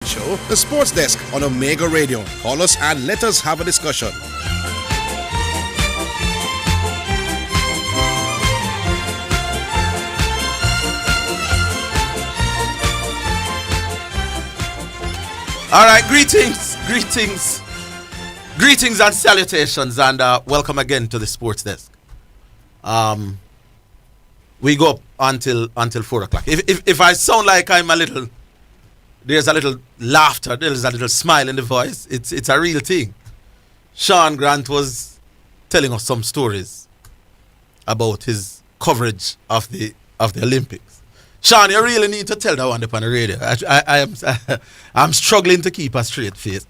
show, The Sports Desk on Omega Radio. Call us and let us have a discussion. All right, greetings and salutations, and welcome again to the Sports Desk. We go up until 4 o'clock. If I sound like there's a little laughter, there's a little smile in the voice, it's a real thing. Sean Grant was telling us some stories about his coverage of the Olympics. Sean, you really need to tell that one up on the radio. I'm struggling to keep a straight face.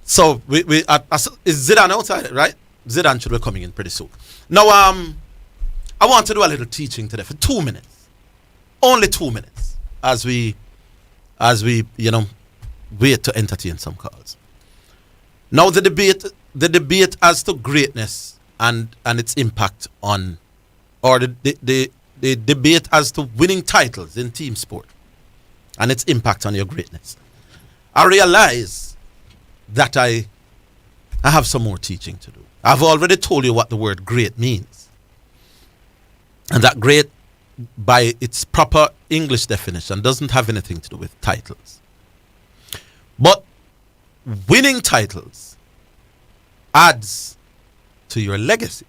So is Zidane outside, right? Zidane should be coming in pretty soon. Now, I want to do a little teaching today for 2 minutes, only 2 minutes, as we wait to entertain some calls. Now, the debate as to greatness and its impact on, or the debate as to winning titles in team sport and its impact on your greatness. I realize that I have some more teaching to do. I've already told you what the word great means. And that great, by its proper English definition, doesn't have anything to do with titles. But winning titles adds to your legacy.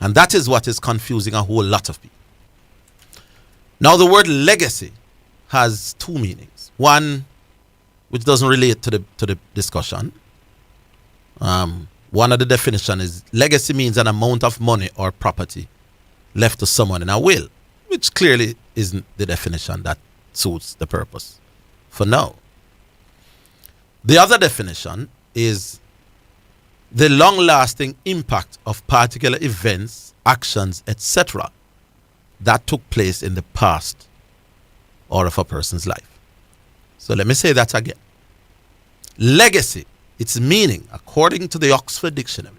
And that is what is confusing a whole lot of people. Now, the word legacy has two meanings. One, which doesn't relate to the discussion. One of the definition is legacy means an amount of money or property left to someone in a will, which clearly isn't the definition that suits the purpose for now. The other definition is the long-lasting impact of particular events, actions, etc. that took place in the past or of a person's life. So let me say that again. Legacy, its meaning, according to the Oxford Dictionary,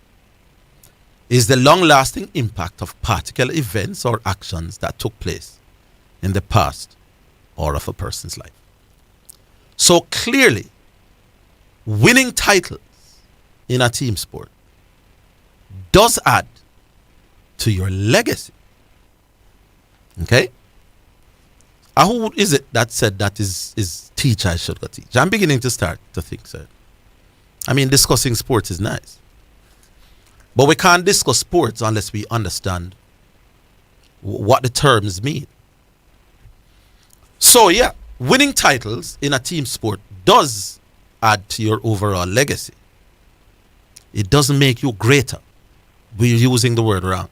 is the long-lasting impact of particular events or actions that took place in the past or of a person's life. So clearly, winning titles in a team sport does add to your legacy. Okay? Who is it that said that is teach I should go teach? I'm beginning to start to think so. I mean, discussing sports is nice. But we can't discuss sports unless we understand what the terms mean. So yeah, winning titles in a team sport does add to your overall legacy. It doesn't make you greater. We're using the word wrong.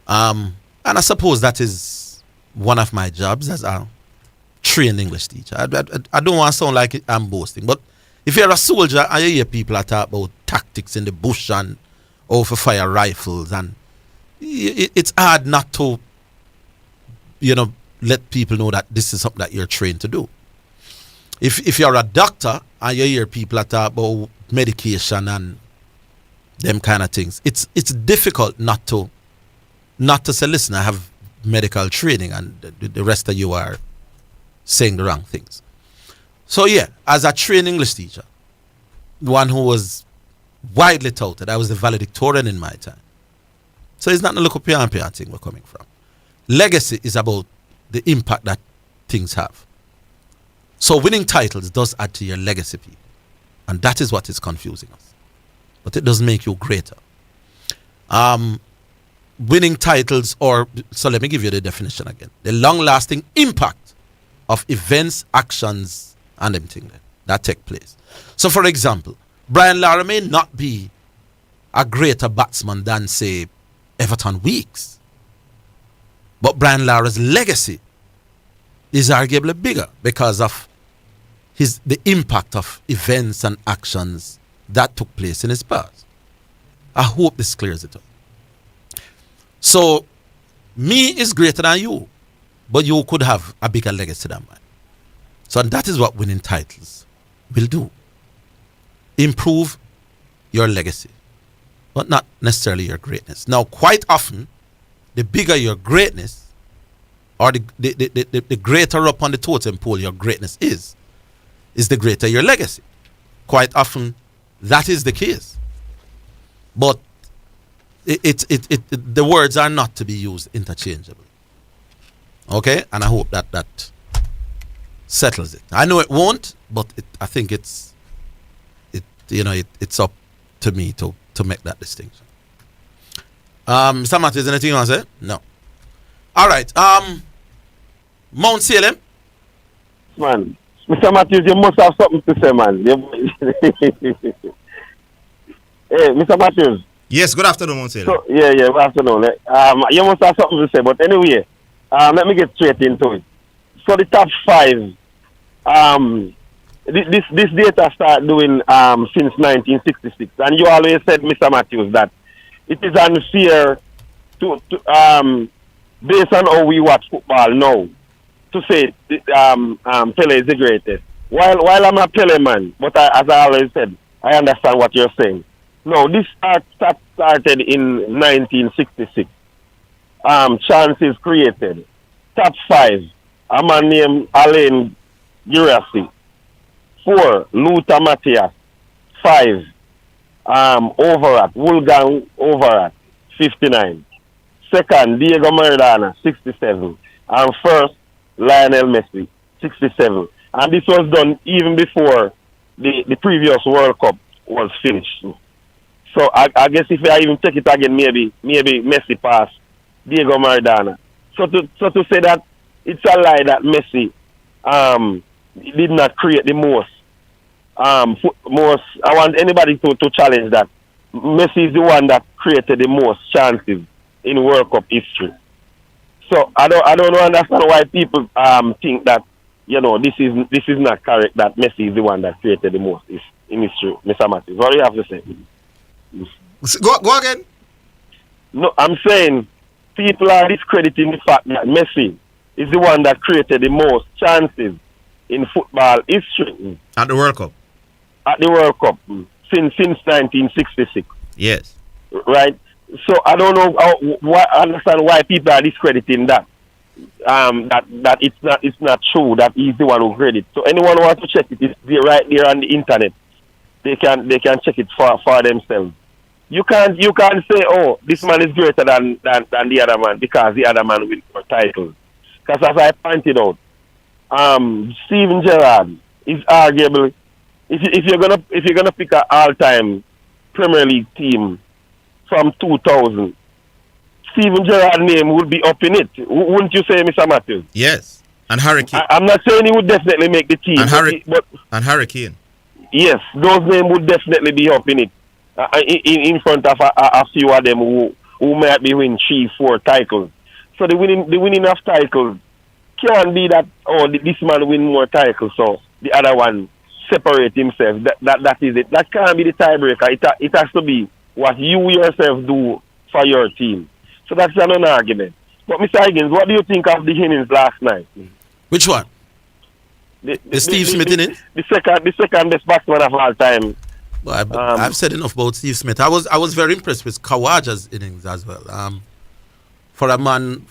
And I suppose that is one of my jobs as a trained English teacher. I don't want to sound like I'm boasting, but if you're a soldier and you hear people talk about tactics in the bush and over fire rifles, and it's hard not to, let people know that this is something that you're trained to do. If you're a doctor and you hear people talk about medication and them kind of things, it's difficult not to say, listen, I have medical training, and the rest of you are saying the wrong things. So yeah, as a trained English teacher, one who was widely touted, I was the valedictorian in my time. So it's not a local pian thing we're coming from. Legacy is about the impact that things have. So winning titles does add to your legacy, people. And that is what is confusing us. But it doesn't make you greater. Winning titles, so let me give you the definition again. The long-lasting impact of events, actions, and everything that take place. So for example, Brian Lara may not be a greater batsman than, say, Everton Weekes. But Brian Lara's legacy is arguably bigger because of the impact of events and actions that took place in his past. I hope this clears it up. So, me is greater than you, but you could have a bigger legacy than mine. So that is what winning titles will do. Improve your legacy, but not necessarily your greatness. Now, quite often, the bigger your greatness, or the greater up on the totem pole your greatness is the greater your legacy. Quite often, that is the case. But the words are not to be used interchangeably. Okay? And I hope that settles it. I know it won't, but I think it's up to me to make that distinction. Mr. Matthews, anything you want to say? No. All right. Mount Salem. Man, Mr. Matthews, you must have something to say, man. Hey, Mr. Matthews. Yes, good afternoon, Mount Salem. So, yeah, good afternoon. You must have something to say, but anyway, let me get straight into it. So the top 5, this data started doing since 1966, and you always said, Mr. Matthews, that it is unfair to based on how we watch football now, to say Pele is the greatest. While I'm a Pele man, but as I always said, I understand what you're saying. No, this started in 1966. Chances created. Top 5, a man named Alain Girassi. 4, Luther Matthias. 5, Overat, Wolfgang Overat, 59. Second, Diego Maradona, 67. And first, Lionel Messi, 67. And this was done even before the previous World Cup was finished. So I guess if I even take it again, maybe Messi passed Diego Maradona. So to say that it's a lie that Messi did not create the most. I want anybody to challenge that. Messi is the one that created the most chances in World Cup history. So I don't understand why people think that this is not correct, that Messi is the one that created the most in history. Mr. Matthews, what do you have to say? Go again. No, I'm saying people are discrediting the fact that Messi is the one that created the most chances in football history. At the World Cup. At the World Cup since 1966. Yes. Right. So I don't know I understand why people are discrediting that. That it's not true that he's the one who created it. So anyone who wants to check it, it's right there on the internet. They can check it for themselves. You can't say, oh, this man is greater than the other man because the other man wins more titles. Because as I pointed out, Steven Gerrard is arguably, if you're gonna pick an all-time Premier League team from 2000, Steven Gerrard's name would be up in it, wouldn't you say, Mr. Matthews? Yes, and Harry Kane. I'm not saying he would definitely make the team, and Harry Kane. Yes, those names would definitely be up in it, in front of a few of them who might be winning 3-4 titles. So the winning of titles can't be that, oh, this man win more titles, so the other one separate himself. That is it. That can't be the tiebreaker. It has to be what you yourself do for your team. So that's an argument. But Mr. Higgins, what do you think of the innings last night? Which one? The Steve Smith innings? The second best batsman of all time. Well, I've said enough about Steve Smith. I was very impressed with Kawaja's innings as well. For a man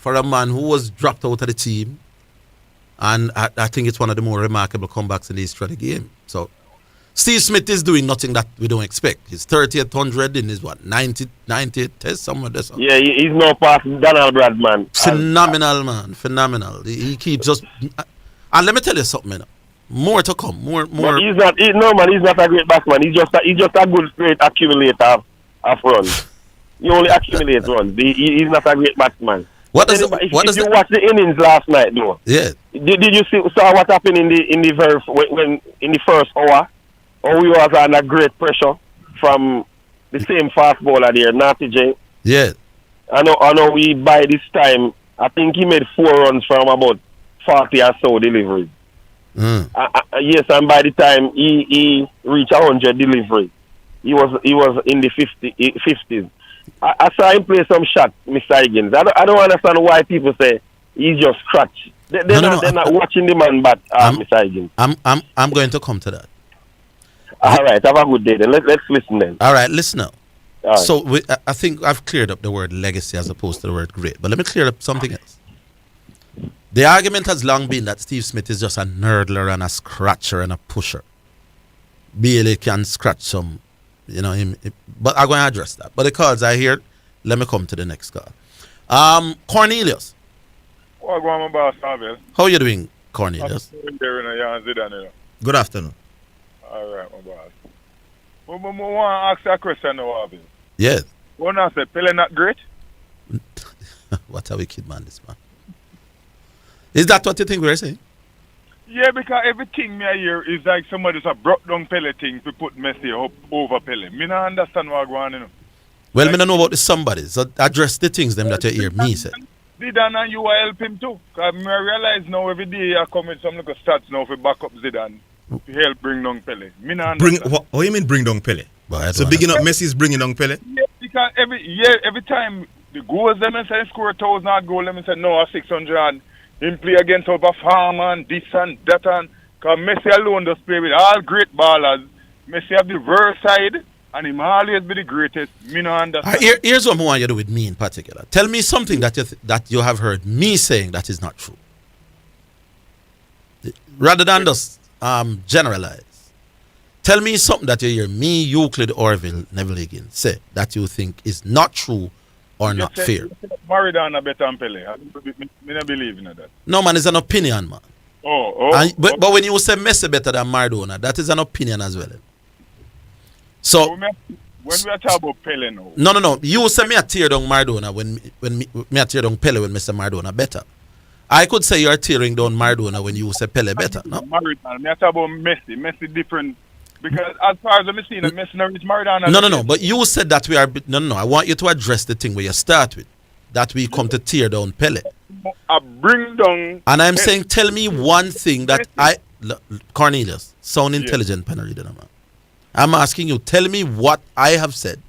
who was dropped out of the team, and I think it's one of the more remarkable comebacks in the history of the game. So Steve Smith is doing nothing that we don't expect. His 30th 100 in his 90th test, somewhere there. Yeah, he's no past Donald Bradman. Phenomenal, man. Phenomenal. He keeps just... And let me tell you something, man. More to come. More. But he's not a great batsman. He's just a great accumulator of runs. He only accumulates runs. He's not a great batsman. If you watch the innings last night, though, yeah, did you saw what happened in the first hour? Or we was under great pressure from the same fast bowler there, Natty J. Yeah. I know. We by this time, I think he made 4 runs from about 40 or so deliveries. Yes, and by the time he reached 100 delivery, he was in the 50s. I saw him play some shots, Mr. Higgins. I don't understand why people say he's just scratch. They're not watching the man, but Mr. Higgins. I'm going to come to that. All right, have a good day then. Let's listen then. All right, listen now. Right. So I think I've cleared up the word legacy as opposed to the word great. But let me clear up something else. The argument has long been that Steve Smith is just a nerdler and a scratcher and a pusher. Bailey can scratch some, but I'm going to address that. But the calls I hear, let me come to the next call. Cornelius. What going on, boss, Orville? How are you doing, Cornelius? Good afternoon. All right, my boss. I want to ask a question now, Orville. Yes. One I say, Pele not great? What a wicked man, this man. Is that what you think we're saying? Yeah, because everything me hear is like somebody just broke down Pele thing to put Messi up over Pele. Me not understand what going on. Well, me don't know about the somebody. So address the things them that you hear me say. Zidane and you will help him too. Because I realize now every day you come with some little stats now for back up Zidane to help bring down Pele. Me not understand. What do you mean bring down Pele? So bigging up Messi is bringing down Pele? Yeah, because every time the goals them say score 1,000 goal, them say no 600 and him play against over Farmer and this and that and because Messi alone does play with all great ballers. Messi have the verse side and him always be the greatest. Me no understand. Here's what I want you to do with me in particular. Tell me something that you have heard me saying that is not true. Rather than just generalize. Tell me something that you hear me, Euclid, Orville, Neville Higgins say that you think is not true or not fair. Maradona better than Pele. I don't believe in that. No, man, it's an opinion, man. But when you say Messi better than Maradona, that is an opinion as well. So when we are talking about Pele now. No. You say me a tear down Maradona when me a tear down Pele when me say Maradona better. I could say you are tearing down Maradona when you say Pele better. No? Maradona. Me a talk about Messi. Messi different. Because as far as I'm seeing, Messi not reach Maradona. No. But you said that we are. No. I want you to address the thing where you start with. That we come to tear down Pele. I bring down. And I'm saying, tell me one thing that Cornelius, sound intelligent, Penarida, man. I'm asking you, tell me what I have said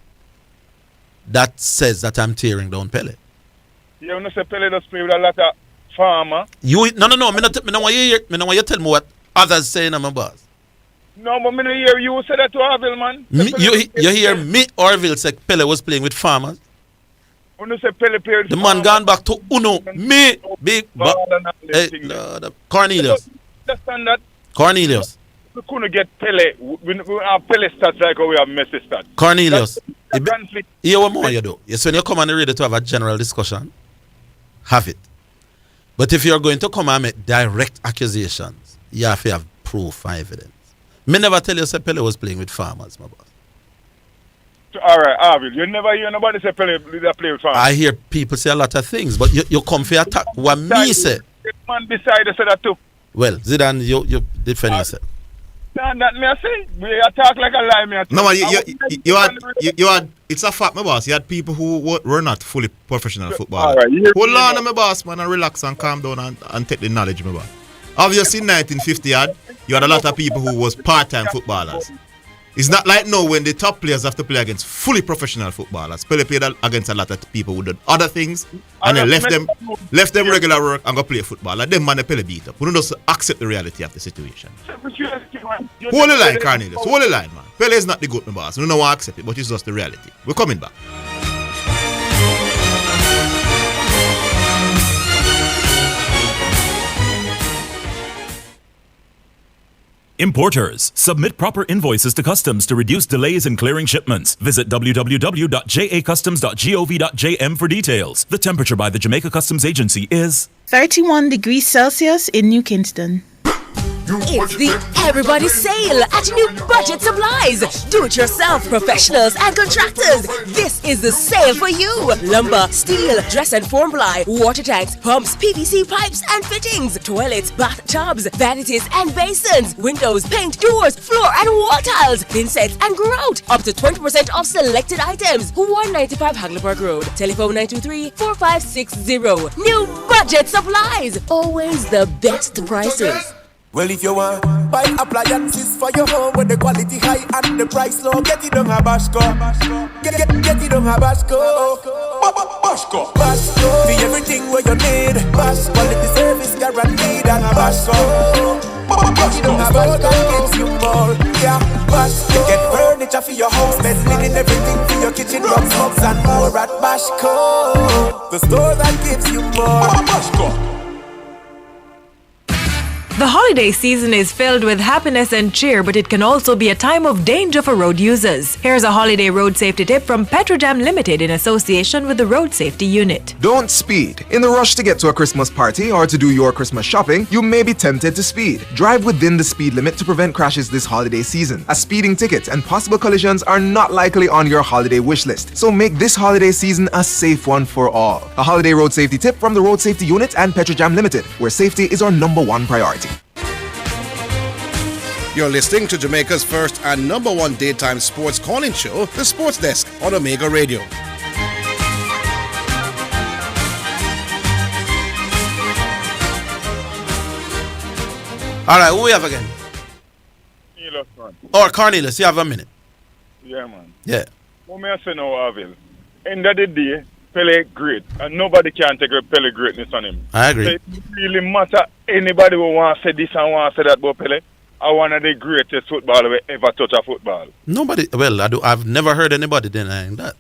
that says that I'm tearing down Pele. Yeah, when you say Pele does play with a lot of Farmer. No. Me don't want you tell me what others say, my boss. No, but me don't hear you say that to Orville, man. You hear me, Orville, say Pele was playing with Farmers. When you say Pele played with the man gone back to Uno. Me, big Cornelius. Understand that? Cornelius. We couldn't get Pele. We have Pele stats like how we have Messi stats. Cornelius. Hear what more you do. Yes, when you come on the radio to have a general discussion, have it. But if you're going to come and make direct accusations, you have to have proof and evidence. Me never tell you say Pele was playing with Farmers, my boss. All right, Orville, you never hear nobody say Pele play with Farmers. I hear people say a lot of things, but you come for attack what me say. Man beside us say that too. Well, Zidane, you defend yourself. That me I say, we talk like a lie. Me no, man, you had. It's a fact, my boss. You had people who were not fully professional footballers. Right, hold on, my boss, man, and relax and calm down and take the knowledge, my boss. Obviously, in 1950, you had a lot of people who was part-time footballers. It's not like now when the top players have to play against fully professional footballers. Pele played against a lot of people who did other things and then left them regular work and go play football. Like them man, Pele beat up. We don't just accept the reality of the situation. Hold the line, Cornelius. Hold the line, man. Pele is not the good, my boss. We don't want to accept it, but it's just the reality. We're coming back. Importers, submit proper invoices to customs to reduce delays in clearing shipments. Visit www.jacustoms.gov.jm for details. The temperature by the Jamaica Customs Agency is 31 degrees Celsius in New Kingston. It's the Everybody Sale at New Budget Supplies. Do-it-yourself professionals and contractors. This is the sale for you. Lumber, steel, dress and form ply, water tanks, pumps, PVC pipes and fittings, toilets, bathtubs, vanities and basins, windows, paint, doors, floor and wall tiles, thin sets and grout. Up to 20% off selected items. 195 Hagley Park Road. Telephone 923-4560. New Budget Supplies. Always the best prices. Well, if you want buy appliances for your home with the quality high and the price low, get it on a Bashco. Get it on a Bashco. Bashco. For everything where you need. Bash quality service guaranteed and a Bashco. Get it on a Bashco gives you more. Yeah, Bashco. Get furniture for your house, bed linen, everything for your kitchen, rugs, mugs and more at Bashco. The store that gives you more. Bashco. The holiday season is filled with happiness and cheer, but it can also be a time of danger for road users. Here's a holiday road safety tip from Petrojam Limited in association with the Road Safety Unit. Don't speed. In the rush to get to a Christmas party or to do your Christmas shopping, you may be tempted to speed. Drive within the speed limit to prevent crashes this holiday season. A speeding ticket and possible collisions are not likely on your holiday wish list, so make this holiday season a safe one for all. A holiday road safety tip from the Road Safety Unit and Petrojam Limited, where safety is our #1 priority. You're listening to Jamaica's first and #1 daytime sports calling show, The Sports Desk on Omega Radio. All right, who we have again? Or Cornelius, you have a minute. Yeah, man. Yeah. What may I say now, Orville? End of the day, Pele great, and nobody can take a Pele greatness on him. I agree. So it really matter anybody who want to say this and want to say that about Pele. I one of the greatest footballer we ever touch a football. Nobody. Well, I've never heard anybody denying that.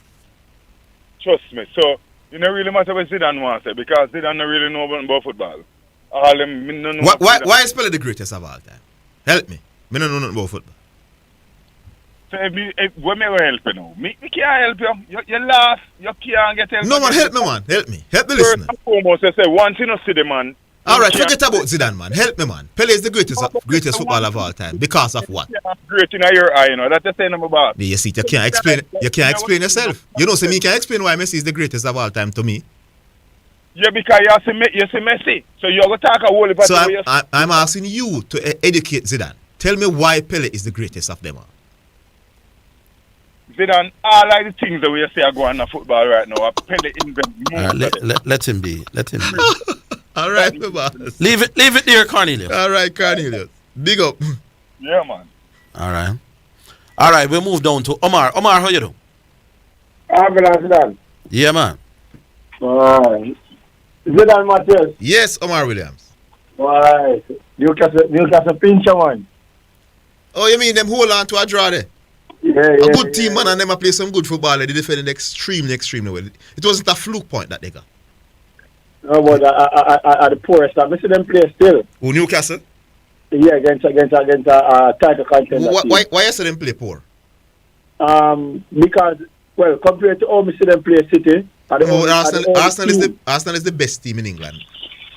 Trust me. So it don't really matter what Zidane wants to say, because Zidane don't really know about football. All them, me don't know Why is Pele the greatest of all time? Help me. Me don't know nothing about football. So when me will help you now? Me can't help you. You laugh. You can't get help. No man, help me man. Help me. Help the First listener. and foremost, I say once you don't see the man. All right, forget about Zidane, man. Help me, man. Pele is the greatest footballer of all time. Because of what? Great in your eye, you know. That's the thing I'm about. Yeah, you see, you can't explain. You can't explain yourself. You know, so me can explain why Messi is the greatest of all time to me. Yeah, because you see Messi, so you're gonna talk a whole lot. So I'm asking you to educate Zidane. Tell me why Pele is the greatest of them all. Zidane, all like the things that we say are going on football right now. Pele invent. Let him be. Let him be. All right, my boss. Leave it there, Cornelius. All right, Cornelius. Big up. Yeah, man. All right, we'll move down to Omar. Omar, how you doing? Zidane. Yeah, man. Alright. Zidane Matthias. Yes, Omar Williams. Alright. Newcastle pincher one. Oh, you mean them hold on to a draw there? Yeah, a good team, man, and them play some good football. They defended extremely well. It wasn't a fluke point that they got. No, but at the poorest, I see them play still. Who, Newcastle? Yeah, against title contender. Why you see them play poor? Because, well, compared to how we see them play City. Arsenal is the best team in England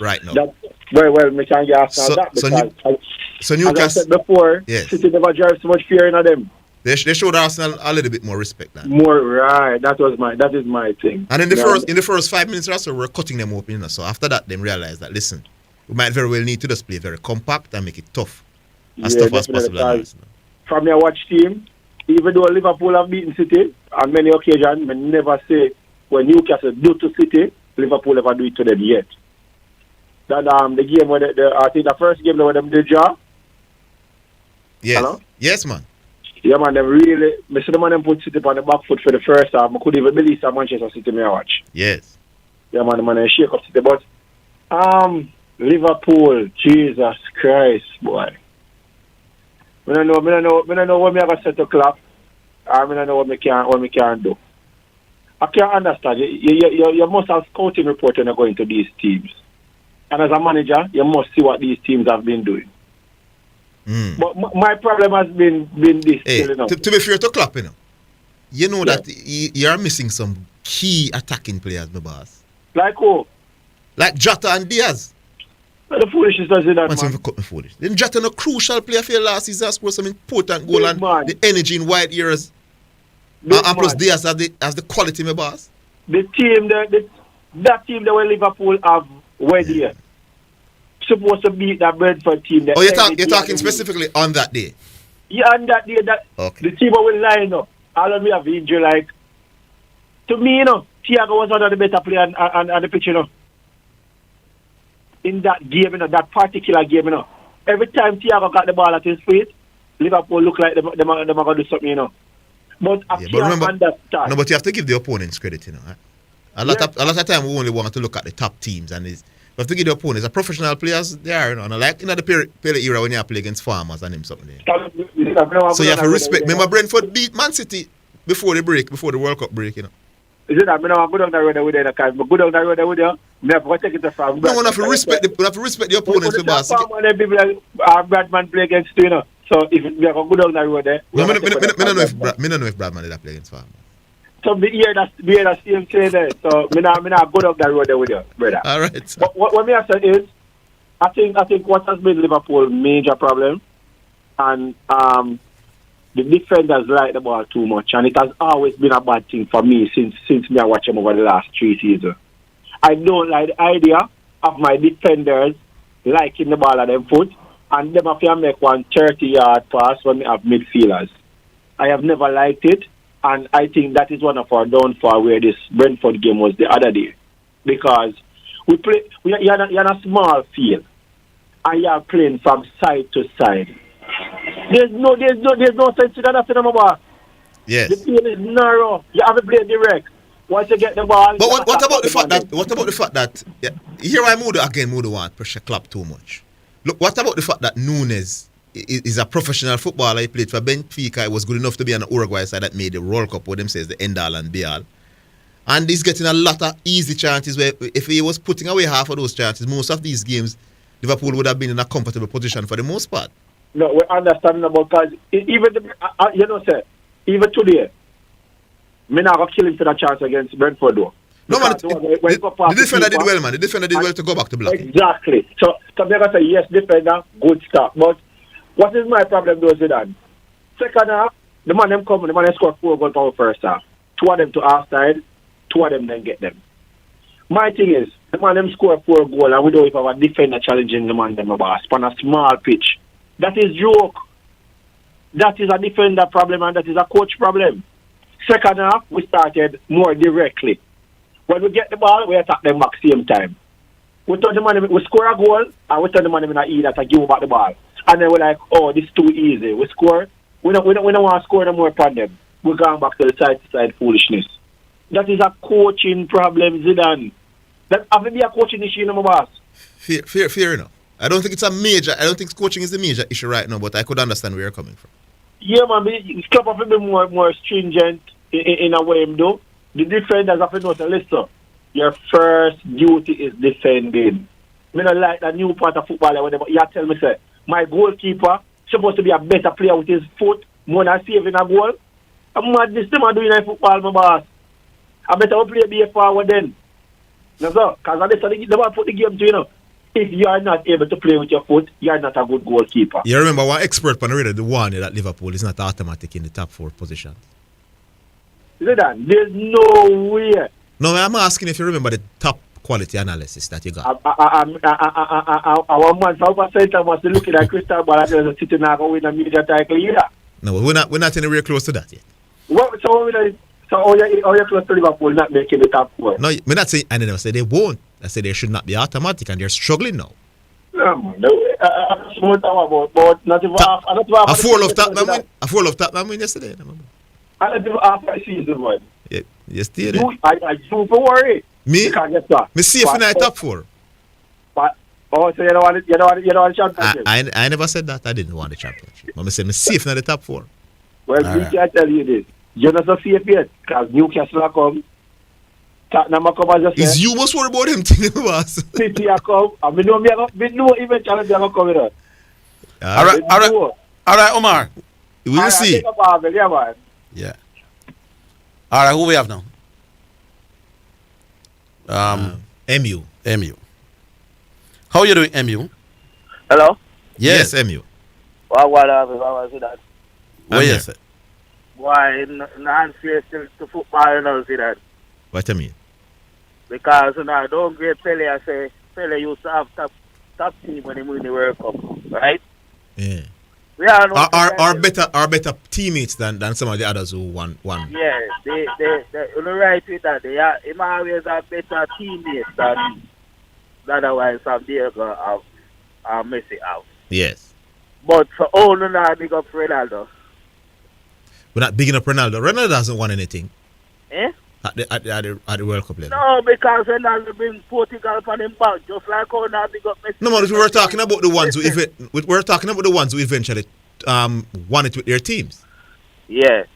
right now. Well, me can get Arsenal that because so Newcastle, as I said before, yes. City never drive so much fear in them. They showed Arsenal a little bit more respect now. More right. That is my thing. And in the first 5 minutes or so, we're cutting them open. You know? So after that, they realized that listen, we might very well need to just play very compact and make it tough as possible. From your watch team, even though Liverpool have beaten City on many occasions, I never say when Newcastle do to City, Liverpool never do it to them yet. That the game where I think the first game where them did draw. Yes. Hello? Yes, man. Yeah, man, them really, I see the man them put City on the back foot for the first half. I could even believe that Manchester City may watch. Yes. Yeah, man, the man shake up City. But, Liverpool, Jesus Christ, boy. I don't know what me have a set to clap. I don't know what me can do. I can't understand. You must have scouting report when you're going to these teams. And as a manager, you must see what these teams have been doing. But my problem has been this. Hey, to be fair to Klopp, you know that you are missing some key attacking players, my boss. Like who? Like Jota and Diaz. The foolishness does that, man. Cut me foolish. Then Jota a crucial player for your last season, scored some important goal and the energy in wide areas. And plus Diaz has the quality, my boss. The team that team that Liverpool have here. Supposed to beat that Brentford team. You're talking specifically on that day? Yeah, on that day, the team will line up. All of me have injured, like, to me, Thiago was one of the better players on the pitch, in that game, that particular game, Every time Thiago got the ball at his feet, Liverpool look like they're going to do something, But I can't understand. No, but you have to give the opponents credit, A lot of time we only want to look at the top teams, and you have to give the opponents, the professional players, they are, like in the Pele era when you play against farmers and him something there. So you have to respect. Remember Brentford beat Man City before the World Cup break, Is it that I don't go down the road with you? Because I go down the road with you, I have to take it from. No, we have to respect the opponents, the boss. Bradman play against you, know. So if we are go down the road there, no, I don't know if Bradman did play against Farm. So we hear that same say there. So I not go down the road there with you, brother. All right. So. What me say is, I think what has been Liverpool's major problem, and the defenders like the ball too much, and it has always been a bad thing for me since me I watch them over the last 3 seasons. I don't like the idea of my defenders liking the ball at them foot, and them have to make one 30-yard pass when they have midfielders. I have never liked it, and I think that is one of our downfall where this Brentford game was the other day, because you're in a small field, and you're playing from side to side. There's no sense in that after boss. Yes. The field is narrow. You have to play direct. Once you get the ball. But what about the fact that here I Moody want pressure Klopp too much. Look, what about the fact that Nunes is a professional footballer? He played for Benfica. It was good enough to be on the Uruguay side that made the World Cup. What them says the end all and be all. And he's getting a lot of easy chances where if he was putting away half of those chances, most of these games Liverpool would have been in a comfortable position for the most part. No, we understand about because even sir, even today, me not gonna kill him for that chance against Brentford though. No man, the defender did well, man. The defender did well to go back to block. Exactly. So I'm gonna say yes, defender, good start. But what is my problem though, Zidane? Second half, the man them score 4 goals for first half. 2 of them to our side, 2 of them then get them. My thing is, the man them score 4 goals and we don't even have a defender challenging the man them boss on a small pitch. That is joke. That is a defender problem and that is a coach problem. Second half, we started more directly. When we get the ball, we attack them back same time. We turn the man, we score a goal and we turn the man in the either to give back the ball. And then we're like, oh, this is too easy. We score. We don't want to score no more upon them. We're going back to the side-to-side foolishness. That is a coaching problem, Zidane. That have to be a coaching issue, my boss. Fair enough. I don't think coaching is the major issue right now, but I could understand where you're coming from. Yeah, man, Klopp have to be more stringent in a way, though. The defenders have to know to listen. Your first duty is defending. I don't like the new part of football, whatever. You tell me, say, my goalkeeper supposed to be a better player with his foot more than saving a goal. I'm mad this thing I'm doing in football, my boss. I better play be a forward then. That's all. Because I better put the game to you know. If you are not able to play with your foot, you are not a good goalkeeper. You remember one expert on the radio, the one that Liverpool is not automatic in the top 4 positions. Zidane, there's no way. No, I'm asking if you remember the top quality analysis that you got. Our man, South Center must be looking at Crystal Ball and sitting there going win a major title either. No, we're not anywhere close to that yet. So how you close to Liverpool not making the top 4? No, we're not saying, I never say they won't. I say they should not be automatic and they're struggling now. No, but not even half. A 4 of Tottenham win yesterday. I don't even half a season, man. Yeah, you stay there. I don't worry. Me safe in the top 4. But so you don't want the championship? I never said that. I didn't want the championship. But I said I'm safe in the top 4. Well, I tell you this. You're not so safe yet because Newcastle are come. Tottenham are come as I said. Is you must worry about them thing, boss. City are come. And we know eventually they are coming out. All right, Omar. We will see. Yeah. All right, who we have now? MU. How you doing, MU? Hello? Yes, MU. What was that? What is it? Why not fair to football, you know, see that? What do you mean? Because, don't great Pele, I say, Pele used to have top team when he win the World Cup, right? Yeah. Are better teammates than some of the others who won. Yeah, they right with that. They always have better teammates than otherwise some Diego are Messi out. Yes. But for all not big up Ronaldo. We're not bigging up Ronaldo. Ronaldo doesn't want anything. Eh? At the World Cup level. No, because Ronaldo bring Portugal on him back, just like how now big up Messi. No, man, we're talking about the ones who eventually won it with their teams. Yeah.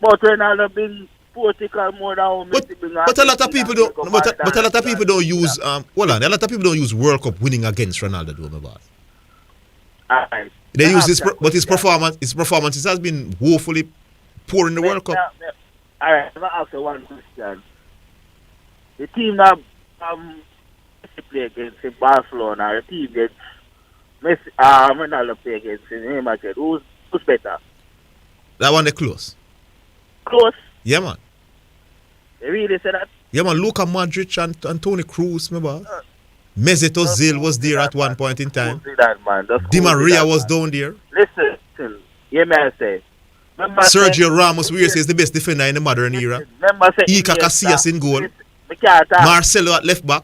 But Ronaldo bring Portugal more than how Messi bring But a lot of people don't. But a lot of people don't use. Hold on. A lot of people don't use World Cup winning against Ronaldo, do my boss. Alright. They use this, but his performances has been woefully poor in the World Cup. Alright, I'm gonna ask you one question. The team that play against in Barcelona, the team that Messi, Ronaldo play against in Real Madrid, who's better? That one they close. Close? Yeah, man. They really say that? Yeah, man. Luka Modric and Toni Kroos, my boss. Mesut Ozil was there at one point in time. Di Maria was down there. Listen. Hear me I say. Sergio Ramos, we say, is the best defender in the modern era. Iker Casillas in goal. Marcelo at left back.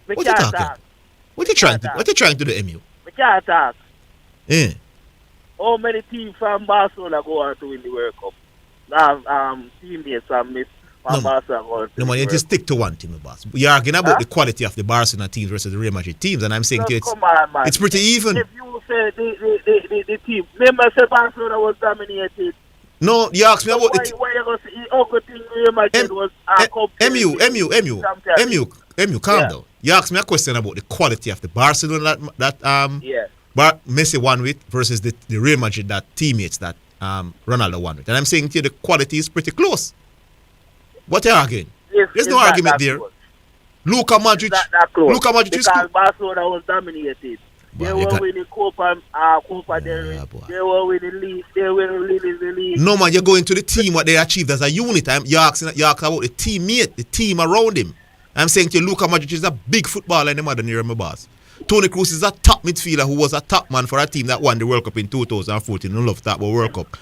What you talking? What you trying to do, MU? We can't talk. Yeah. How many teams from Barcelona go on to win the World Cup? Teammates from Barcelona. No, man, you just stick to one team, boss. You're arguing about the quality of the Barcelona teams versus the Real Madrid teams, and I'm saying to you, it's pretty even. If you say the team, remember say Barcelona was dominated. No, you asked me about the team. Why you going to see Uncle Team Real Madrid was MU, calm down. You asked me a question about the quality of the Barcelona that Messi won with versus the Real Madrid that teammates that Ronaldo won with. And I'm saying to you the quality is pretty close. What are you arguing? There's no argument there. Luka Modric is because Barcelona was dominated. They were winning Copa del Rey. They were winning league. They were winning the league. No, man, you're going to the team what they achieved as a unit. You're asking about the teammate, the team around him. I'm saying to you, Luka Modric is a big footballer in the modern era, my boss. Toni Kroos is a top midfielder who was a top man for a team that won the World Cup in 2014. No love that about World Cup.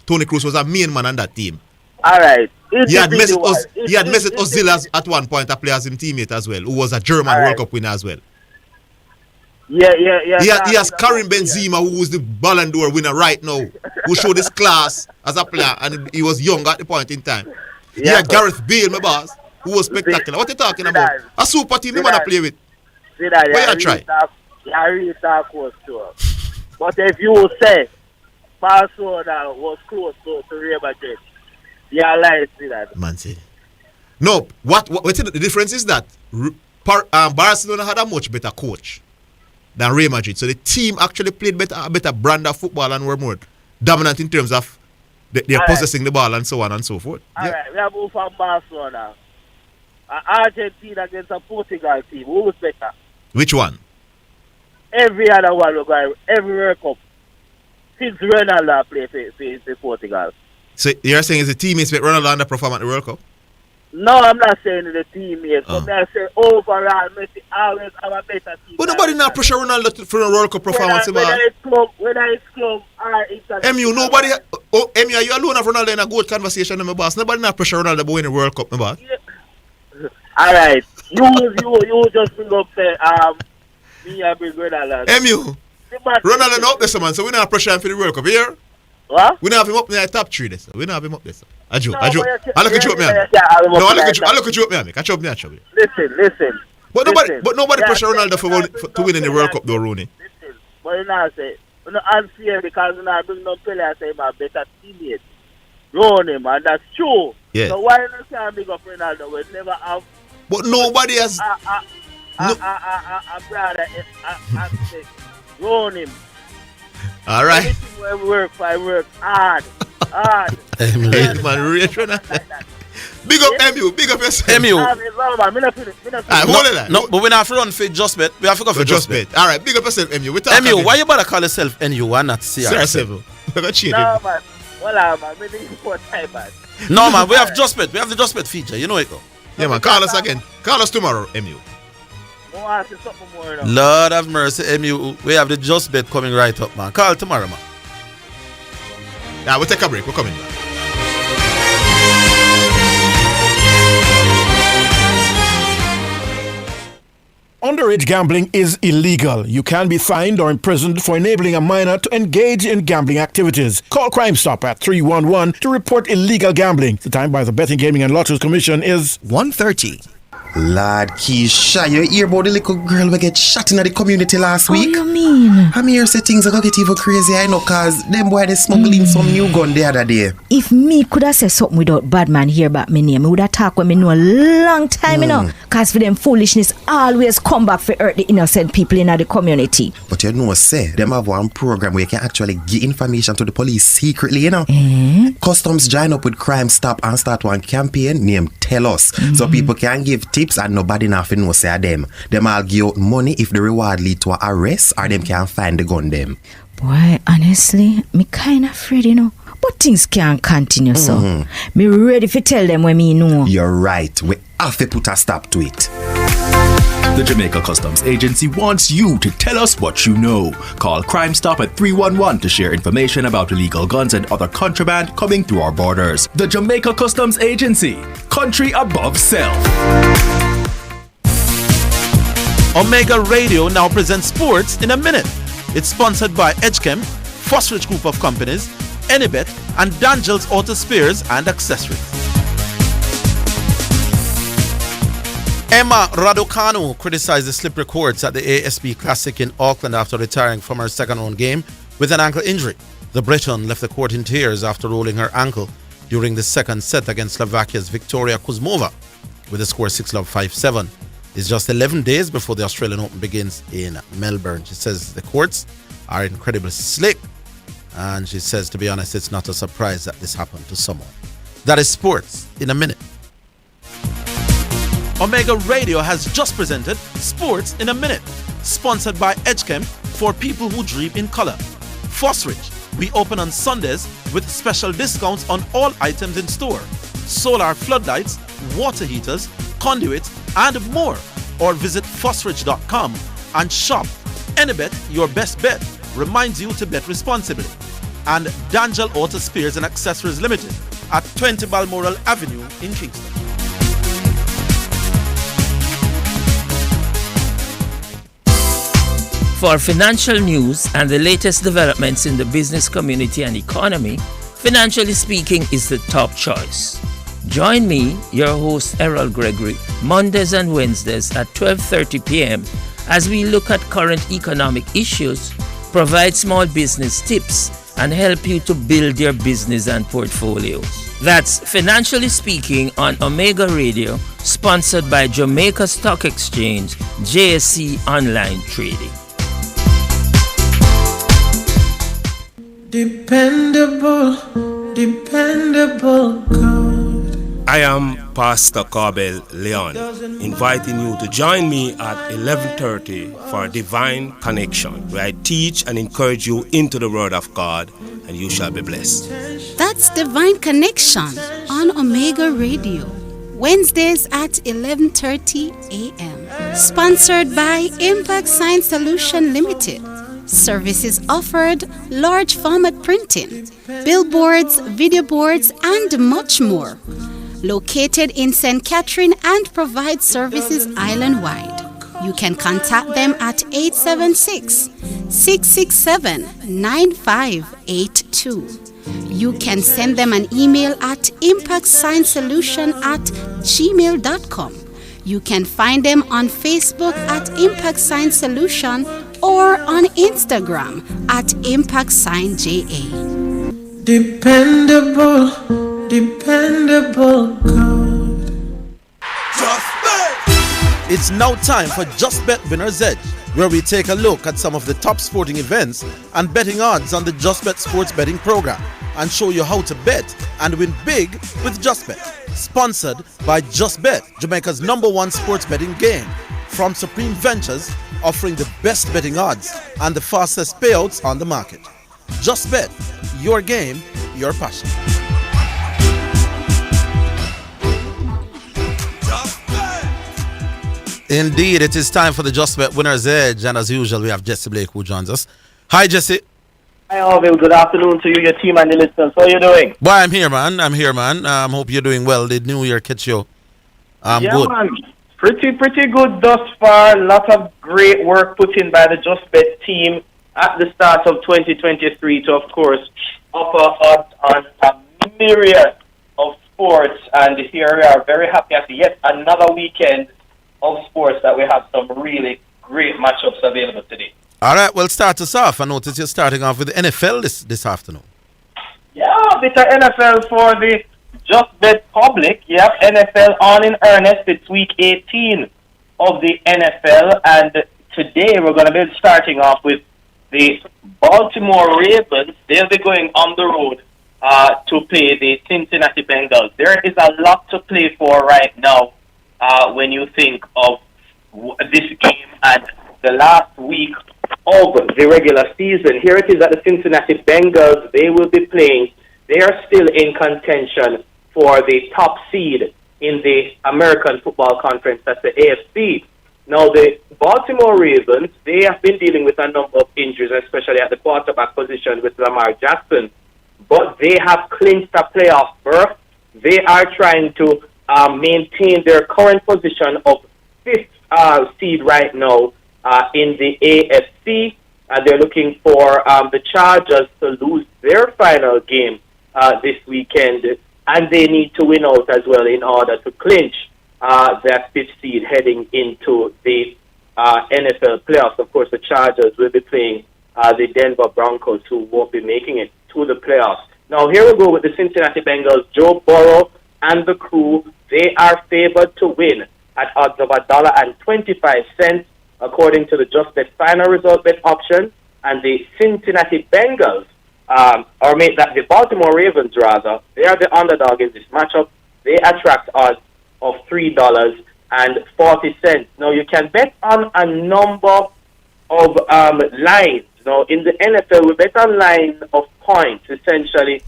Toni Kroos was a main man on that team. All right. He had Mesut Ozil at one point a player as his teammate as well, who was a German World Cup winner as well. Yeah. He has Karim Benzema, who was the Ballon d'Or winner right now, who showed his class as a player, and he was young at the point in time. He had Gareth Bale, my boss, who was spectacular. What are you talking about? A super team you want to play with. What you try? I really talk was sure. But if you say Barcelona was close to Real Madrid, you are lying to that. Man say. No, what the difference is that Barcelona had a much better coach than Real Madrid. So the team actually played a better brand of football and were more dominant in terms of they're possessing the ball and so on and so forth. Alright, we have moved from Barcelona. Argentina against a Portugal team. Who was better? Which one? Every other one, every World Cup. Since Ronaldo played for Portugal. So you're saying is the teammates make Ronaldo underperform at the World Cup? No, I'm not saying the teammates. But I'm saying overall, Messi always have a better team. But nobody now pressure Ronaldo for a World Cup performance. Whether it's club or international. MU, nobody. MU, are you alone of Ronaldo in a good conversation, my boss? Nobody now pressure Ronaldo about winning the World Cup, my boss. Yeah. All right, you just bring up me and bring Ronaldo. MU, Ronaldo not up there, man. So we not pressure him for the World Cup here. What? We don't have him up there in the top 3 this. We don't have him up there. I look at you up me. No, I look at you up me. Catch up me actually. Listen. But nobody pressure Ronaldo to win in the World Cup though, Rooney. Listen, but you know say, you know unfair because you know bring no player say my better teammate. Rooney, man, that's true. Yeah. So why not say big up Ronaldo? We never have. But nobody has. Brother, Rooney. All right. Everything where we work, I work hard. Man, big up MU, big up yourself. MU. Hold it. No, but we not have to run for just bet. We have to go for just bet. All right, big up yourself, MU. MU, why you better call yourself NU and not CR7? No, man. Well, man, we need more time, man. No, man, we have just bet. We have the just bet feature. You know it, go. Yeah, man, call us again. Call us tomorrow, MU. Lord have mercy, MU. We have the just bet coming right up, man. Call tomorrow, man. Yeah, we'll take a break. We're coming back. Underage gambling is illegal. You can be fined or imprisoned for enabling a minor to engage in gambling activities. Call Crime Stop at 311 to report illegal gambling. The time by the Betting, Gaming and Lotteries Commission is 1:30. Lord Keisha, you hear about the little girl we get shot in the community last week? What you mean? I'm here say things are gonna get even crazy, I know, cause them boy they smuggling some new gun the other day. If me could have said something without bad man hear about me name, me would have talked with me know a long time, you know. Cause for them foolishness always come back for hurt the innocent people in the community. But you know, say, them have one program where you can actually give information to the police secretly, you know. Customs join up with Crime Stop and start one campaign named Tell Us. So people can give tips and nobody nothing know say them. Them all give out money if the reward lead to an arrest or them can find the gun them. Boy, honestly, me kind of afraid, you know. But things can't continue, so. Me ready to tell them when me know. You're right. We have to put a stop to it. The Jamaica Customs Agency wants you to tell us what you know. Call Crime Stop at 311 to share information about illegal guns and other contraband coming through our borders. The Jamaica Customs Agency. Country above self. Omega Radio now presents Sports in a Minute. It's sponsored by EdgeChem, Fosrich Group of Companies, Enibet, and Dangel's Auto Spares and Accessories. Emma Raducanu criticized the slippery courts at the ASB Classic in Auckland after retiring from her second round game with an ankle injury. The Briton left the court in tears after rolling her ankle during the second set against Slovakia's Victoria Kuzmova with the score 6-love 5-7. It's just 11 days before the Australian Open begins in Melbourne. She says the courts are incredibly slick, and she says, to be honest, it's not a surprise that this happened to someone. That is Sports in a Minute. Omega Radio has just presented Sports in a Minute, sponsored by EdgeChem for people who dream in color. Fosrich, we open on Sundays with special discounts on all items in store. Solar floodlights, water heaters, conduits, and more. Or visit fosrich.com and shop. Enibet, your best bet, reminds you to bet responsibly. And Dangel Auto Spares and Accessories Limited at 20 Balmoral Avenue in Kingston. For financial news and the latest developments in the business community and economy, Financially Speaking is the top choice. Join me, your host Errol Gregory, Mondays and Wednesdays at 12:30 p.m. as we look at current economic issues, provide small business tips, and help you to build your business and portfolios. That's Financially Speaking on Omega Radio, sponsored by Jamaica Stock Exchange, JSE Online Trading. Dependable God. I am Pastor Corbel Leon, inviting you to join me at 11:30 for Divine Connection, where I teach and encourage you into the Word of God, and you shall be blessed. That's Divine Connection on Omega Radio, Wednesdays at 11:30 a.m. Sponsored by Impact Sign Solution Limited. Services offered: large format printing, billboards, video boards, and much more. Located in St. Catherine and provide services island-wide. You can contact them at 876-667-9582. You can send them an email at impactsignSolution@gmail.com. You can find them on Facebook at Impact Sign Solution or on Instagram at ImpactSignJA. Dependable God. It's now time for Just Bet Winner's Edge, where we take a look at some of the top sporting events and betting odds on the Just Bet sports betting program and show you how to bet and win big with Just Bet. Sponsored by Just Bet, Jamaica's #1 sports betting game, from Supreme Ventures, offering the best betting odds and the fastest payouts on the market. Just Bet, your game, your passion. Indeed, it is time for the Just Bet Winner's Edge, and as usual, we have Jesse Blake who joins us. Hi, Jesse. Hi, Orville. Good afternoon to you, your team, and the listeners. How are you doing? Boy, I'm here, man. Hope you're doing well. Did New Year catch you? Good. Man. Pretty good thus far. Lot of great work put in by the Just Bet team at the start of 2023 to, of course, offer odds on a myriad of sports. And here we are, very happy after yet another weekend of sports that we have some really great matchups available today. All right, well, start us off. I notice you're starting off with the NFL this afternoon. Yeah, a bit of NFL for the Just Bet public. Yep, NFL on in earnest. It's week 18 of the NFL, and today we're going to be starting off with the Baltimore Ravens. They'll be going on the road to play the Cincinnati Bengals. There is a lot to play for right now when you think of this game and the last week of the regular season. Here it is at the Cincinnati Bengals. They will be playing. They are still in contention for the top seed in the American Football Conference. That's the AFC. Now, the Baltimore Ravens, they have been dealing with a number of injuries, especially at the quarterback position with Lamar Jackson. But they have clinched a playoff berth. They are trying to maintain their current position of 5th seed right now in the AFC. They're looking for the Chargers to lose their final game this weekend. And they need to win out as well in order to clinch that 5th seed heading into the NFL playoffs. Of course, the Chargers will be playing the Denver Broncos, who won't be making it to the playoffs. Now, here we go with the Cincinnati Bengals. Joe Burrow and the crew, they are favored to win at odds of $1.25, according to the Just Bet final result bet option. And the Cincinnati Bengals, the Baltimore Ravens, rather, they are the underdog in this matchup. They attract odds of $3.40. Now, you can bet on a number of lines. Now, in the NFL, we bet on line of points, essentially.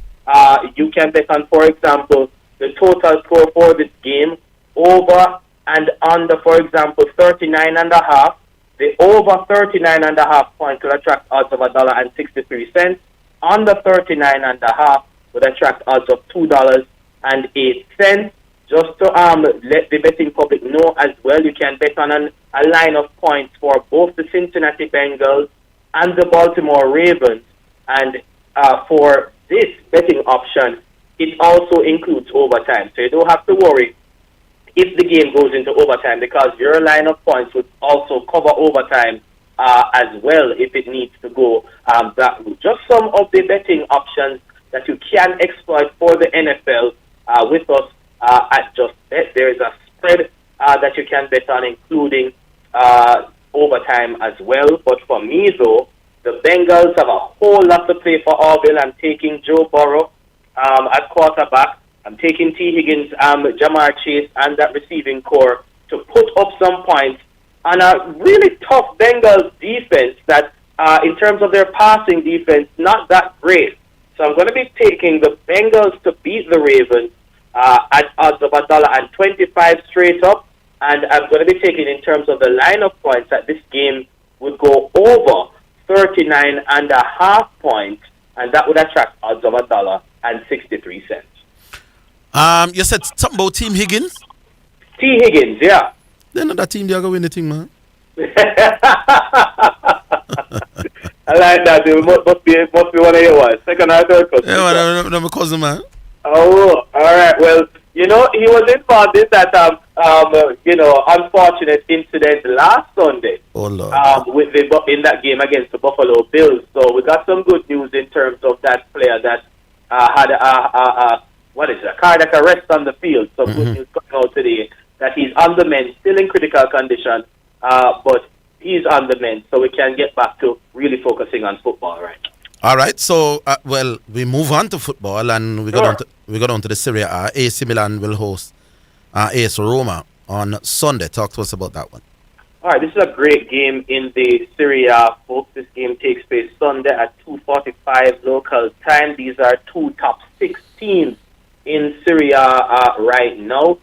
You can bet on, for example, the total score for this game, over and under, for example, 39.5. The over 39.5 points will attract odds of $1.63. Under 39.5 would attract odds of $2.08. Just to let the betting public know as well, you can bet on a line of points for both the Cincinnati Bengals and the Baltimore Ravens. And for this betting option, it also includes overtime. So you don't have to worry if the game goes into overtime, because your line of points would also cover overtime as well if it needs to go that route. Just some of the betting options that you can exploit for the NFL with us at Just Bet. There is a spread that you can bet on, including overtime as well. But for me, though, the Bengals have a whole lot to play for Orville. I'm taking Joe Burrow at quarterback. I'm taking T. Higgins, Jamar Chase, and that receiving core to put up some points on a really tough Bengals defense that, in terms of their passing defense, not that great. So I'm going to be taking the Bengals to beat the Ravens at odds of $1.25 straight up. And I'm going to be taking, in terms of the line of points, that this game would go over 39.5 points, and that would attract odds of $1.63. You said something about Team Higgins? T. Higgins, yeah. They know that team, they're going to win the thing, man. I like that. It must be one of your ones. Second or third cousin. Yeah, man, my cousin, man. Oh, all right. Well, he was involved in that, unfortunate incident last Sunday. Oh, Lord. In that game against the Buffalo Bills. So we got some good news in terms of that player that had a cardiac arrest on the field. So good news coming out today that he's on the mend, still in critical condition, but he's on the mend, so we can get back to really focusing on football, right? All right, so, we move on to football, and we go on to the Serie A. AC Milan will host AS Roma on Sunday. Talk to us about that one. All right, this is a great game in the Serie A, folks. This game takes place Sunday at 2:45 local time. These are two top 6 teams in Serie A right now.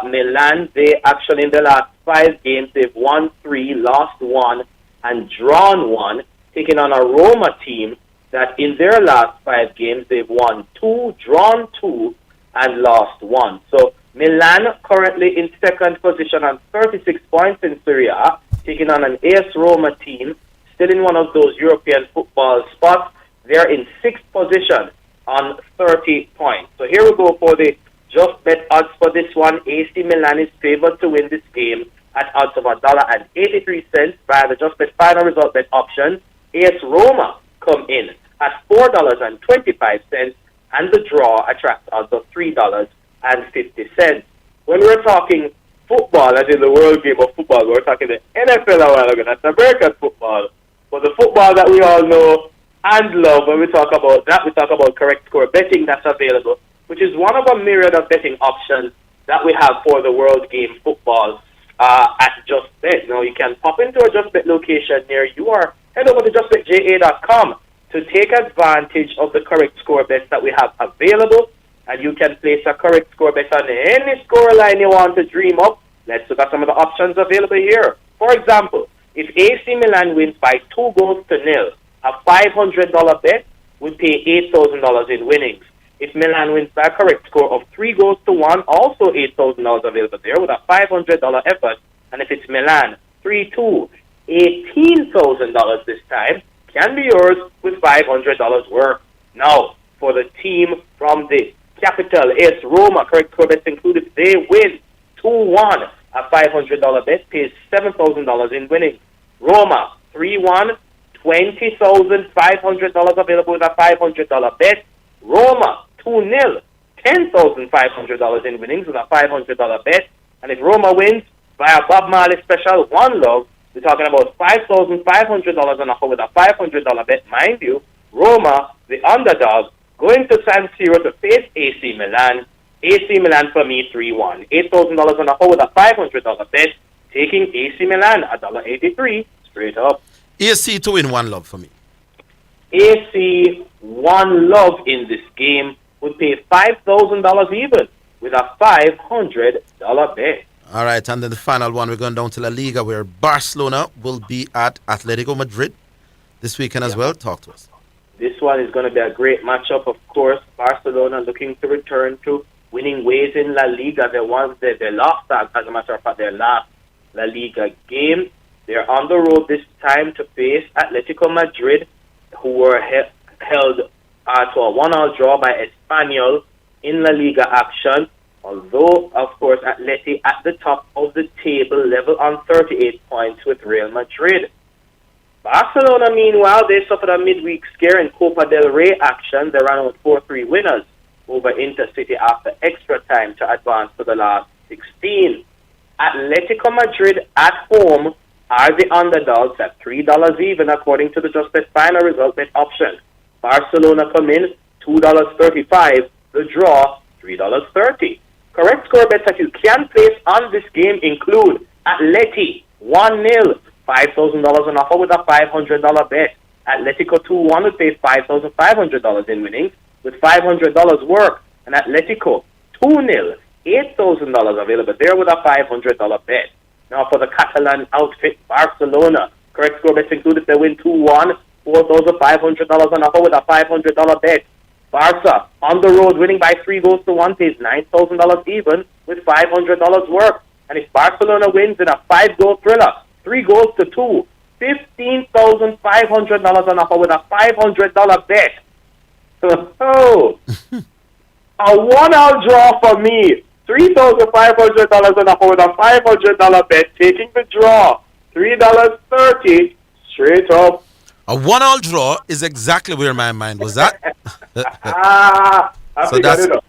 Milan, they actually, in the last 5 games, they've won 3, lost 1, and drawn 1, taking on a Roma team that in their last 5 games, they've won 2, drawn 2, and lost 1. So Milan currently in second position on 36 points in Serie A, taking on an AS Roma team, still in one of those European football spots. They're in 6th position on 30 points. So here we go for the Just Bet odds for this one. AC Milan is favored to win this game at odds of $1.83 via the Just Bet final result bet option. AS Roma come in at $4.25, and the draw attracts odds of $3.50. When we're talking football, as in the world game of football, we're talking the NFL a while ago. That's American football. But the football that we all know and love, when we talk about that, we talk about correct score betting that's available, which is one of a myriad of betting options that we have for the world game football at Just Bet. Now, you can pop into a Just Bet location near you or head over to justbetja.com to take advantage of the correct score bets that we have available, and you can place a correct score bet on any score line you want to dream up. Let's look at some of the options available here. For example, if AC Milan wins by 2-0, a $500 bet would pay $8,000 in winnings. If Milan wins by a correct score of 3-1, also $8,000 available there with a $500 effort. And if it's Milan 3-2, $18,000 this time can be yours with $500 worth. Now, for the team from the capital, AS Roma, correct score bets included, if they win 2-1, a $500 bet pays $7,000 in winnings. Roma 3-1, $20,500 available with a $500 bet. Roma 2-0, $10,500 in winnings with a $500 bet. And if Roma wins by a Bob Marley special One Love, we're talking about $5,500 on offer with a $500 bet. Mind you, Roma, the underdog, going to San Siro to face AC Milan. AC Milan for me 3-1. $8,000 on offer with a $500 bet, taking AC Milan $1.83 straight up. AC to win One Love for me. AC One Love in this game would pay $5,000 even with a $500 bet. All right, and then the final one, we're going down to La Liga, where Barcelona will be at Atletico Madrid this weekend as well. Talk to us. This one is going to be a great matchup, of course. Barcelona looking to return to winning ways in La Liga. They lost, as a matter of fact, their last La Liga game. They're on the road this time to face Atletico Madrid, who were held to a 1-1 draw by Espanyol in La Liga action. Although, of course, Atleti at the top of the table, level on 38 points with Real Madrid. Barcelona, meanwhile, they suffered a midweek scare in Copa del Rey action. They ran out 4-3 winners over Intercity after extra time to advance to the last 16. Atletico Madrid at home are the underdogs at $3 even, according to the Just Bet final result bet option. Barcelona come in $2.35, the draw $3.30. Correct score bets that you can place on this game include Atleti 1-0, $5,000 on offer with a $500 bet. Atletico 2-1 would pay $5,500 in winnings with $500 work. And Atletico 2-0, $8,000 available there with a $500 bet. Now for the Catalan outfit, Barcelona, correct score bets include if they win 2-1, $4,500 on offer with a $500 bet. Barca, on the road, winning by 3-1, pays $9,000 even with $500 work. And if Barcelona wins in a 5-goal thriller, 3-2, $15,500 on offer with a $500 bet. Oh, a 1-out draw for me. $3,500 on offer with a $500 bet, taking the draw. $3.30 straight up. A 1-all draw is exactly where my mind was at. So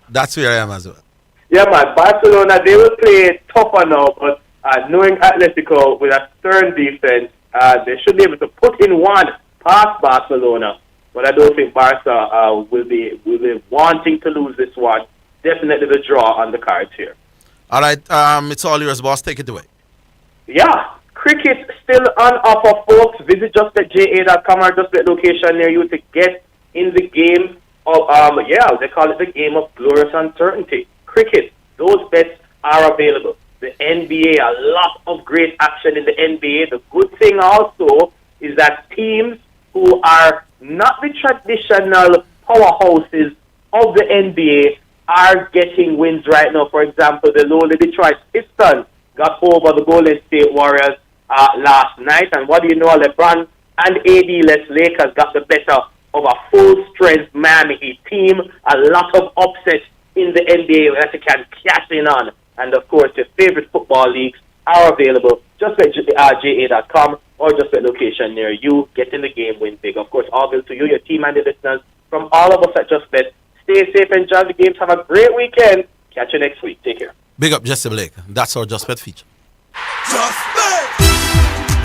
that's where I am as well. Yeah, man. Barcelona, they will play tougher now, but knowing Atletico with a stern defense, they should be able to put in one past Barcelona. But I don't think Barca will be wanting to lose this one. Definitely the draw on the cards here. All right, it's all yours, boss. Take it away. Yeah. Cricket still on offer, folks. Visit justbetja.com or justbet location near you to get in the game of, they call it the game of glorious uncertainty. Cricket, those bets are available. The NBA, a lot of great action in the NBA. The good thing also is that teams who are not the traditional powerhouses of the NBA are getting wins right now. For example, the lowly Detroit Pistons got over the Golden State Warriors last night, and what do you know, LeBron and AD-less Lakers got the better of a full-strength Miami Heat team. A lot of upsets in the NBA that you can cash in on, and of course your favorite football leagues are available. Just at ja.com or just at location near you. Get in the game, win big. Of course, Orville, to you, your team, and the listeners, from all of us at Just Bet, stay safe, enjoy the games, have a great weekend. Catch you next week. Take care. Big up Jesse Blake. That's our Just Bet feature. Just Bet!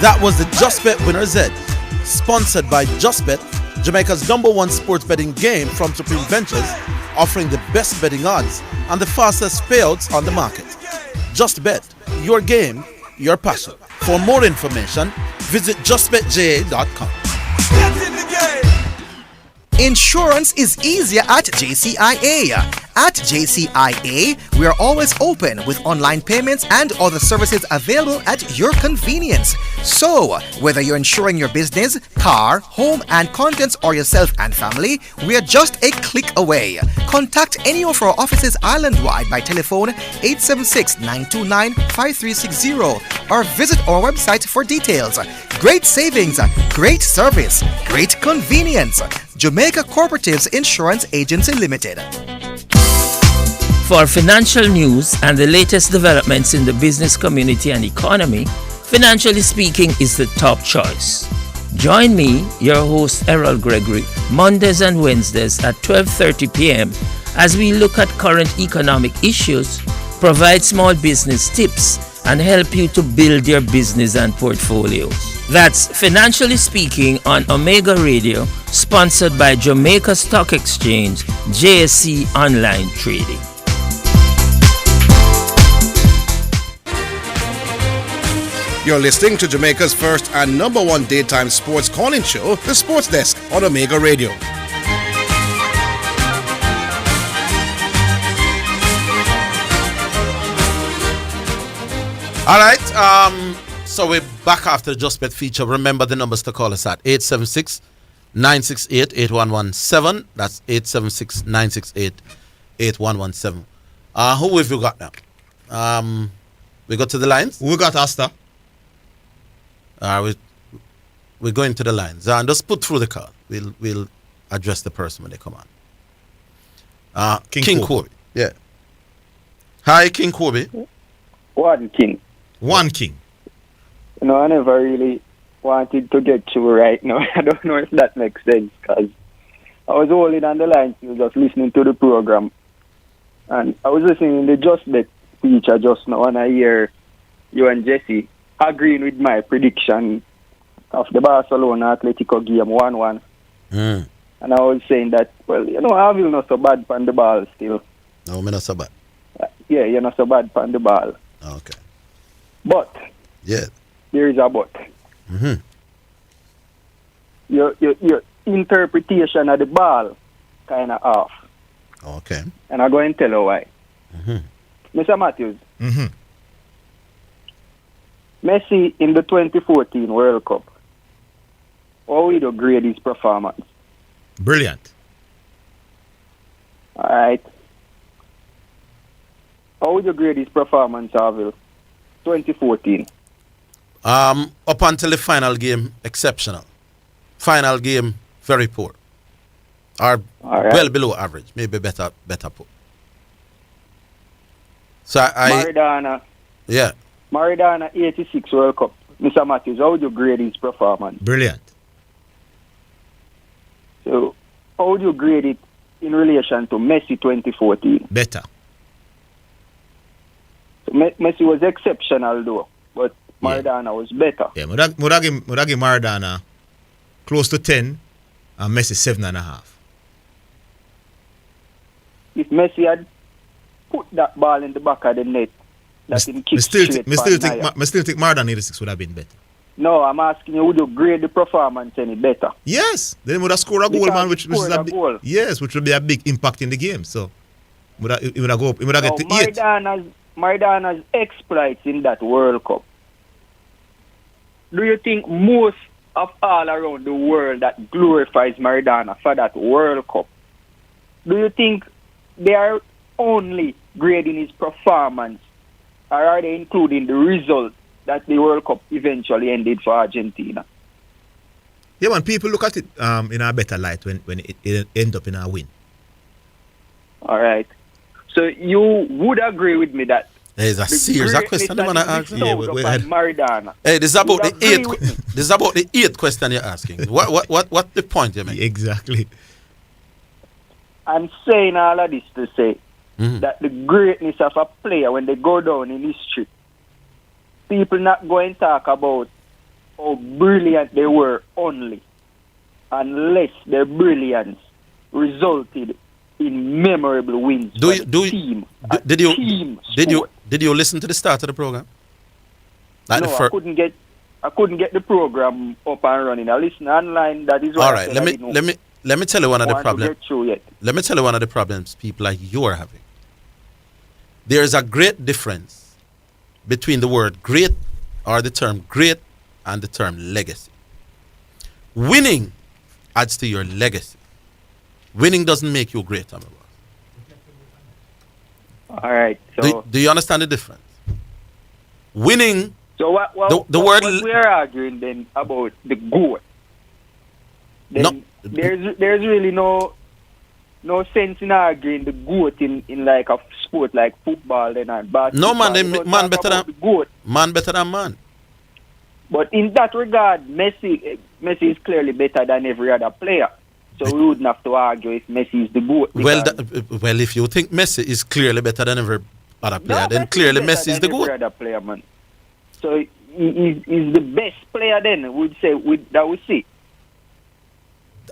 That was the Just Bet Winner Z, sponsored by Just Bet, Jamaica's #1 sports betting game from Supreme Ventures, offering the best betting odds and the fastest payouts on the market. Just Bet, your game, your passion. For more information, visit justbetja.com. Insurance is easier at JCIA. At JCIA, we are always open with online payments and other services available at your convenience. So, whether you're insuring your business, car, home and contents or yourself and family, we are just a click away. Contact any of our offices island-wide by telephone 876-929-5360 or visit our website for details. Great savings, great service, great convenience. Jamaica Cooperatives Insurance Agency Limited. For financial news and the latest developments in the business community and economy, Financially Speaking is the top choice. Join me, your host Errol Gregory, Mondays and Wednesdays at 12:30 p.m. as we look at current economic issues, provide small business tips, and help you to build your business and portfolios. That's Financially Speaking on Omega Radio, sponsored by Jamaica Stock Exchange, JSC Online Trading. You're listening to Jamaica's first and #1 daytime sports calling show, The Sports Desk on Omega Radio. All right, so we're back after the Just Bet feature. Remember the numbers to call us at 876-968-8117. That's 876-968-8117. Who have you got now? We got to the lines? We got Asta. We're going to the lines. And just put through the call. We'll address the person when they come on. King Kobe. Yeah. Hi, King Kobe. One King. One King. You know, I never really wanted to get you right now. I don't know if that makes sense, because I was holding on the line, just listening to the program. And I was listening to the Just Bet feature just now, and I hear you and Jesse agreeing with my prediction of the Barcelona Atletico game 1-1. And I was saying that, well, you know, I will not so bad on the ball still. No, I'm not so bad. Yeah, you're not so bad on the ball. Okay. But yeah, there is a but. Your interpretation of the ball kind of off. Okay. And I'm going to tell you why. Mr. Matthews, Messi in the 2014 World Cup, how would you grade his performance? Brilliant. All right. How would you grade his performance, Orville? 2014. Up until the final game, exceptional. Final game, very poor. Or well below average, maybe better poor. So Maradona. Yeah. Maradona 86 World Cup. Mr. Matthews, how would you grade his performance? Brilliant. So, how would you grade it in relation to Messi 2014? Better. So Messi was exceptional though, but Maradona was better. Yeah, Muragi Maradona close to 10 and Messi 7.5. If Messi had put that ball in the back of the net, that him kick still straight think Maradona 86 would have been better. No, I'm asking you, would you grade the performance any better? Yes, then would have scored a goal, man, which is a big, goal. Yes, which would be a big impact in the game. So he would have go up. He would have get to 8. Maradona's exploits in that World Cup. Do you think most of all around the world that glorifies Maradona for that World Cup, do you think they are only grading his performance, or are they including the result that the World Cup eventually ended for Argentina? Yeah, man, people look at it in a better light when it end up in a win. All right. So you would agree with me that There's a serious question I want to ask. Maradona. Hey, this is about the eighth. This is about the eighth question you're asking. What the point you make? Exactly. I'm saying all of this to say that the greatness of a player when they go down in history, people not going to talk about how brilliant they were only, unless their brilliance resulted in memorable wins. Did you listen to the start of the program? Like no, I couldn't get the program up and running. I listen online. That is why. All right, let me tell you one of the problems. Let me tell you one of the problems people like you are having. There is a great difference between the word great or the term great and the term legacy. Winning adds to your legacy. Winning doesn't make you great, All right. So do you understand the difference? Winning. So what word we are arguing then about the goal? Then there's really no sense in arguing the goat in like a sport like football and basketball. No man better than goat. Man better than man. But in that regard, Messi is clearly better than every other player. So we wouldn't have to argue if Messi is the goat. Well, if you think Messi is clearly better than every other player, then clearly Messi is the goat. Every other player, man. So he's the best player. Then we'd say that we see.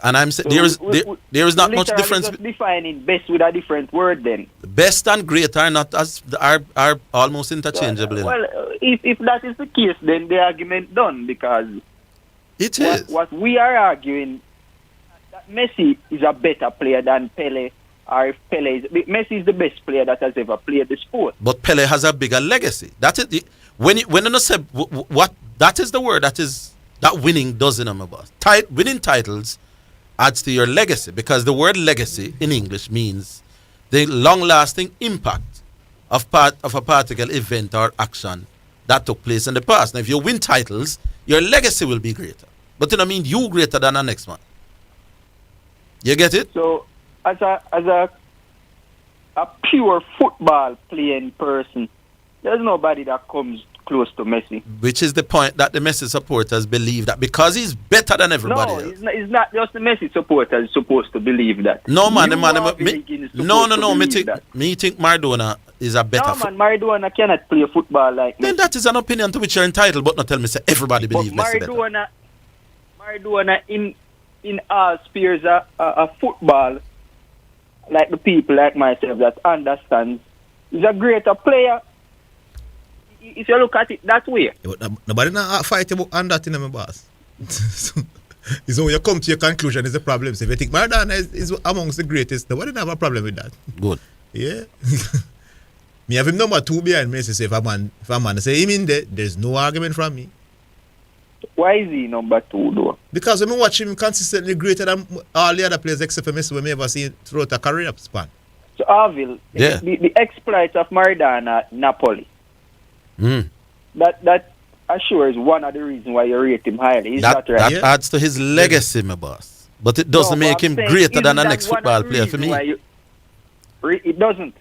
And I'm saying there is not much difference. Just defining best with a different word then. Best and great are not are almost interchangeable. Well, if that is the case, then the argument done because it is what we are arguing. That Messi is a better player than Pele, or if Messi is the best player that has ever played the sport. But Pele has a bigger legacy. That is when you say what that is the word that winning does in my boss. Winning titles adds to your legacy because the word legacy in English means the long-lasting impact of a particular event or action that took place in the past. Now, if you win titles, your legacy will be greater. But it mean you greater than the next one. You get it? So, as a pure football playing person, there's nobody that comes close to Messi. Which is the point that the Messi supporters believe that because he's better than everybody else. It's not just the Messi supporters supposed to believe that. No, man. Me think Maradona is a better. No, man. Maradona cannot play football like Messi. Then that is an opinion to which you're entitled, but not tell me say everybody believes Messi better. Maradona in all spheres of football, like the people like myself that understands, is a greater player. If you look at it that way. Nobody not fight on that in my boss. So when you come to your conclusion is the problem. So if you think Maradona is amongst the greatest, nobody have a problem with that. Good. Yeah. Me have him number 2 behind Messi. So if a man say him in there, there's no argument from me. Why is he number 2 though? Because when I watch him consistently greater than all the other players except for Messi when we ever see throughout a career span. So Orville, the exploits of Maradona at Napoli. That assures one of the reasons why you rate him highly. Is that right? That adds to his legacy, my boss. But it doesn't make him greater than the next football player for me. It doesn't.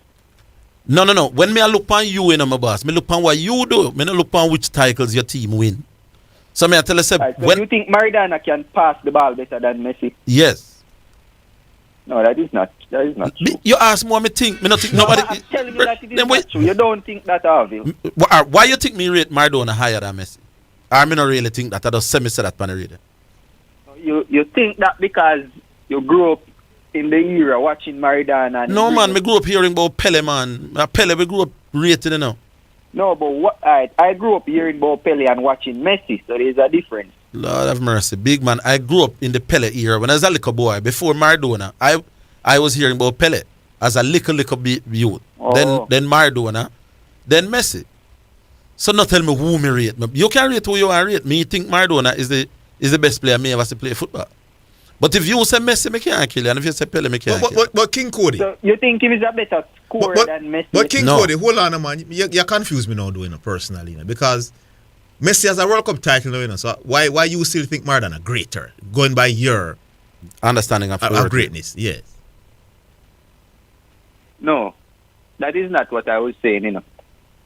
No. When me I look on you, my boss, me look on what you do. Me not look on which titles your team win. So me I tell you, so you think Maradona can pass the ball better than Messi? Yes. No, that is not true. You ask me what me think. Me not think nobody. I'm telling you that it is not true. You don't think that, Orville. Why you think me rate Maradona higher than Messi? I not really think that. I just say me say that pan reader. You think that because you grew up in the era watching Maradona. No man, me grew up hearing about Pele, man. Pele we grew up rating, you know. No, but I grew up hearing about Pele and watching Messi, so there's a difference. Lord have mercy, big man. I grew up in the Pele era when I was a little boy. Before Maradona, I was hearing about Pele as a little youth. Oh. Then Maradona, then Messi. So not tell me who me rate. You can rate who you want to rate. Me think Maradona is the best player me ever to play football. But if you say Messi, me can't kill you. And if you say Pele, me can't kill you. But King Cody. So you think he is a better scorer than Messi? But King Cody, hold on, man. You confuse me now, personally, because Messi has a World Cup title now, so why you still think Maradona greater, going by your understanding of greatness? Yes. No, that is not what I was saying,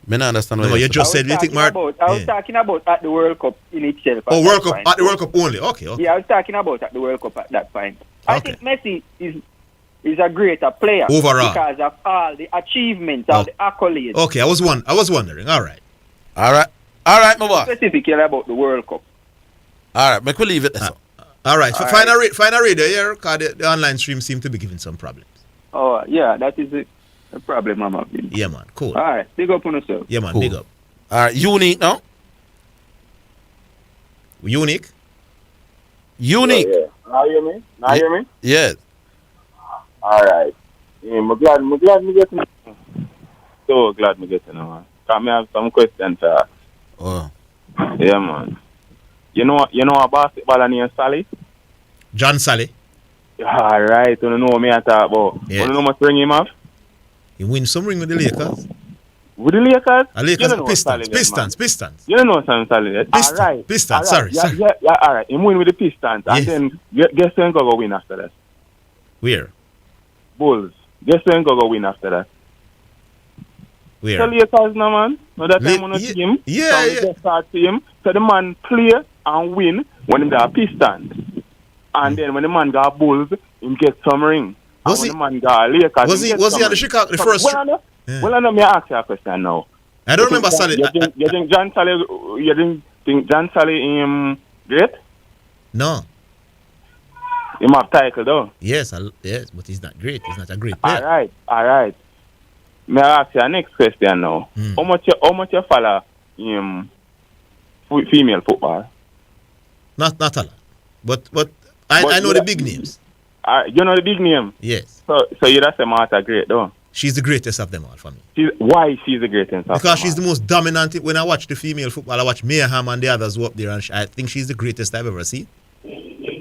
Me not understand what No, you saying. just said you think I was talking about at the World Cup in itself. Oh, at World that Cup point. at the World Cup only. Okay. Yeah, I was talking about at the World Cup at that point. I think Messi is a greater player Overall. because of all the achievements, all the accolades. Okay, I was wondering. All right, my boy. Specifically about the World Cup. All right, make we leave it. All right. All Find a radio here, because the online stream seem to be giving some problems. Oh, yeah, that is the problem I'm having. Yeah, man. Cool. All right, big up on yourself. Yeah, man. Cool. Big up. All right, unique now. Unique. Unique. Yeah. Now you hear me? Yes. All right. Yeah, I'm glad me get to know. So glad me get to know, man. Can me have some questions to ask? Oh. Yeah, man. You know a basketballer named Sally? John Sally. All right. You know what me I talk about. Yeah. You know how much ring him have? He win some ring with the Lakers. With the Lakers? Lakers You know Pistons. You don't know some Sally yet? Pistons. All right. Pistons. All right. Sorry. Yeah, all right. He win with the Pistons. And Yes. then, guess who go win after that? Where? Bulls. Guess who go win after that? Where? So Lakers, no, man. No, that time on the team. Yeah, so yeah. Just start team. So the man play and win when him got Pistons. And then when the man got Bulls, him get some ring. And when the man got Lakers, Was he at the Chicago the first? Well, I know me ask you a question now. I don't remember Sally. You think John Sally? You think John Sally great? No. He have title though. Yes, but he's not great. He's not a great player. All right. May I ask you a next question now? How much you follow female football? Not a lot. But I know the big names. You know the big name? Yes. So you that's say Martha great though? She's the greatest of them all for me. Why she's the greatest? Because she's the most dominant. When I watch the female football, I watch Mayhem and the others who up there, and I think she's the greatest I've ever seen.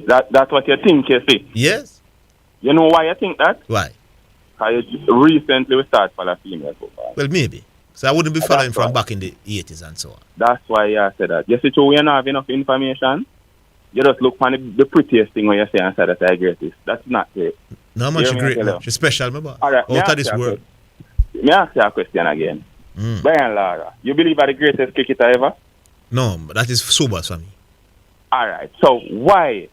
That's what you think, you see? Yes. You know why you think that? Why? Because recently we started following female football. Well, maybe. So I wouldn't be following from back in the 80s and so on. That's why I said that. You see, we don't have enough information. You just look for the prettiest thing when you say and say that I greatest. That's not great. No, man, she's great. Man. She's special, my boy. All right. Out of this world. May I ask you a question again? Brian Lara, you believe are the greatest cricketer ever? No, but that is sober for me. All right. So why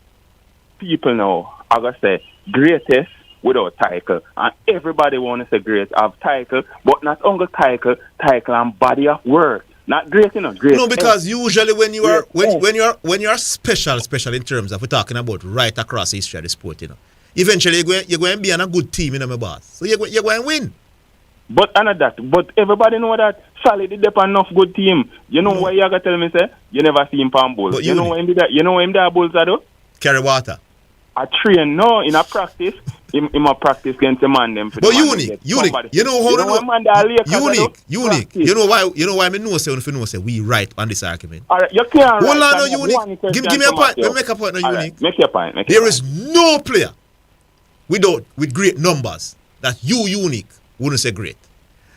people now are going to say greatest without title? And everybody want to say great have title, but not only title and body of work. Not great, you know, great. No, because usually when you are when you are special in terms of we're talking about right across history of the sport, you know. Eventually you're going to be on a good team, you know, my boss. So you're going to win. But but everybody know that Sally did depend enough good team. You know why you gotta tell me say you never see him palm bulls. You know why him did that? You know why him did bulls do? Carry water. I train no in a practice. him a practice against the man them. But unique. You know how unique. You know why me know say we right on this argument. All right, you can't. Hold on, no unique. Give me a point. Let me make a point. No unique. Make your point. There is no player with great numbers that you unique wouldn't say great.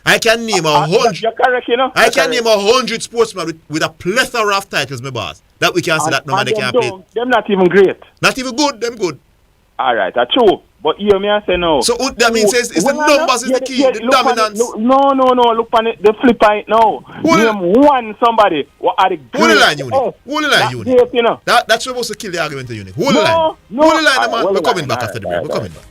I can name 100. You're correct, you know. I can name 100 sportsmen with a plethora of titles, my boss. That we can say that no man they can't play. Them not even great. Not even good. Them good. All right, that's true. But hear me, I say no. So that means it's the numbers is the key, the dominance. No. Look on it, the flip right now. Name one somebody. What are the great? Hold the line, unique. Hold the line, unique. Great, you know. That's supposed to kill the argument, unique. Hold the line. Hold the line, man. We're coming back after the break. We're coming back.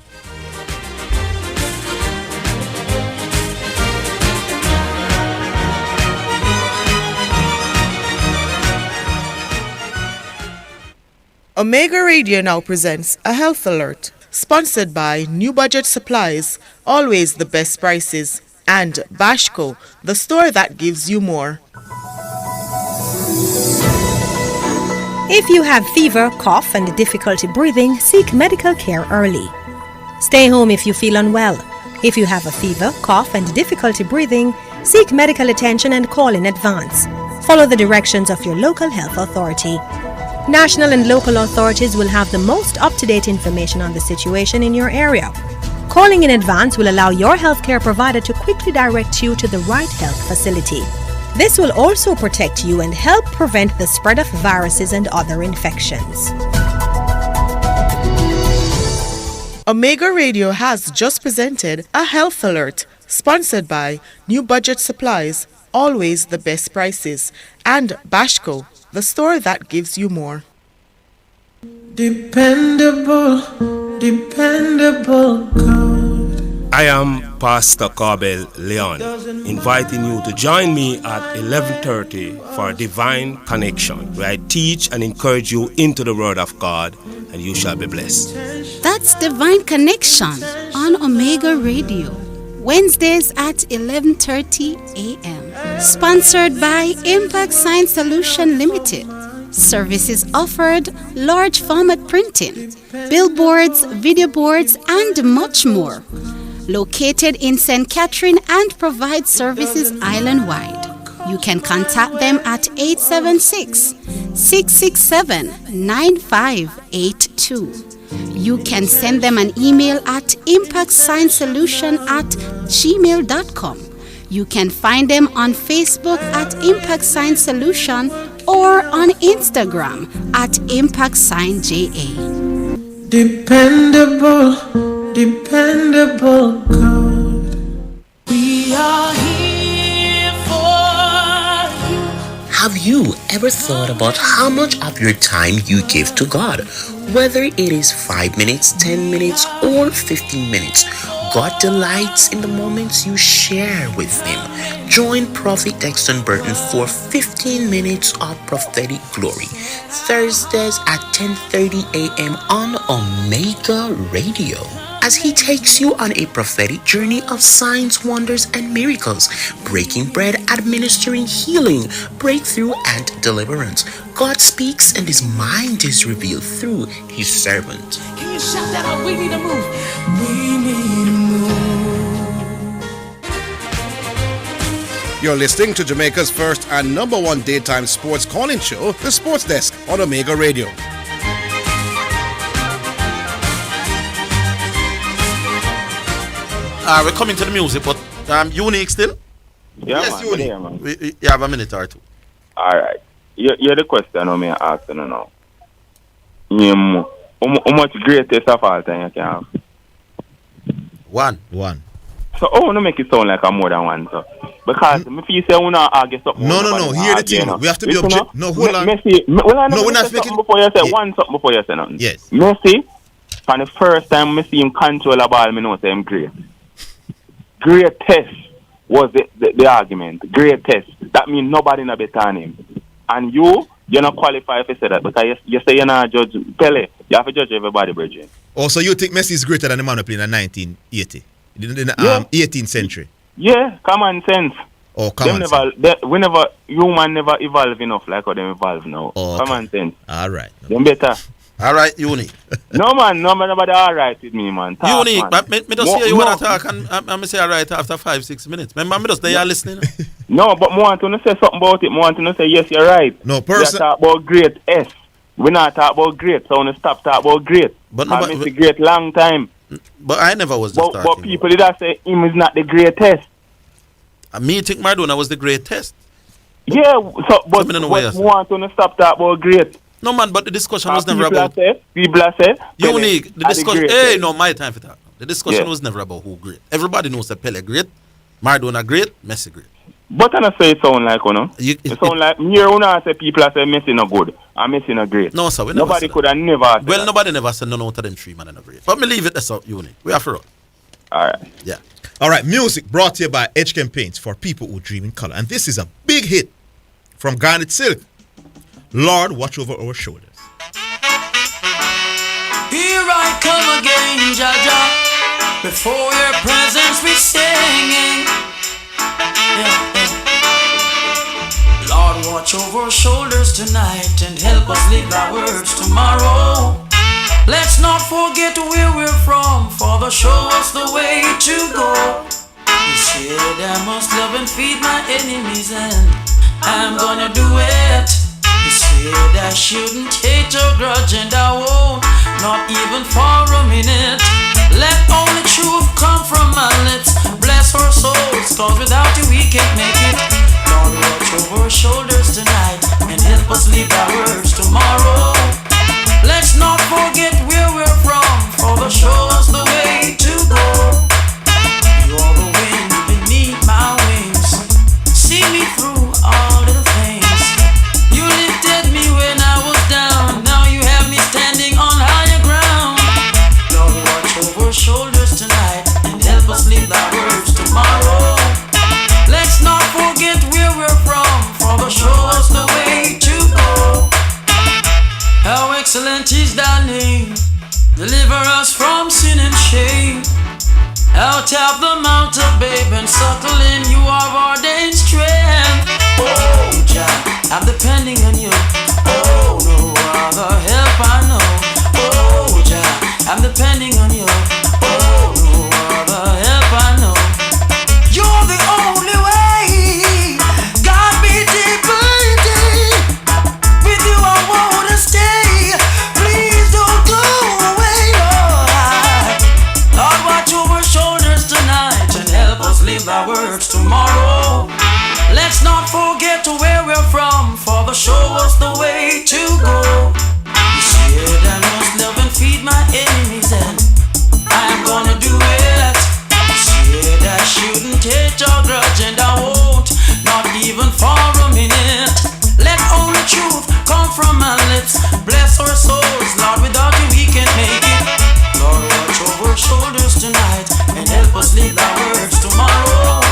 Omega Radio now presents a health alert, sponsored by New Budget Supplies, always the best prices, and Bashco, the store that gives you more. If you have fever, cough, and difficulty breathing, seek medical care early. Stay home if you feel unwell. If you have a fever, cough, and difficulty breathing, seek medical attention and call in advance. Follow the directions of your local health authority. National and local authorities will have the most up-to-date information on the situation in your area. Calling in advance will allow your healthcare provider to quickly direct you to the right health facility. This will also protect you and help prevent the spread of viruses and other infections. Omega Radio has just presented a health alert, sponsored by New Budget Supplies, always the best prices, and Bashco, the store that gives you more. Dependable God. I am Pastor Corbell Leon, inviting you to join me at 11:30 for Divine Connection, where I teach and encourage you into the Word of God, and you shall be blessed. That's Divine Connection on Omega Radio, Wednesdays at 11:30 a.m. Sponsored by Impact Science Solution Limited. Services offered: large format printing, billboards, video boards, and much more. Located in St. Catherine and provide services island-wide. You can contact them at 876-667-9582. You can send them an email at impactscience@gmail.com. You can find them on Facebook at Impact Science Solution or on Instagram at Impact Sign JA. Dependable God. We are here for you. Have you ever thought about how much of your time you give to God? Whether it is 5 minutes, 10 minutes, or 15 minutes, God delights in the moments you share with Him. Join Prophet Dexton Burton for 15 minutes of prophetic glory, Thursdays at 10:30 a.m. on Omega Radio, as he takes you on a prophetic journey of signs, wonders, and miracles, breaking bread, administering healing, breakthrough, and deliverance. God speaks and His mind is revealed through His servant. Can you shout that out? We need to move. We need to move. You're listening to Jamaica's first and number one daytime sports calling show, The Sports Desk on Omega Radio. We're coming to the music, but Unique still? Yeah, yes, man, Unique. yeah, man. You have a minute or two. All right. You're the question I'm asking now. How much greatest of all time you can have? One. So, I want to make it sound like I'm more than one, so. Because if you say we not argue something. No. Hear the thing. We have to be objective. No, hold on. Messi, No, we're not speaking speaking. before you say something before you say nothing. Yes. Messi, for the first time I see him control a ball, I know say him great. Greatest was the argument. Greatest. That means nobody not better than him. And you're not qualified to say that because you say you're not judge Pele. You have to judge everybody, Bridget. Oh, so you think Messi is greater than the man who played in 1980? In the 18th century? Yeah, common sense. Oh, common sense. Human never evolve enough like how they evolve now. Oh, okay. Common sense. All right. Them better. All right, Unique. No, nobody all right with me, man. Talk, Unique, man. but me just hear you want to talk and I'm say all right after 5-6 minutes. Remember, me just they are listening. No, but I want to say something about it. I want to say, yes, you're right. No, We talk about great S. We're not talking about great, so I want to stop talking about great. But I miss the great long time. But I never was just talking. But people did not say him is not the greatest. Me think Maradona was the greatest. Yeah, but we want to stop talking about great. No, man, but the discussion was never about... People say... Unique. The discussion... Hey, no, my time for that. The discussion was never about who great. Everybody knows that Pele great, Maradona great, Messi great. But I don't say it sound like, you know? It sound like... Here, when I say people say Messi no good and Messi no great. No, sir, we never Nobody could have never said Well, that. nobody never said none out of them three man no great. But me leave it as up, Unique. We are for all. All right. Yeah. All right, music brought to you by Edge Campaigns for people who dream in color. And this is a big hit from Garnet Silk. Lord, watch over our shoulders. Here I come again, Jaja. Before your presence we singing. Lord, watch over our shoulders tonight and help us live our words tomorrow. Let's not forget where we're from, Father, show us the way to go. You said I must love and feed my enemies, and I'm gonna do it. You said I shouldn't hate or grudge, and I won't, not even for a minute. Let only truth come from my lips. Bless our souls, cause without you we can't make it. Lord, watch over our shoulders tonight and help us live our words tomorrow. Let's not forget where we're from, for the show us the way to go. You're the wind beneath my wings. See me Out of the mountain, babe, and settle in. You are ordained strength. Oh, Jah, I'm depending on you. Oh, no other help I know. Oh, Jah, I'm depending on you. Oh, no other help I know. You're the only way. God be deeper day. With you I wanna stay. Please don't go away, Lord. Lord, watch over shoulders tonight and help us live thy words tomorrow. Let's not forget where we're from, Father, show us the way to go. You said I must love and feed my enemies, and I'm gonna do it. You said I shouldn't take your grudge, and I won't, not even for a minute. Let only truth come from my lips. Bless our souls, Lord, without you we can't make it. Lord, watch over shoulders tonight and help us live thy words tomorrow.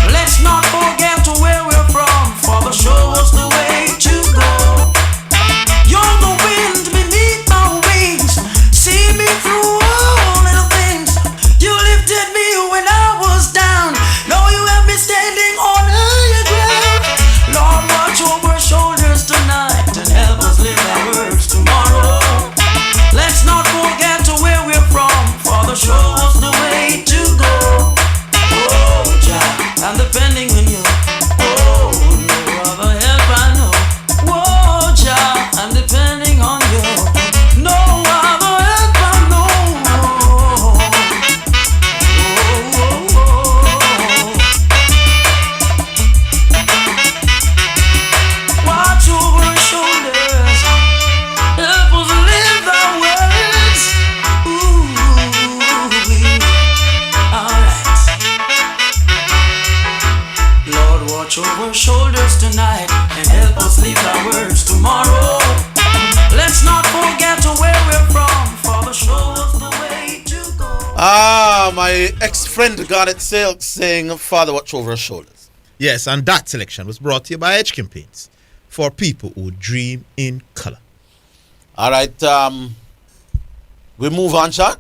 Let's not forget where we're from, Father, show us the way to go. You're the wind beneath my wings, see me through all little things. You lifted me when I was down, now you have me standing on higher ground. Lord, watch over shoulders tonight and help us live our words tomorrow. Let's not forget where we're from, Father, show us the way to go. Oh, Jah, I'm depending on you. Oh, no other help I know. Oh, Jah, I'm depending on you. No other help I know. Watch over our shoulders. Help us live the words. Alright. Lord, watch over shoulders tonight and help us live our words tomorrow. Let's not forget where we're from, Father, show us the way to go. Ah, my ex-friend Garnet Silk saying, Father, watch over our shoulders. Yes, and that selection was brought to you by Edge Campaigns for people who dream in color. All right, we move on, Sean.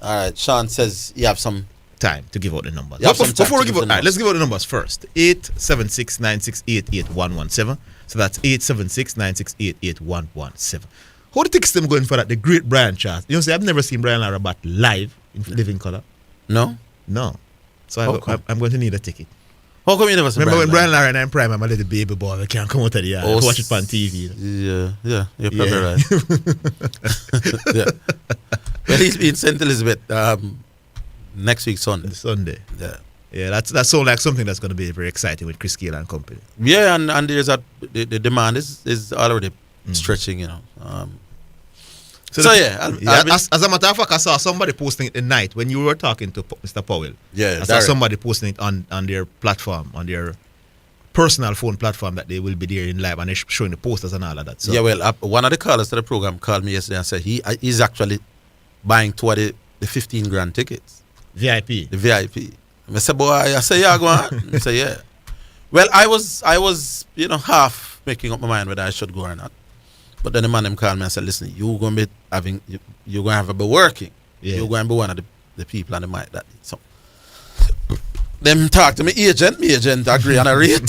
All right, Sean says you have some time to give out the numbers. Before we give out, let's give out the numbers first. 876-968-8117. So that's 876-968-8117. How the tickets them going for that? The great Brian Charles. You know, say I've never seen Brian Larabat live in living color. No. So I'm going to need a ticket. How come you never seen Remember Brian when Brian Lara and I'm prime, I'm a little baby boy. I can't come out of the yard. Watch it on TV. Yeah, you're probably right. Yeah. Well, he's in St. Elizabeth next week Sunday. Yeah, that sounds like something that's going to be very exciting with Chris Gale and company. Yeah, and there's the demand is already stretching, you know. As a matter of fact, I saw somebody posting it tonight when you were talking to Mr. Powell. Yeah, I saw somebody posting it on their platform, on their personal phone platform, that they will be there in live and they're showing the posters and all of that. So. Yeah, well, one of the callers to the program called me yesterday and said he's actually buying two of the 15 grand tickets. VIP. The VIP. I said, boy, I say, yeah, go on. I say, yeah. Well, I was, half making up my mind whether I should go or not. But then the man them called me and said, listen, you're going to be working. Yeah. You're going to be one of the people on the mic that so them talk to me agent agree on a rate.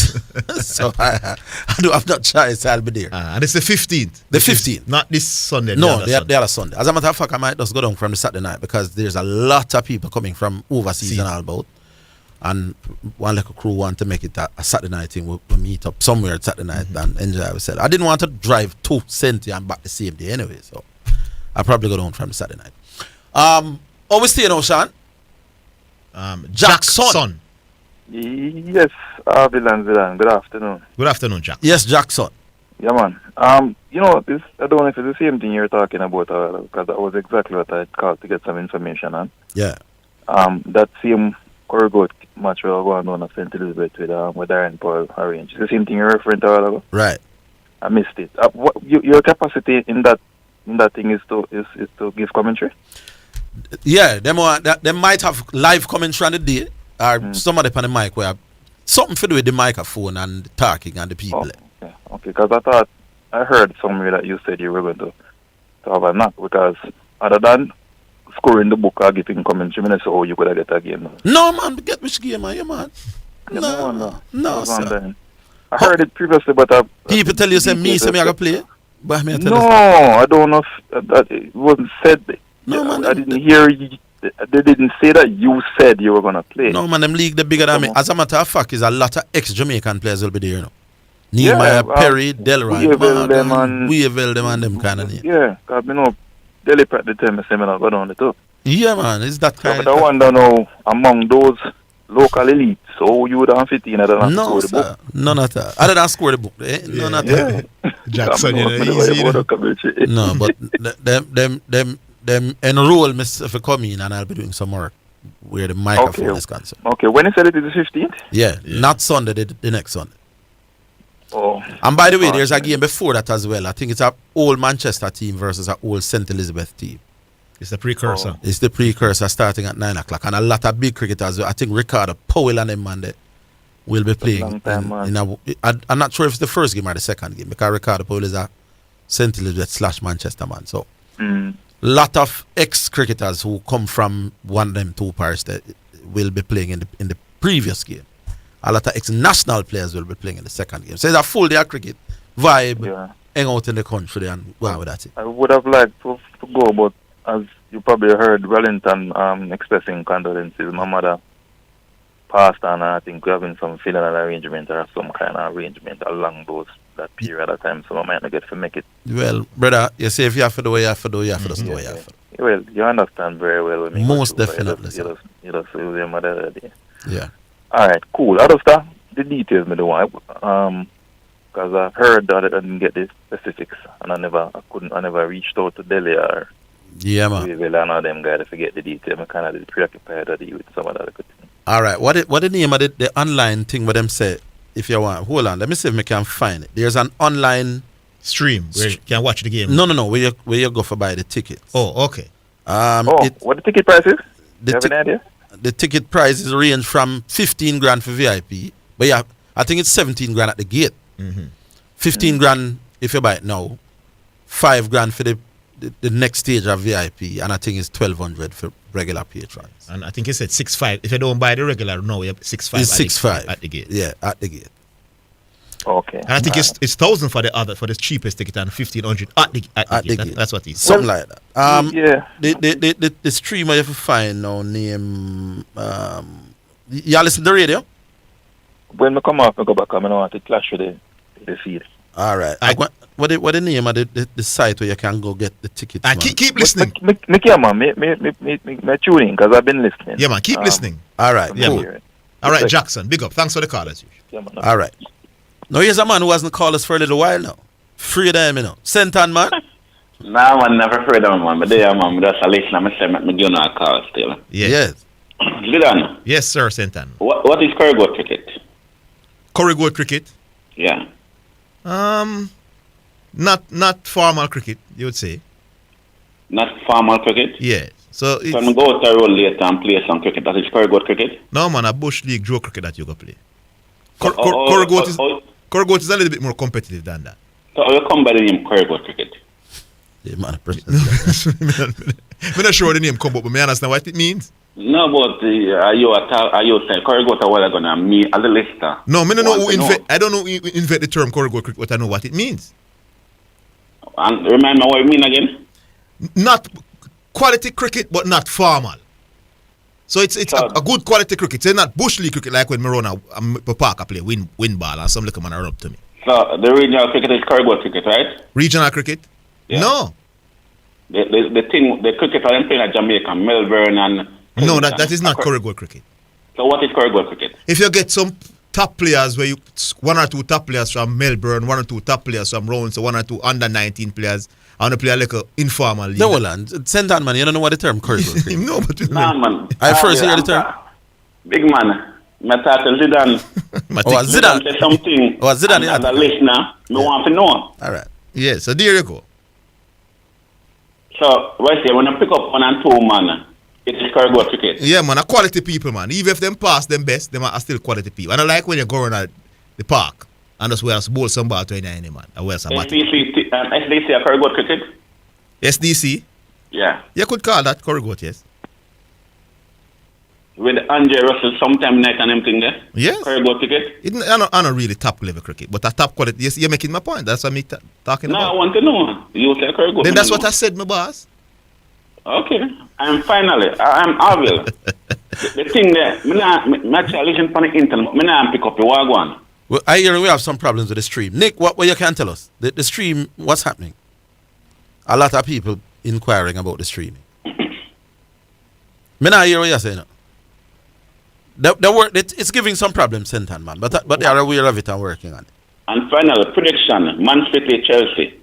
So I do have no choice, I'll be there. And it's the 15th. The 15th. Not this Sunday. No, the other Sunday. As a matter of fact, I might just go down from the Saturday night because there's a lot of people coming from overseas and all about. And one little crew want to make it a Saturday night thing. We'll meet up somewhere Saturday night and enjoy ourselves. I didn't want to drive to St. and back the same day anyway, so I'll probably go down from the Saturday night. We stay now, Sean? Jackson. Yes, Orville and Zidane. Good afternoon. Good afternoon, Jack. Yes, Jackson. Yeah, man. This, I don't know if it's the same thing you're talking about, because that was exactly what I called to get some information on. Yeah. That same Corgoat match we are going on at St. Elizabeth with Darren Paul arranged. It's the same thing you're referring to all ago? Right. I missed it. Your capacity in that thing is to give commentary? Yeah, they might have live commentary on the day, or somebody on the mic where something to do with the microphone and the talking and the people. Okay, because I thought I heard somewhere that you said you were going to have a knock, because other than scoring the book or giving commentary. I say, oh, you could have get a game. No, man, get which game, man? Yeah, man. No, sir. I heard it previously, but people tell you, say me, say me, I can play. But me, I tell no, I don't know if that it wasn't said. No, man. I didn't hear you. They didn't say that you said you were going to play. No, man, them league, the bigger than me. As a matter of fact, is a lot of ex-Jamaican players will be there, you know. Nehemiah, Perry, Delroy, Weaville, them and them kind of name. Yeah, because, you know, Delhi at the time, I say, I go down the top. Yeah, man, it's that kind of... But I wonder now, among those local elites, so you would have fit in other than score the book? None at all. Other than score the book, eh? None at all. Jackson, you know, easy. No, but them enroll me if I come in and I'll be doing some work where the microphone is concerned. Okay, when you said it is the 15th? Yeah, not Sunday, the next Sunday. Oh. And by the way, there's a game before that as well. I think it's a old Manchester team versus a old St. Elizabeth team. It's the precursor. It's the precursor starting at 9 o'clock. And a lot of big cricketers. I think Ricardo Powell and them, man, will be playing. I'm not sure if it's the first game or the second game, because Ricardo Powell is a St. Elizabeth / Manchester man. So, lot of ex-cricketers who come from one of them two pairs that will be playing in the previous game. A lot of ex-national players will be playing in the second game. So it's a full day of cricket vibe, hang out in the country and go on with that. I would have liked to go, but as you probably heard, Wellington expressing condolences. My mother passed, and I think we're having some funeral arrangement or some kind of arrangement along that period of time, so I might not get to make it. Well, brother, you say if you have to do what you have to do, you have to do what you have to do. Well, you understand very well. With me. Most definitely. You just with your mother there. Yeah. All right, cool. Out of that, the details me do want, because I've heard that I didn't get the specifics, and I never reached out to Delhi or man. Orville and all them guys to forget the details. I'm kind of preoccupied with some of that good things. All right, what the name of the online thing where them say, if you want, hold on, let me see if I can find it. There's an online stream where you can watch the game. No, where you go for buy the tickets. Oh, okay. What the ticket price is? You have an idea? The ticket prices range from 15 grand for VIP, but yeah, I think it's 17 grand at the gate. 15 grand if you buy it now, 5 grand for the next stage of VIP, and I think it's 1,200 for regular patrons. And I think it said 6.5. If you don't buy the regular, no, you have 6.5. It's 6.5 at the gate. Yeah, at the gate. Okay. And I think it's 1,000 for the cheapest ticket and 1,500 at the gate. That's what it is. Something like that. Yeah. The streamer you have to find now name. Y'all listen to the radio? When I come off, I go back. I don't want to clash with the feed. All right. What the name of the site where you can go get the tickets? Keep listening. Me tune in because I've been listening. Yeah, man. Keep listening. All right. Yeah, Cool. man. All right, Jackson. Big up. Thanks for the call, as usual. Yeah, man. All right. Now here's a man who hasn't called us for a little while now. Free them, you know. Sentan, man. Nah, man, never free them, man. But there, man. That's a listen. I'm saying, me give you a call still. Yes. Zidane. Yes, sir, Sentan. What is Corrigal cricket? Corrigal cricket? Yeah. Not formal cricket, you would say. Not formal cricket? Yeah. So it's... Can we go to a road later and play some cricket? That is Corrigal cricket? No, man, a Bush League Joe cricket that you go play. Corrigal is a little bit more competitive than that. So you come by the name Corrigal cricket? Yeah, man. I'm not sure what the name come up, but I understand what it means. No, but are you saying Corrigal a while ago now, me as a listener? No, I don't know who invent the term Corrigal cricket, but I know what it means. And remind me what it mean again? Not quality cricket, but not formal. So it's a good quality cricket. It's not bush league cricket like when Marona Park play win ball and some little man are up to me. So the regional cricket is Corrigal cricket, right? Regional cricket? Yeah. No. The cricket are playing at Jamaica, Melbourne and... No, that is not Corrigal cricket. So what is Corrigal cricket? If you get some top players where one or two top players from Melbourne, one or two top players from Rowan, so one or two under 19 players, I want to play like a informal league. No, Holland. Send on, man. You don't know what the term Corrigal cricket. No, but nah, man. I first hear the term. Big man. I talk to Zidane. Zidane. Say something. Zidane. As a listener, me want to know. All right. Yeah, so there you go. So, when I pick up 1 and 2, man, it is Corrigal cricket. Yeah, man, a quality people, man. Even if them pass them best, them are still quality people. And I like when you go around the park and just wear a bowl some ball to any man. I wear some SDC a Corrigal cricket? SDC? Yeah. You could call that Curry Goat, yes. With Andre Russell sometime night and everything there? Yes. Curry Goat ticket? I don't really top level cricket, but a top quality. Yes, you're making my point. That's what I'm talking No, about. I want to know. You say Curry Goat. Then that's what I said, my boss. Okay. And finally, I'm Orville. the thing there, I'm actually listening on the internet, but I pick up the wagwan. Well, I hear we have some problems with the stream. Nick, what you can tell us? The stream, what's happening? A lot of people inquiring about the streaming. Me not hear what you're saying. It's giving some problems, Sentan, man. But they are aware of it and working on it. And finally, prediction, Man City, Chelsea.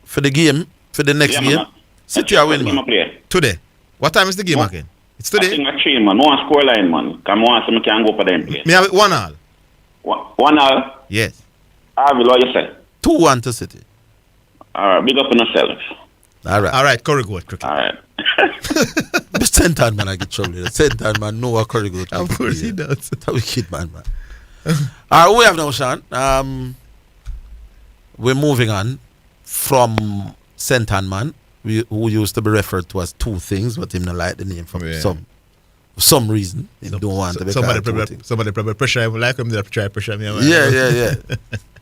For the game, for the next game? City are win, man. Today. What time is the game again? It's today. I think a 3, man. One score line, man. Come on, so I can go for them play. Me have it 1-1. 1-1? Yes. Orville, what you say? 2-1 to City. All right, big up on yourself. All right, Curry Goat cricket. All right. But Sentan, man, I get trouble. Sentan, man, know what Curry Goat. Of course he does. That's a wicked man. All right, we have now, Sean. We're moving on from Sentan, man, who used to be referred to as two things, but him not like the name for some reason. He don't want to be somebody probably pressure him like him. They try pressure me. Yeah.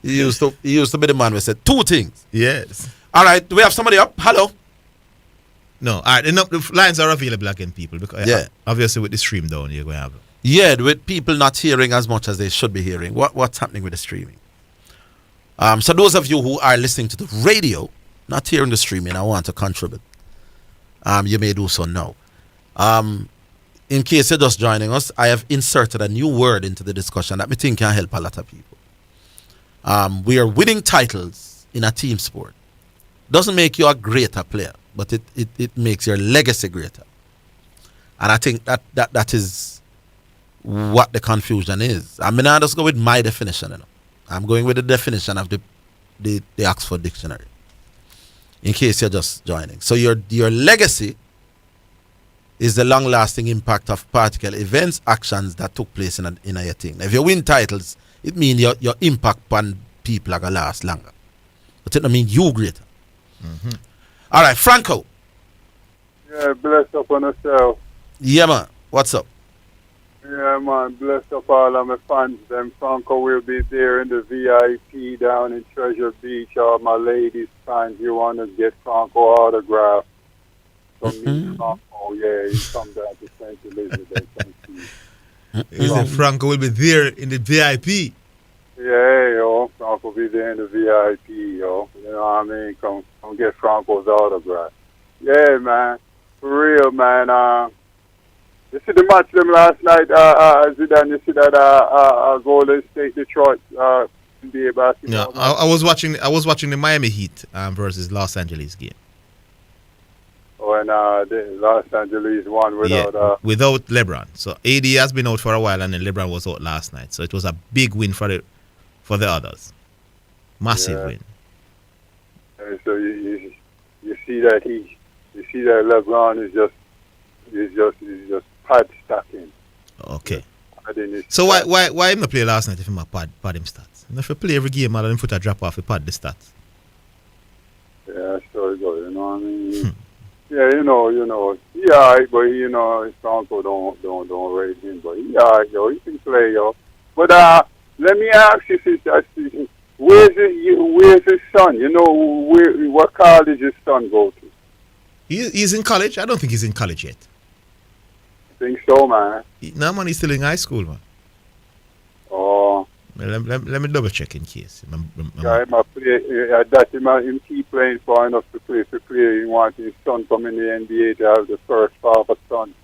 He used to be the man who said two things. Yes. All right, do we have somebody up? Hello. No, all right. The lines are available again, people. Because obviously with the stream down, you're going to have. Yeah, with people not hearing as much as they should be hearing. What's happening with the streaming? So those of you who are listening to the radio, not hearing the streaming, I want to contribute. You may do so now. In case you're just joining us, I have inserted a new word into the discussion that I think can help a lot of people. We are winning titles in a team sport. Doesn't make you a greater player, but it makes your legacy greater. And I think that is what the confusion is. I mean, I just go with my definition. I'm going with the definition of the Oxford Dictionary. In case you're just joining. So your legacy is the long-lasting impact of particular events, actions that took place in a thing. If you win titles, it means your impact on people are going to last longer. But it don't mean you greater. Mm-hmm. All right, Franco. Yeah, bless up on yourself. Yeah, man. What's up? Yeah, man. Bless up all of my fans. Them Franco will be there in the VIP down in Treasure Beach. All my ladies fans, you want to get Franco autograph. From me, Franco, yeah, he come down to St. Elizabeth. Franco will be there in the VIP. Yeah, yo, Franco will be there in the VIP, yo. You know what I mean? Come get Franco's autograph. Yeah, man. For real, man. You see the match them last night, Zidane, you see that Golden State Detroit NBA basketball. No, I was watching the Miami Heat versus Los Angeles game. When the Los Angeles won without LeBron. So AD has been out for a while, and then LeBron was out last night. So it was a big win for the others. Massive win. And so you see that LeBron is just pad stacking. Okay. So why him not play last night if him a pad him stats? If you play every game, and him put a drop off, he pad the stats. Yeah, so it goes. You know what I mean? Yeah, you know. He alright, but Franco don't rate him, but he alright, yo. He can play, yo. But let me ask you, sister, where's his son? You know, what college his son go to? He's in college. I don't think he's in college yet. I think so, man. No, man, he's still in high school, man. Oh. Let me double check in case. Him keep playing far enough to play. He wants his son come in the NBA to have the first father-son.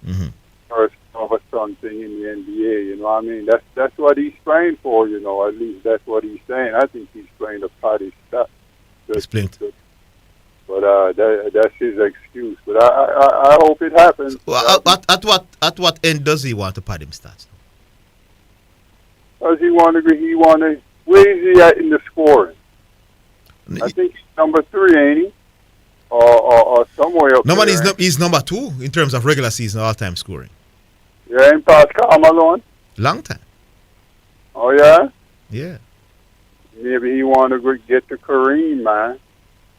Mm-hmm. First father-son thing in the NBA, you know what I mean? That's what he's playing for, you know. At least that's what he's saying. I think he's playing the party stuff. But that's his excuse. But I hope it happens. Well, at what end does he want to pad him stats? Does he want to? Where is he at in the scoring? I think he's number 3, ain't he? Or somewhere up there. No, man, he's number 2 in terms of regular season all-time scoring. Yeah, ain't Pascal Malone? Long time. Oh, yeah? Yeah. Maybe he want to get to Kareem, man.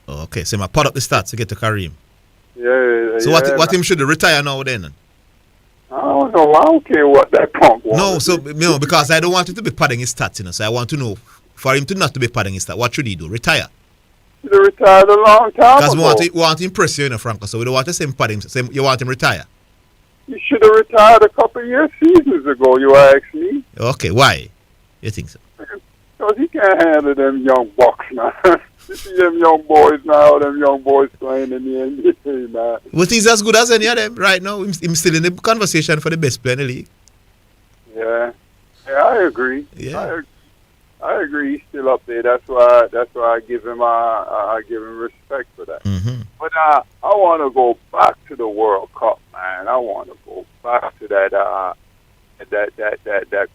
Oh, okay, so I put up the stats to get to Kareem. Yeah. So what him should retire now then? I don't know. I don't care what that punk wants. No, so because I don't want him to be padding his stats, So I want to know, for him to not to be padding his stats, what should he do? Retire? He retired a long time Because ago. we want to impress you, Franco. So we don't want to say him padding. You want him retire? You should have retired a couple of seasons ago. You ask me. Okay, why? You think so? Because he can't handle them young bucks, man. You see them young boys now, them young boys playing in the NBA, man. But he's as good as any of them right now. He's still in the conversation for the best player in the league. Yeah, I agree. Yeah. I agree. He's still up there. That's why I give him respect for that. Mm-hmm. But I want to go back to the World Cup, man. I want to go back to that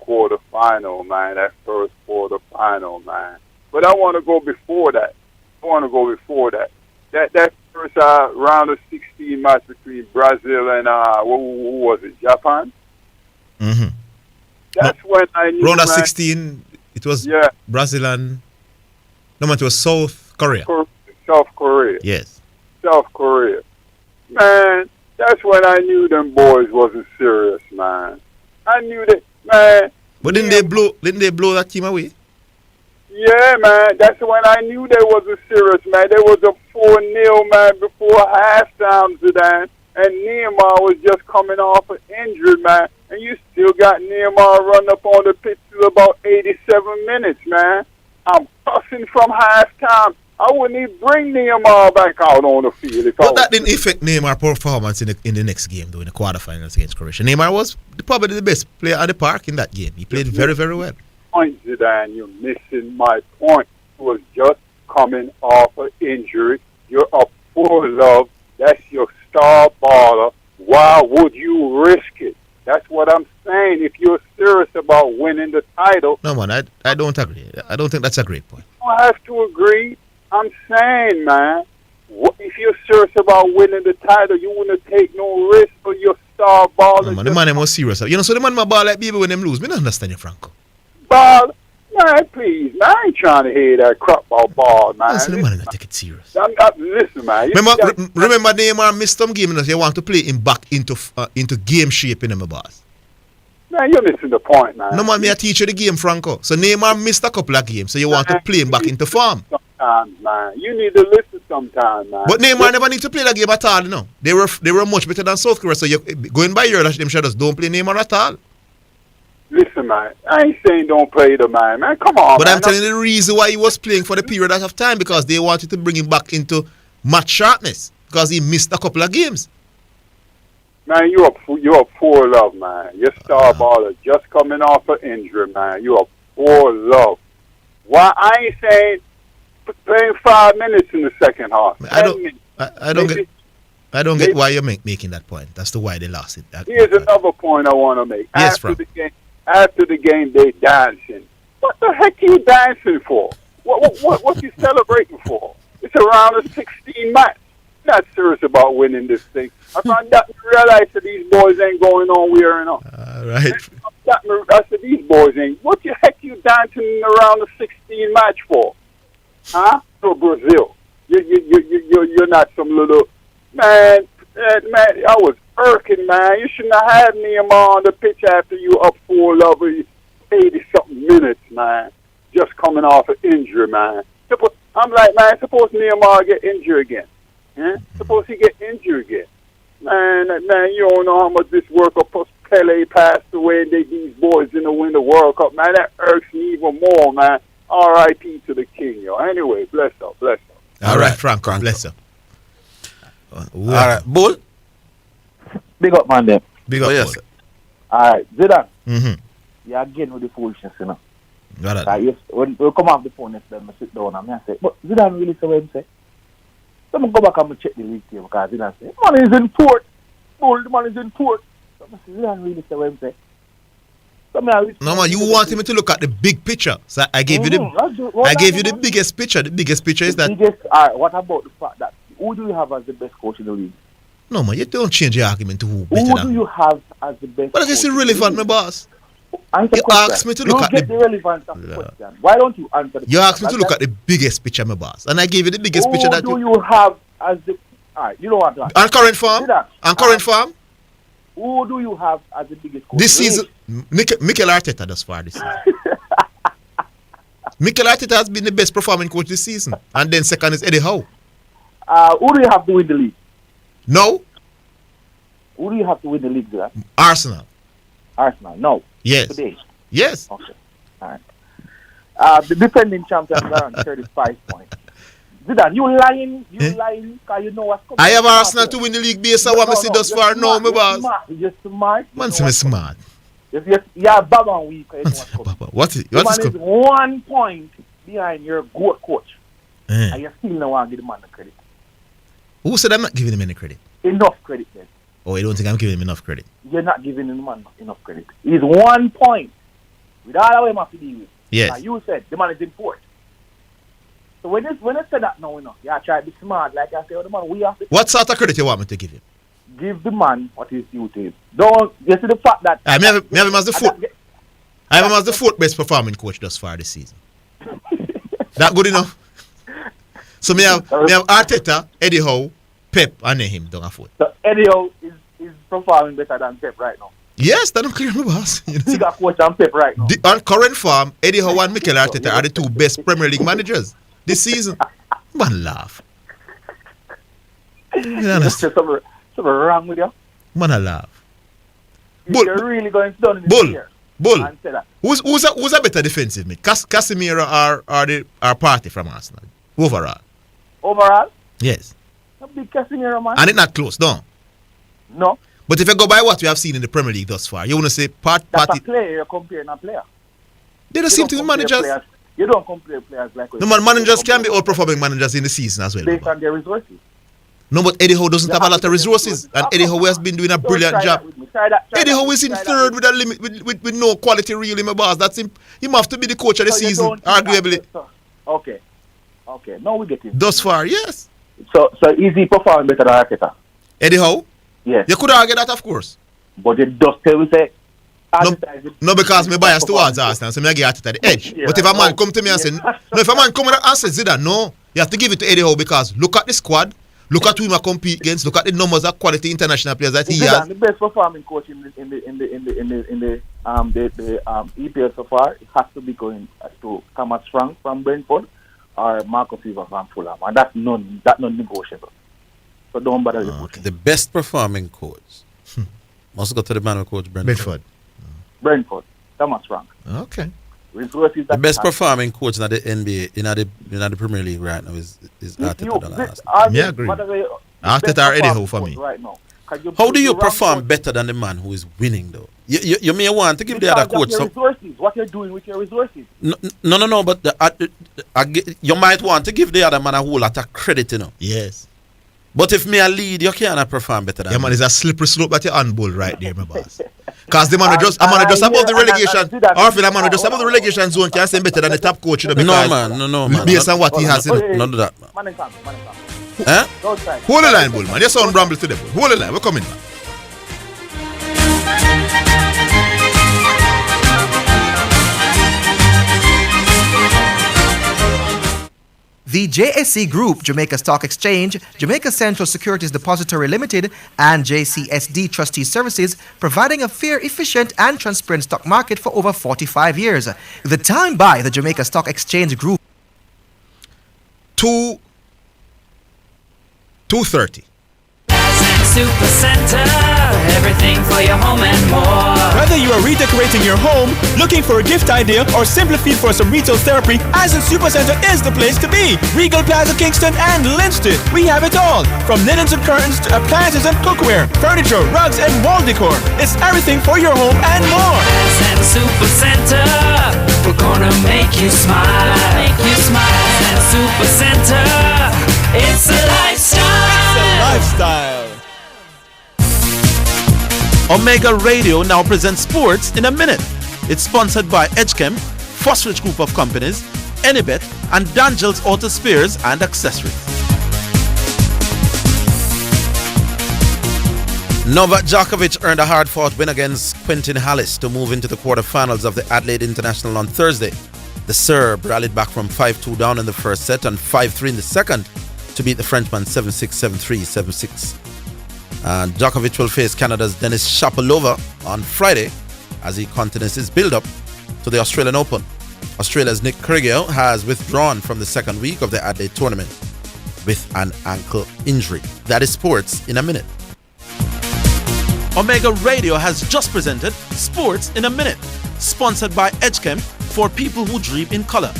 quarterfinal, man. That first quarterfinal, man. But I want to go before that. That first round of 16 match between Brazil and who was it? Japan. Mm-hmm. That's when I knew. Round of 16. It was Brazil and it was South Korea. South Korea. Yes. South Korea. Man, that's when I knew them boys wasn't serious, man. I knew that, man. But didn't they blow that team away? Yeah, man. That's when I knew they wasn't serious, man. There was a 4-0, man, before halftime, Zidane. And Neymar was just coming off an injury, man. And you still got Neymar run up on the pitch till about 87 minutes, man. I'm cussing from halftime. I wouldn't even bring Neymar back out on the field. But that didn't affect Neymar's performance in the next game, though, in the quarterfinals against Croatia. Neymar was probably the best player at the park in that game. He played very, very well. Point, Zidane, you're missing my point. He was just coming off an injury. You're up for love. That's your star baller. Why would you risk it? That's what I'm saying. If you're serious about winning the title. No, man, I don't agree. I don't think that's a great point. You don't have to agree. I'm saying, man, if you're serious about winning the title, you wouldn't take no risk for your star baller. No, man, the man was serious. You know, so the man ball like baby when them lose. Me don't understand you, Franco. Ball, man, please, man, I ain't trying to hear that crap about ball, man. Listen, the man not take it serious. Listen, man. Remember Neymar missed some game, you want to play him back into game shape in my boss. Man, you're missing the point, man. No, man, me a teach you the game, Franco. So Neymar missed a couple of games, so you want to play him back into form. Sometimes, man. You need to listen sometimes, man. But Neymar never need to play that game at all, you know. They were much better than South Korea, so you going by your them shadows, don't play Neymar at all. Listen, man, I ain't saying don't play the man. Come on, but man. I'm telling you the reason why he was playing for the period of time, because they wanted to bring him back into match sharpness, because he missed a couple of games. Man, you're a poor love, man. Your star baller just coming off an injury, man. You're a poor love. Why I ain't saying playing 5 minutes in the second half. I don't get why you're making that point. That's the why they lost it. Here's another point I want to make. Yes, After the game, they dancing. What the heck are you dancing for? What you celebrating for? It's a round of 16 match. Not serious about winning this thing. I found out and realized that these boys ain't going on wearing up. Right. I said these boys ain't. What the heck you dancing in a round of 16 match for? Huh? For Brazil. You're not some little man. Man, I was irking, man. You shouldn't have had Neymar on the pitch after you up 4-0, 80-something minutes, man. Just coming off an injury, man. I'm like, man, suppose Neymar get injured again. Suppose he get injured again. Man, you don't know how much this World Cup plus Pele passed away and these boys didn't win the World Cup, man. That irks me even more, man. R.I.P. to the king, yo. Anyway, bless up. All right, Franco, bless up. All right, Bull. Big up, man, them. Big up, yes. All right, Zidane. Mm-hmm. Yeah, again with the foolishness, you know. Got it. Yes, when we come off the phone yesterday, I sit down and I say, but Zidane really say what him say? So I go back and check the league here because Zidane say, man is in port. Bull, the man is in port. So I say, Zidane really say what him say? So no, man, you want him to look at the big picture. So I gave you the biggest picture. The biggest picture is that. All right, what about the fact that who do you have as the best coach in the league? No, man, you don't change your argument to who better Who than do you have as the best? But it's irrelevant, my boss. Answer you asked me to look at the relevance of the question. Why don't you answer the You asked me to look at the biggest picture, my boss, and I gave you the biggest picture that you have as the All right, you know what? And current form? And current form? Who do you have as the biggest coach? This season, Mikel Arteta thus far this season. Mikel Arteta has been the best performing coach this season. And then second is Eddie Howe. Who do you have to win the league? No. Who do you have to win the league, Zidane? Arsenal. Arsenal, no. Yes. Today. Yes. Okay. All right. The defending champions are on 35 points. Zidane, you lying, because you know what's coming. I have Arsenal to win the league based on what I see thus far. No, my boss. You're smart. Man, say me smart. You're Baba week. You know what's coming. What is the man is coming? 1 point behind your GOAT coach. And you still don't want to give the man the credit. Who said I'm not giving him any credit? Enough credit, then. Oh, you don't think I'm giving him enough credit? You're not giving the man enough credit. He's 1 point. With all the way have to deal with. Yes. Like you said, the man is in fourth. So when you say that now, you try to be smart. Like I said, the man, we have to... What sort of credit you want me to give him? Give the man what his due to. Don't... You see the fact that... I have him as the fourth. I have him as the fourth best performing coach thus far this season. That good enough? So me have Arteta, Eddie Howe, Pep, and him down a foot. So Eddie Howe is performing better than Pep right now. Yes, that's clear, my boss. Bigger coach than Pep right now. On current form, Eddie Howe and Mikel Arteta are the two best Premier League managers this season. Man, laugh. Something wrong with you. Man, I laugh. You're really going down in Bull. the year. Bull. And say that. Who's a better defensive mate? Casemiro or Partey from Arsenal? Overall. Overall? Yes. A big Casemiro, man. And it's not close, no? No. But if you go by what we have seen in the Premier League thus far, you want to say That's Partey... a player, you're comparing a player. They're the same thing with managers. You don't compare players like... No, man, managers can be outperforming managers in the season as well. Based on their resources. No, but Eddie Howe doesn't have a lot of resources. And Eddie Howe has been doing a brilliant job. Eddie Howe is in third with a limit with no quality really, my boss. That's him. He must have to be the coach of the season, arguably. Okay. Now we get it. Thus far, yes. So is he performing better than Arteta? Eddie Howe? Yes. You could argue that, of course. But it does tell me say... No, because me bias towards Arsenal, so me give Arteta the edge. But if a man come to me and say... No, if a man come and say Zidane, no. You have to give it to Eddie Howe because look at the squad. Look at who he compete against. Look at the numbers of quality international players that he has. The best performing coach in the EPL so far, it has to be going to Thomas Frank from Brentford or Marco Silva from Fulham, and that's non-negotiable. So don't bother with okay. The best performing coach must go to the man who coach Brentford. Brentford, Thomas Frank. Okay. Resources the best performing coach in the NBA, in the Premier League right now is Arteta. I agree. Arteta or Eddie Howe for me. Right now. How do you perform better than the man who is winning though? You may want to give the other coach some resources. What you're doing with your resources. No. But you might want to give the other man a whole lot of credit, you know. Yes. But if me a lead, you cannot perform better than me. Man, it's a slippery slope that you're on bull right there, my boss. Because the man just above the relegation. Orville, the man just above the relegation zone can say better than the top coach. You know, no, man. Based on what he has. None of that, man. Hold the line, bull, man. You sound bramble to them. Hold the line. We're coming back. The JSC Group, Jamaica Stock Exchange, Jamaica Central Securities Depository Limited, and JCSD Trustee Services, providing a fair, efficient, and transparent stock market for over 45 years. The time by the Jamaica Stock Exchange Group. 2:30. Super Center, everything for your home and more. Whether you are redecorating your home, looking for a gift idea, or simply feel for some retail therapy, Ascent Super Center is the place to be. Regal Plaza Kingston and Linston, we have it all. From linens and curtains to appliances and cookware, furniture, rugs, and wall decor. It's everything for your home and more. Ascent Super Center, we're gonna make you smile. Ascent Super Center, it's a lifestyle. Omega Radio now presents Sports in a Minute. It's sponsored by Edgechem, Fosrich Group of Companies, Enibet, and Dangel's Auto Spares and Accessories. Novak Djokovic earned a hard-fought win against Quentin Hallis to move into the quarterfinals of the Adelaide International on Thursday. The Serb rallied back from 5-2 down in the first set and 5-3 in the second to beat the Frenchman 7-6, 7-3, 7-6. And Djokovic will face Canada's Denis Shapovalov on Friday as he continues his build-up to the Australian Open. Australia's Nick Kyrgios has withdrawn from the second week of the Adelaide tournament with an ankle injury. That is sports in a minute. Omega Radio has just presented Sports in a Minute, sponsored by EdgeChem for people who dream in color.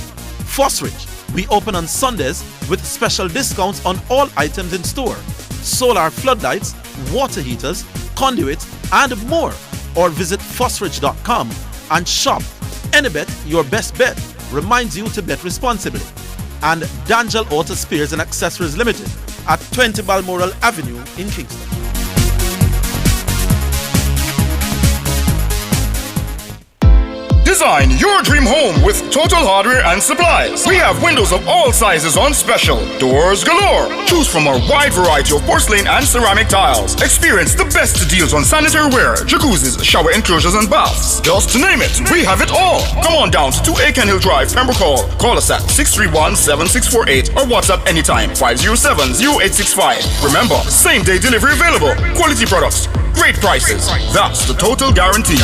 Fosrich, we open on Sundays with special discounts on all items in store. Solar floodlights, water heaters, conduits, and more. Or visit fosrich.com and shop. Anybet, your best bet, reminds you to bet responsibly. And Dangel Auto Spares and Accessories Limited at 20 Balmoral Avenue in Kingston. Design your dream home with Total Hardware and Supplies. We have windows of all sizes on special. Doors galore. Choose from our wide variety of porcelain and ceramic tiles. Experience the best deals on sanitary ware, jacuzzis, shower enclosures, and baths. Just to name it, we have it all. Come on down to 2 Aiken Hill Drive, Pembroke Hall. Call us at 631-7648 or WhatsApp anytime 507-0865. Remember, same-day delivery available. Quality products, great prices. That's the Total Guarantee.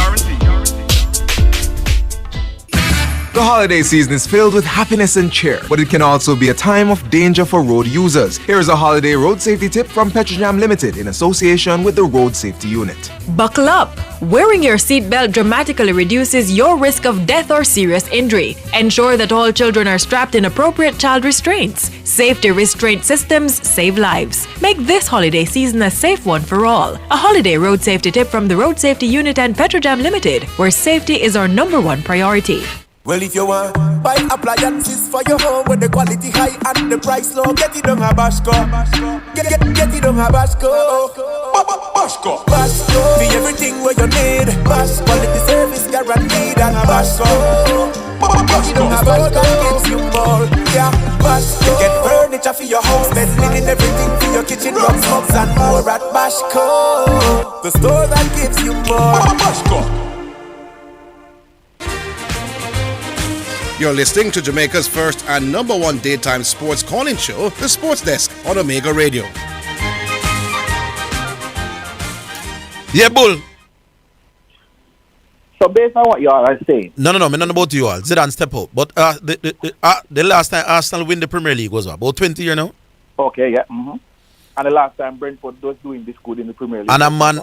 The holiday season is filled with happiness and cheer, but it can also be a time of danger for road users. Here is a holiday road safety tip from Petrojam Limited in association with the Road Safety Unit. Buckle up! Wearing your seatbelt dramatically reduces your risk of death or serious injury. Ensure that all children are strapped in appropriate child restraints. Safety restraint systems save lives. Make this holiday season a safe one for all. A holiday road safety tip from the Road Safety Unit and Petrojam Limited, where safety is our #1 priority. Well, if you want buy appliances for your home with the quality high and the price low, get it on a Bashco. Get it on a Bashco. Bashco. Bashco. Be everything where you need. Bashco. Quality service guaranteed and Bashco. Get it on a Bashco. Gives you more. Yeah, Bashco. Get furniture for your house, bed linen, everything for your kitchen, rugs, mugs, and more at Bashco. The store that gives you more. Bashco. You're listening to Jamaica's first and #1 daytime sports calling show, The Sports Desk on Omega Radio. Yeah, Bull. So based on what you all are saying. No, me not about you all. Zidane step out. But the last time Arsenal win the Premier League was about 20 years now. Okay, yeah. Mm-hmm. And the last time Brentford was doing this good in the Premier League. And a man,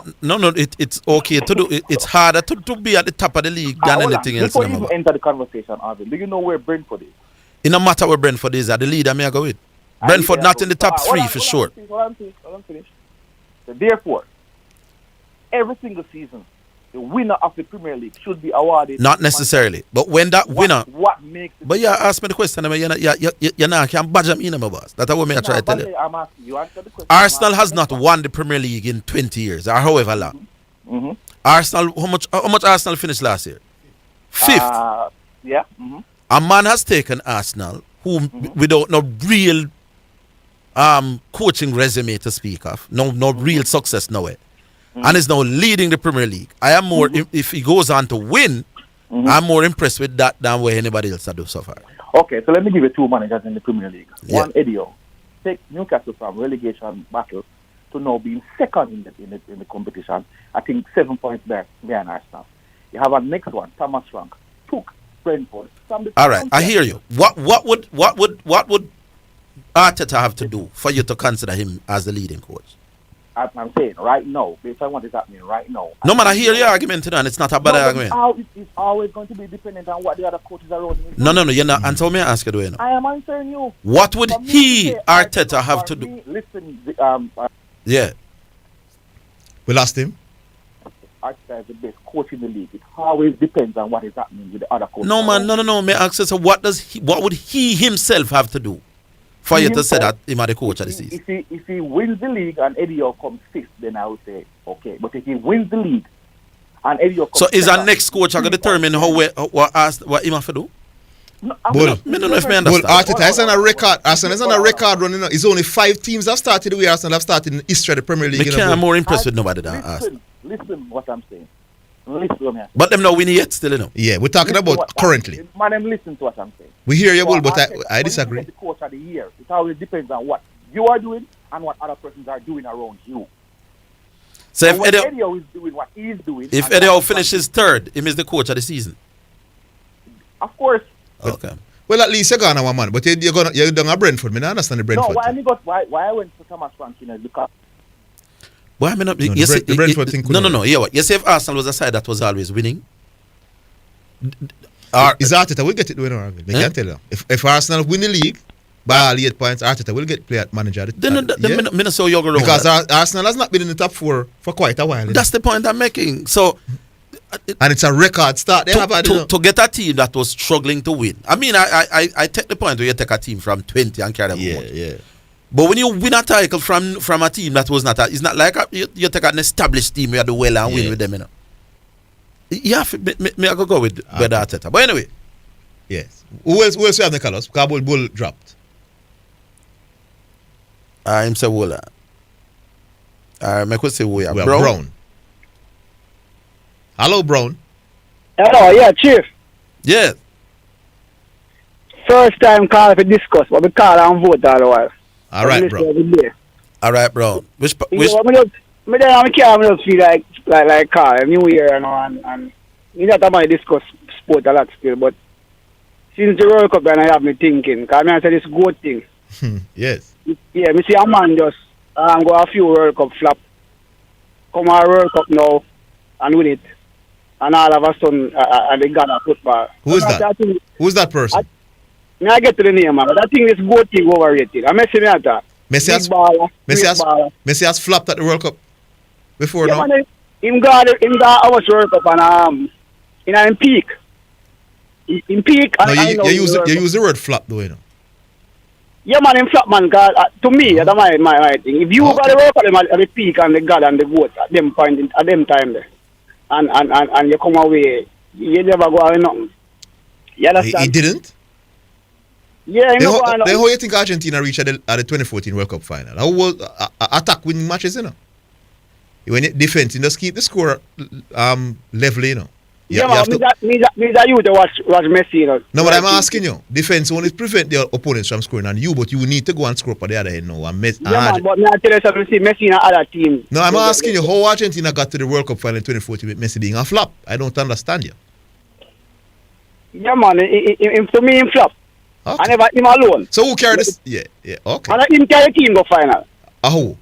it's okay to do. It's harder to be at the top of the league than anything else. Before you even enter the conversation, Orville, do you know where Brentford is? It no matter where Brentford is, the leader may I go with. Brentford not in the top 3 for sure. Hold on, finish. So therefore, every single season, the winner of the Premier League should be awarded. Not necessarily, but when that winner. What makes? But you ask me the question. You know, can badger me, my boss. That's what I try to tell you. I'm asking you. Answer the question. Arsenal has not won the Premier League in 20 years, or however long. Mm-hmm. Arsenal, how much Arsenal finished last year? 5th. Yeah. Mm-hmm. A man has taken Arsenal, who without no real coaching resume to speak of, no real success nowhere. And is now leading the Premier League. I am more, if he goes on to win, I'm more impressed with that than what anybody else has done so far. Okay, so let me give you 2 managers in the Premier League. Yeah. One, Edio, take Newcastle from relegation battle to now being second in the competition. I think 7 points behind Arsenal. You have a next one, Thomas Frank, took Brentford from the. All right, I hear you. What would Arteta have to do for you to consider him as the leading coach? I'm saying right now, based on what is happening right now. No man, I hear your argument today, and it's not a bad argument. It's always going to be dependent on what the other coaches are running. No, you're not. And so may I ask you, do you know? I am answering you. What would Arteta have to do? Listen, yeah. We lost him. Arteta is the best coach in the league. It always depends on what is happening with the other coaches. No man, no. May I ask you, so what would he himself have to do for you to say that he might the coach of the season? If he wins the league and Edio comes 5th, then I would say okay. But if he wins the league and Edio comes, so is our next coach going to determine what he have to do? Bull, Arteta is on a record. Arsenal is on a record running. It's only 5 teams that started the way Arsenal have started in the history of the Premier League. I'm more impressed with nobody than Arsenal. Listen what I'm saying. Listen to me. But them not winning yet still, you know. Yeah, we're talking about currently. Man, listen to what I'm saying. We hear you, Bull, but I disagree. The coach of the year. It always depends on what you are doing and what other persons are doing around you. So if Eddie Howe is doing what he's doing. If Eddie Howe finishes third, he is the coach of the season. Of course. Okay. Well, at least you're gonna one man, but you're done a Brentford. I don't understand the Brentford. No, why I went for Thomas Franklin is because. Why I mean, no, the Brentford thing. No. Yeah, what? You say if Arsenal was a side that was always winning. Is Arteta will get it winner? I can't tell you. If Arsenal win the league by all 8 points, Arteta will get player manager. Then so you're going because Arsenal has not been in the top 4 for quite a while. That's the point I'm making. So. And it's a record start. To get a team that was struggling to win. I mean, I take the point where you take a team from 20 and carry them out. Yeah. But when you win a title from a team that was not, it's not like you take an established team, you have to well and win with them, you know. You have to, me I go with Arteta. But anyway. Yes. Who else we have Nicholas? Because Bull dropped. I'm saying Wola. I could say we are Brown. Hello, Brown. Hello, yeah, Chief. Yeah. First time call to discuss, but we call and vote all the while. All right, bro. All right, bro. Which me just feel like call New Year and you know that I discuss sport a lot still, but since the World Cup and I have me thinking, because I say this good thing. Yes. Yeah, me see a man just go a few World Cup flop, come a World Cup now and win it. And all of a sudden, they got a football. Who is that? Who's that person? I get to the name, man. But I think this good thing overrated. I'm messing at that. Messi has flopped at the World Cup before now. Man, him got our World Cup and in peak. In peak. No, you use the word flop, though, you know. Yeah, man, him flop, man. Cause, to me, that's my thing. If you got the World Cup at the peak and the God and the vote at them point at them time there. And you come away, you never go away nothing. You understand? He didn't? Yeah, then how you think Argentina reached at the 2014 World Cup final? How was attack winning matches, you know? When it defense, you just keep the score level, you know. Yeah, man, me that you to watch Messi, you know. No, but I'm asking you, defense only prevent their opponents from scoring on you, but you need to go and score for the other end now. Man, but me I tell you something, see Messi in other team. No, I'm asking you how Argentina got to the World Cup final in 2014 with Messi being a flop. I don't understand you. Yeah, man, to me, him flop. Okay. I never him alone. So who carried this? Yeah, okay. And him carry team go final. Who?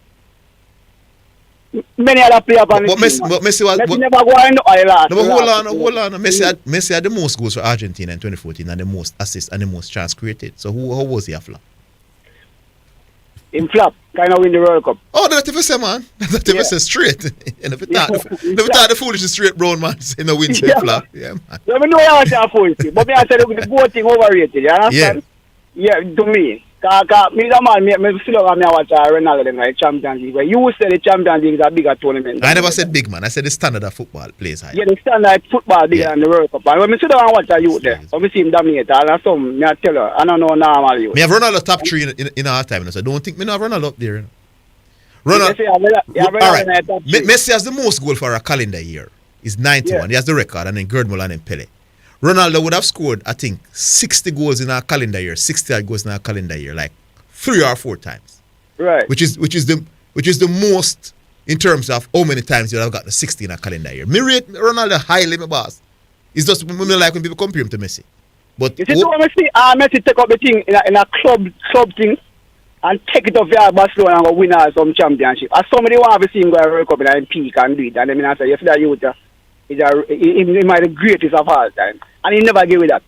Many other players on the team. But Messi was. Messi never go in the island. No, but hold on. Messi had the most goals for Argentina in 2014 and the most assists and the most chance created. So how was he a flop? In flop, kind of win the World Cup. Oh, that's what I say, man. That's what I say straight. And if you thought the foolish is straight brown, man, in the win flop. Yeah, man. So I know you want to foolish, but me I said the good thing overrated. You understand? Yeah, to me. Because me, the man, me still have me watch Ronaldo in the Champions League. But you say the Champions League is a bigger tournament. I never said big, man. I said the standard of football plays high. Yeah, the standard football bigger than the World Cup. And when I sit down and watch a youth there, when I see him dominate, and some, me I tell you, I don't know normal youth. Me have Ronaldo top 3 in our time. So I don't think me have Ronaldo up there. You know? Ronaldo. All right. Messi has the most goal for a calendar year. He's 91. Yeah. He has the record. And then Gerd Muller and Pele. Ronaldo would have scored, I think, 60 goals in our calendar year, 60 goals in our calendar year, like 3 or 4 times. Right. Which is the most in terms of how many times you have got the 60 in a calendar year. Me rate Ronaldo highly, my boss. It's just me like when people compare him to Messi. But you see, Messi take up the thing in a club thing and take it off here Barcelona and go win some championship. As somebody want to see him go World Cup and peak and do it, and then I say, you see that youth, he might be the greatest of all time. And he never give it that.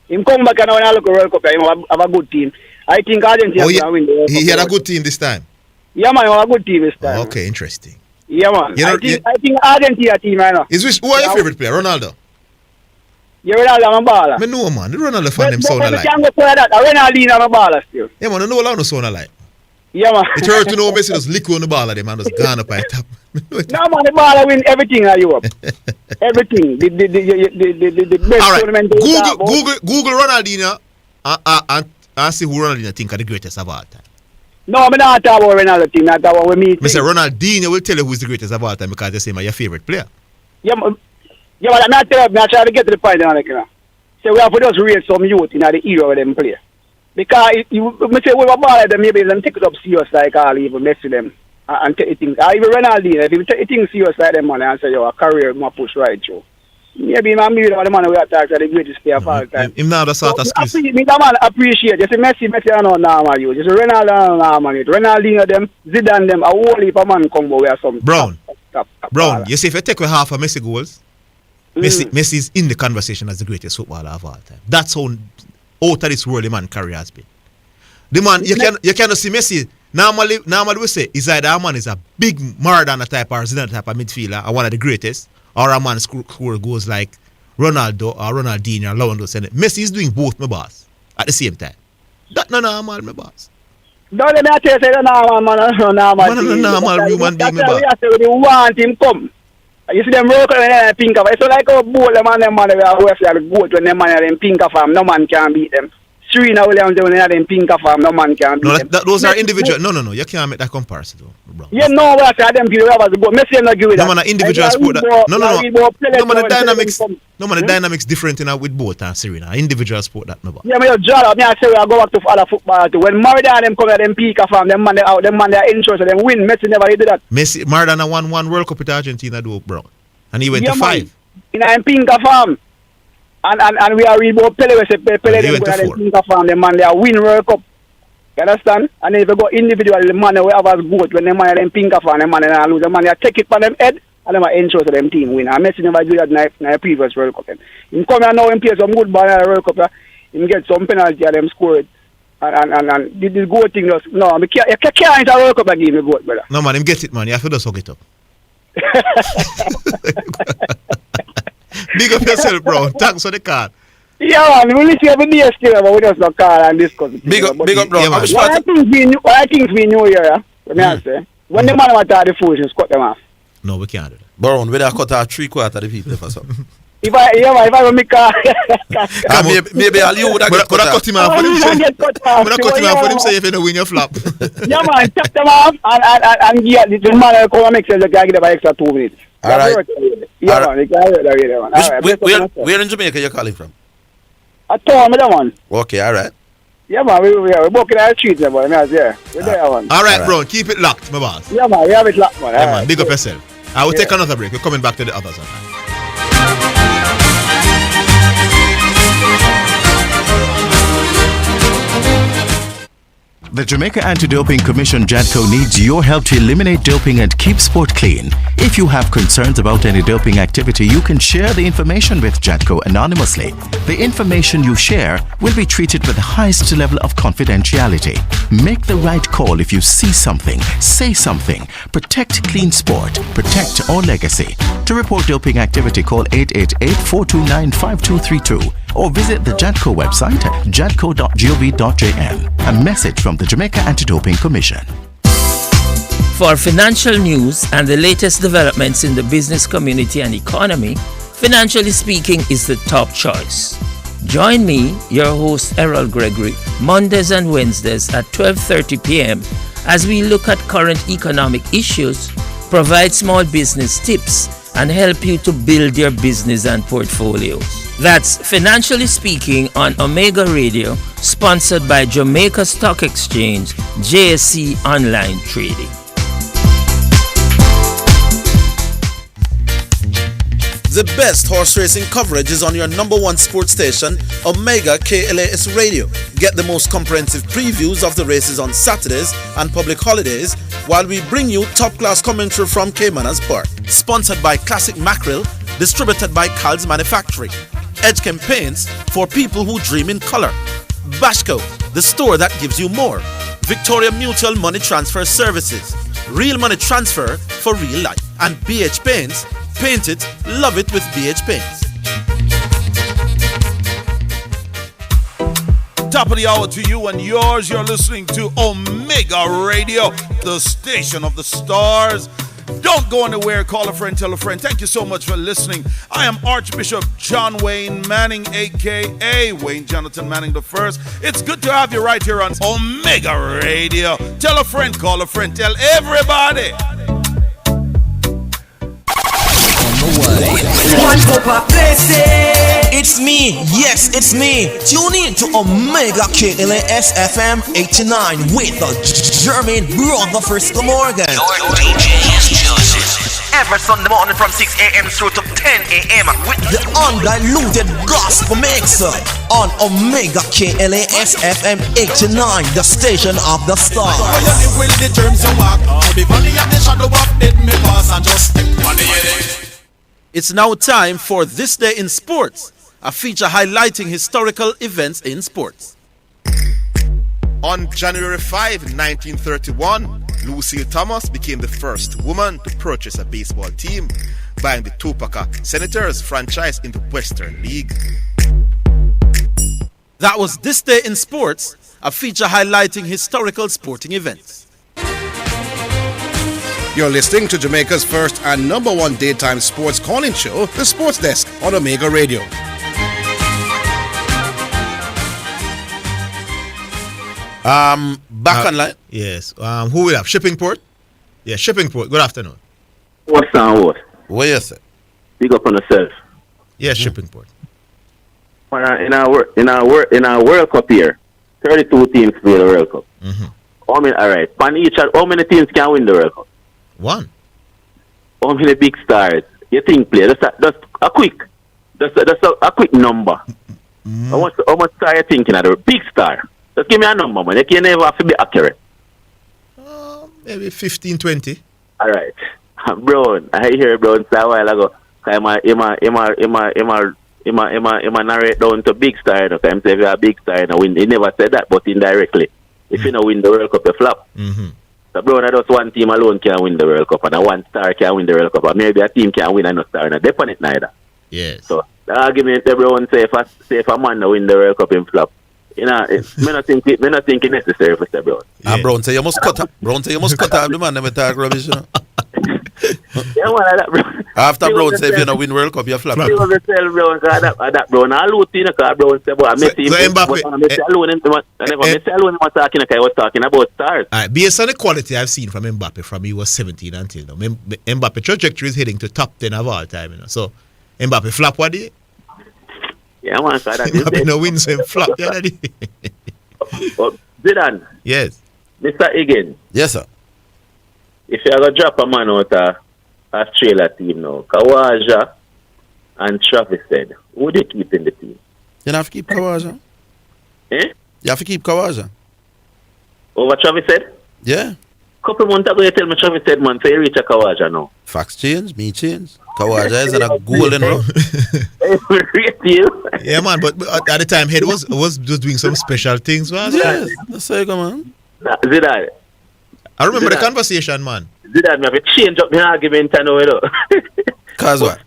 Him come back and when I look at World Cup, he have a good team. I think Argentina will win the World Cup. He had a good team this time? Yeah, man, he had a good team this time. Okay, interesting. Yeah, man. I think Argentina team, I know. Who are your favorite player? Ronaldo? Yeah, Ronaldo, I'm a baller. I know, man. The Ronaldo fan them sound alike. But can't go for that. Ronaldo, I'm a baller still. Yeah, man. I know Ronaldo sound alike. Yeah, man. It hurt to know Messi just lick on the ball of them and just gone up at top. No, man, the baller win everything in Europe. Everything. The best tournament. Google Ronaldinho and see who Ronaldinho think are the greatest of all time. No, I'm not talking about Ronaldo team. I'm talking about me. Mr. Ronaldinho will tell you who's the greatest of all time because they say my favorite player. Yeah, but I'm not telling you. I'm trying to get to the point. So we have to just raise some youth in the era where them play. Because you say we were ball them, maybe them take it up serious like all even mess with them and take it things. Even Ronaldinho, if you take things serious like them, man, and say your career more push right through. Maybe man, me the man we attack are the greatest player of all time. Him now the sort of skills. Me the man appreciate. Just Messi I know normal you. Just Ronaldo normal you. Ronaldinho them, Zidane them, a whole heap of man come where some. Brown, you see if you take away half of Messi goals, Messi is in the conversation as the greatest footballer of all time. That's how out of this world the man career has been. The man you cannot see Messi. Normally we say is either a man is a big Maradona type or Zidane type of midfielder or one of the greatest, or a man score goes like Ronaldo or Ronaldinho or Lewandowski. Messi is doing both, my boss, at the same time. That no normal, my boss. Don't let me tell you, say normal human being, my boss. That's why we want him come. You see them work when they pink of it. So like how both them we are goat when them man are in pink of them, no man can beat them. Serena Williams when they are in pink of them, no man can beat them. Those are individual. No, you can't make that comparison though. You know what I them people have as goat. Messi not give it. No man, individual sport. No, man, the dynamics different with both and Serena. Individual sport that no. Yeah, me just draw up. Me I say we go back to other football too. When Maradona them come at them peak of them man they out, them man they are interested, them win. Messi never did that. Maradona won one World Cup with Argentina, though, bro, and he went to 5. In a pink of them, and we are both Pele. We say Pele them go at them pink of them, them man they are win World Cup. You understand? And if you go individually, the man we have as good when them man them pink of them man they lose, the man they take it for them head. And them are interested them team win. And Messi never do that in a previous World Cup. He come here now and play some good ball in the World Cup. He get some penalty and them score it. And this good thing just no, you can't enter World Cup and give me vote, brother. No man, him get it, man. You have to just hug it up. Big up yourself, bro. Thanks for the card. Yeah, man, we listen every day still, but we just not call and discuss it. Big up, bro. Yeah, I think we knew here, when I say. When the man want to have the foolishness, cut them off. No, we can't do that. Baron, we cut out 3/4 of the people for something. If I make maybe I'll you would have cut him off for him. Cut him off for him say if you don't win your flap. Yeah, man, chop them off and yeah, the man come and make sense that I get about extra 2 minutes. All right. Yeah, man, you can hear that. Where in Jamaica you calling from? I told me that one. Okay, all right. Yeah, man, we're walking out the streets, man. We're there, man. All right, bro, keep it locked, my boss. Yeah, man, we have it locked, man. Yeah, man, big up yourself. I will take another break. We're coming back to the others. The Jamaica Anti-Doping Commission JADCO needs your help to eliminate doping and keep sport clean. If you have concerns about any doping activity, you can share the information with JADCO anonymously. The information you share will be treated with the highest level of confidentiality. Make the right call if you see something, say something. Protect clean sport. Protect our legacy. To report doping activity, call 888-429-5232 or visit the JADCO website at jadco.gov.jm. A message from the Jamaica Anti-Doping Commission. For financial news and the latest developments in the business community and economy, Financially Speaking is the top choice. Join me, your host Errol Gregory, Mondays and Wednesdays at 12:30 p.m. as we look at current economic issues, provide small business tips, and help you to build your business and portfolios. That's Financially Speaking on Omega Radio, sponsored by Jamaica Stock Exchange, JSE Online Trading. The best horse racing coverage is on your number one sports station, Omega KLAS Radio. Get the most comprehensive previews of the races on Saturdays and public holidays, while we bring you top-class commentary from Caymanas Park. Sponsored by Classic Mackerel, distributed by Cal's Manufacturing. Edgecombe Paints, for people who dream in color. Bashco, the store that gives you more. Victoria Mutual Money Transfer Services. Real money transfer for real life. And BH Paints, paint it, love it with BH Paints. Top of the hour to you and yours. You're listening to Omega Radio, the station of the stars. Don't go anywhere. Call a friend, tell a friend. Thank you so much for listening. I am Archbishop John Wayne Manning, a.k.a. Wayne Jonathan Manning I. It's good to have you right here on Omega Radio. Tell a friend, call a friend, tell everybody. One cup of blessing. It's me, yes, it's me. Tune in to Omega KLAS FM 89 with the German brother Frisco Morgan. Your DJ is chosen. Every Sunday morning from 6 a.m. through to 10 a.m. with the undiluted gospel mixer on Omega KLAS FM 89, the station of the stars. It's now time for This Day in Sports, a feature highlighting historical events in sports. On January 5, 1931, Lucille Thomas became the first woman to purchase a baseball team, buying the Topeka Senators franchise in the Western League. That was This Day in Sports, a feature highlighting historical sporting events. You're listening to Jamaica's first and number one daytime sports calling show, The Sports Desk on Omega Radio. Back online. Yes. Who we have? Shippingport? Yeah, Shippingport. Good afternoon. What's on what? What you say? Big up on yourself. Yes, Shippingport. In our World Cup here, 32 teams play the World Cup. How many? All right. How many teams can win the World Cup? One. How many big stars you think play? Just a quick number. How much star you thinking of the big star? Just give me a number, man. You can never have to be accurate. Maybe 15, 20. All right. Brown, I hear Brown say a while ago. Ima narrate down to big star. You know, if you're a big star, you know, he never said that, but indirectly. If you don't win the World Cup, you flop. So, Brown, just one team alone can win the World Cup, and one star can win the World Cup. Or maybe a team can win and no star. They on it neither. Yes. So, the argument that Brown say if a man win the World Cup in flop, you know, me not think it's necessary for Brown. Yeah. Brown say you must cut up. Brown say you must cut up the man. Never talk rubbish. You know? Yeah, man, that Brown. After Brown say if you don't win World Cup, you flop. You tell Brown that Brown. I lose you because Brown say, but I met him. I talking. I was talking about stars. Based on the quality I've seen from Mbappe from he was 17 until now, Mbappe trajectory is heading to top 10 of all time. You know, so Mbappe flop what day? Yeah, man, so that Mbappe no wins and flop the other day. Zidane. Yes. Mr. Higgins. Yes, sir. If you're going to drop a man out of Australia team now, Kawaja and Travis said, who do you keep in the team? You don't have to keep Kawaja. Eh? You have to keep Kawaja. Over Travis said? Yeah. Couple months ago, you tell me Travis said, man, so you reach a Kawaja now. Facts change, me change. Kawaja is a golden row. Yeah, man, but at the time, Head was just doing some special things, was yes, that's how you go, man. Zidane. I remember the conversation, man. Zidane, me have to change up my argument, I know, you know. Cause what?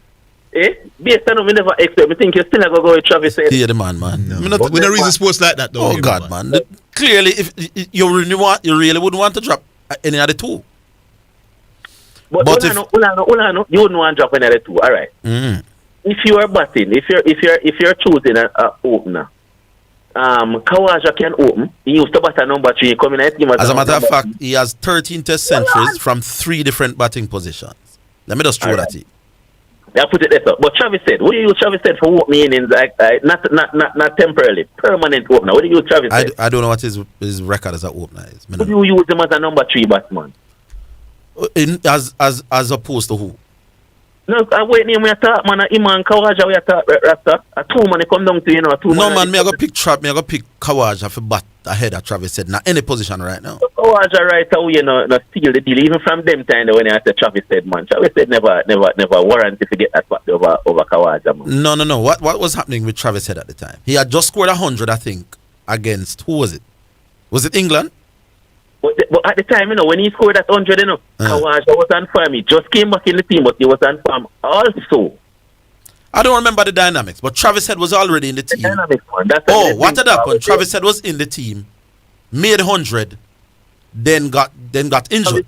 Based on me never expect. Me think you still never go with Travis said. Yeah, the man. No. But we don't reason sports like that, though. Oh, God, man. Clearly, if you really wouldn't want to drop any of the two. But if you wouldn't want to drop any of the two, all right. If you are batting, if you're choosing an opener, Kawaja can open. He used to bat number 3. Coming at him as a matter of fact, he has 13 test centuries from 3 different batting positions. Let me just throw that in. Yeah, put it there. But Travis said, what do you use Travis said for opening innings? Not temporarily, permanent opener. What do you use Travis said? I don't know what his record as an opener is. What do you use him as a number 3 batsman? As opposed to who? No, I wait name we talk, man. Iman Kawaja we talk, Rasta. A 2 man come down to you know. A 2 no man, me I go pick Kawaja for bat ahead of Travis said. Now any position right now. Kawaja right away, you know, steal the deal. Even from them time when I said Travis said, man. Travis said never warranted to get that spot over Kawaja, man. No. What was happening with Travis Head at the time? He had just scored 100, I think, against who was it? Was it England? But at the time, you know, when he scored that 100, you know, Kawaja was on form. He just came back in the team, but he was on form also. I don't remember the dynamics, but Travis Head was already in the team. Dynamics, man. What had happened? Travis Head was in the team, made 100, then got injured.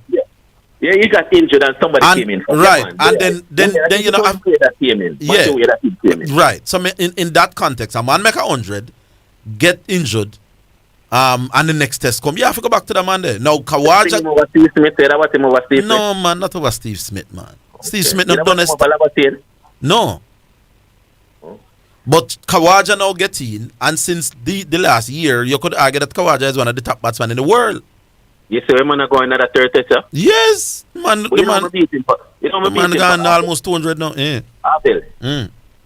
Yeah, he got injured and somebody came in. Right, and then you know, that came in. Yeah, right. So in that context, a man make 100, get injured. And the next test come. You have to go back to the man there. Now Kawaja. No man, not over Steve Smith, man. Steve Smith not done it. No. But Kawaja now get in, and since the last year, you could argue that Kawaja is one of the top batsmen in the world. You see, man are going another third test, sir? Yes, man. The man gone almost 200 now. Yeah. Orville.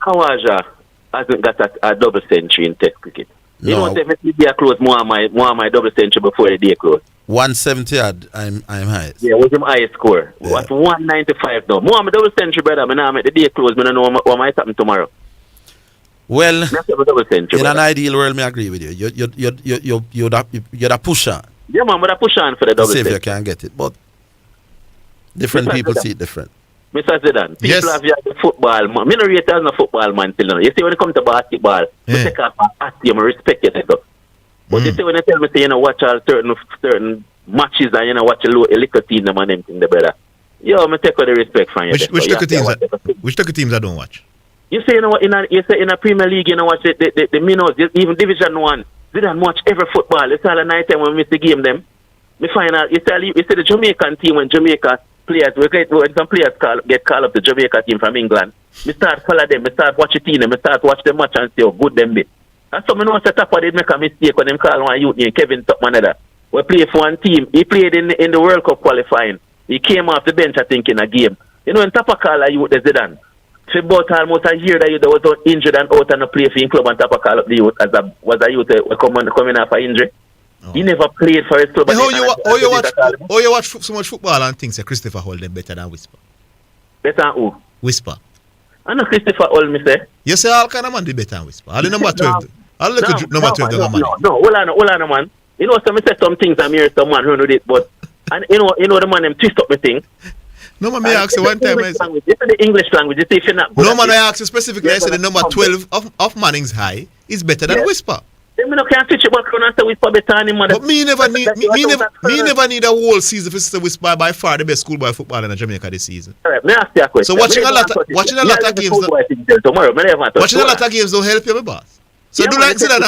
Kawaja hasn't got a double century in Test cricket. You know, if the day close, more of my double century before the day close. 170 I'm highest. Yeah, was him highest score. Yeah. What's 195 now? More of my double century, brother. I now make the day close. I don't know what might happen tomorrow. Well, in an ideal world, I agree with you. You're a pusher. Yeah, man, but I push on for the double century. See if century. you can get it, but different people see it different. Mr. Zidane, people have the football man. Me no rate as a football man till now. You see when it comes to basketball, we take off and you, I respect you. But you see when you tell me say you know watch all certain matches and you know watch a little team them and them thing the brother. Yo, I take all the respect from you. Which little teams I don't watch? You say you know in a Premier League you know watch the minnows, even Division 1. Didn't watch every football. It's all a night time when we miss the game them. Me find out you see the Jamaican team when Jamaica players, when some players get called up to Jamaica team from England, me start follow them, me start watch the team, me start watch the match and see how good them be. And so me know set up they make a mistake when them call one youth named Kevin Topman. We play for one team. He played in the World Cup qualifying. He came off the bench I think in a game. You know, in Tapa call a youth the Zidane. For about almost a year that you was injured and out and play for in club and Tapa call up the youth as a youth coming off an injury. He never played for his club. How you watch so much football and things that Christopher Hall them better than Whisper? Better than who? Whisper. I know Christopher Hall, me say. You say all kind of man do better than Whisper. All the number 12. All the number 12 don't man. No, hold on, man. You know, some say some things I'm here someone who know it, but and you know the man them twist up me thing. No man, me ask you one time. This is the English language. You see if you're not good. No man, I ask you specifically. I say the number 12 of Manning's High is better than Whisper. I can't switch it back around and say Whisper better than him. But me never need a whole season for say Whisper by far the best schoolboy footballer in Jamaica this season. Alright, me ask you a question. So watching a lot of games. Watching a lot of games don't help you, my boss. So do like Zidane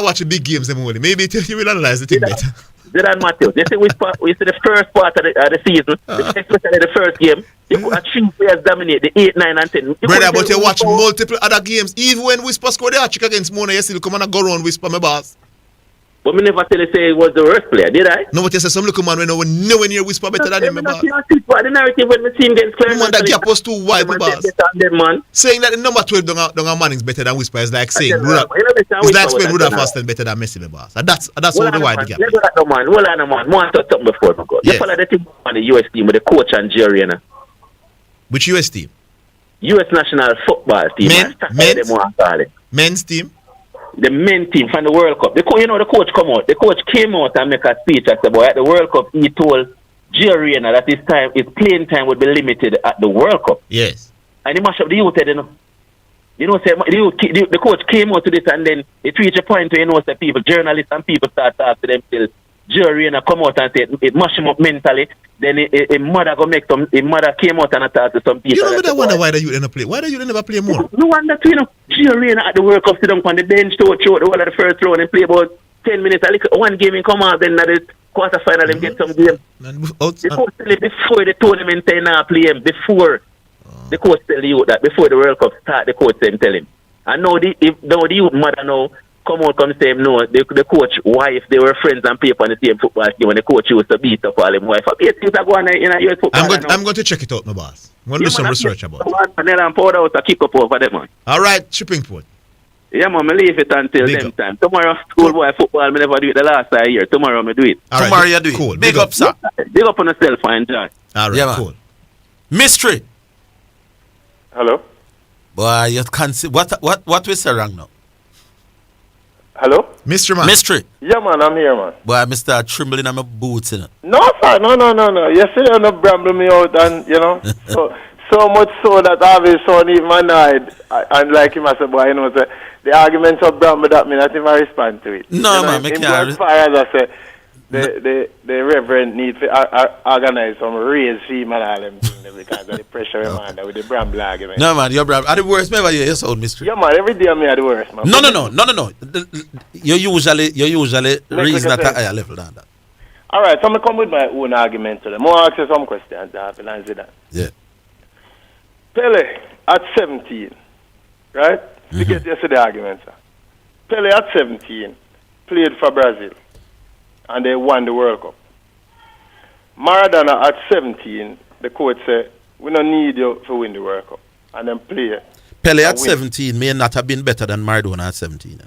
watch the big games them only. Maybe you will analyze the thing better. Zidane Matthews. You see Whisper, you see the first part of the season, especially the first game, you put 3 players dominate the 8, 9 and 10. Brother, but you watch multiple other games. Even when Whisper scored the hat-trick against Mona, you still come and go around Whisper, my boss. But me never tell you say he was the worst player, did I? No, but you say some little man when nowhere near Whisper better than him, my boss. The narrative when the team gets clear. Man, that gap was too wide, my boss. Saying that the number 12 don't Manning's better than Whisper is like saying it's like saying Rudolph Austin better than Messi, my boss. And that's how the wide the gap is. Hold on, man. More talk something before I go. You follow the team on the US team with the coach and Jerry, Which US team? US national football team. Men's team? The men team from the World Cup. The coach come out. The coach came out and make a speech and said, boy, at the World Cup, he told Jerry that his playing time would be limited at the World Cup. Yes. And he mashed up the youth, the coach came out to this and then it reached a point where, say people, journalists and people start talking to them till Jerry come out and say it mashed him up mentally. Then his mother came out and talked to some people. You know, I wonder why the youth never play. Why the youth never play more? No wonder too, Jerry at the World Cup sit down on the bench to throw the whole of the first round and play about 10 minutes. One game in come out, then at the quarter final him get some game. Before the tournament play him, before the coach tell the youth that before the World Cup start, the coach tell him. And now the youth mother now come say him no, the coach wife, they were friends and play on the same football team when the coach used to beat up all him wife. Things are going in a US football. I'm going to check it out, my boss. I'm going to do some research about it. And pour out a kick up over them, man. All right, shipping port. Yeah, man, I leave it until them time. Tomorrow, schoolboy football, I never do it the last year. Tomorrow, I do it. All right, tomorrow, you do it. Cool. Big up, sir. Big up on yourself and enjoy. All right, yeah, cool. Mystery. Hello? Boy, you can't see. What we say wrong now? Hello? Mystery, man. Mystery. Yeah, man, I'm here, man. Boy, I start trembling on my boots, you know. No, sir, no. You see, you're not bramble me out, and, so much so that Orville son even annoyed. And like him, I said, boy, the arguments of bramble that me, not even respond to it. No, man, I can't. As far as I say, the reverend need to organize some raise fee, man, all them things because of the pressure I'm under with the bramble argument. No, man, you're bramble. Are the worst ever you sound Mystery? Yeah, man, every day I'm the worst, man. No. You usually reason at a higher level than that. All right, so I'm going to come with my own argument today. More ask you some questions, Zidane. Yeah. Pele, at 17, right? To get yesterday argument, sir. Pele at 17 played for Brazil, and they won the World Cup. Maradona at 17, the coach said, we don't need you to win the World Cup. And then play. Pele at 17 may not have been better than Maradona at 17.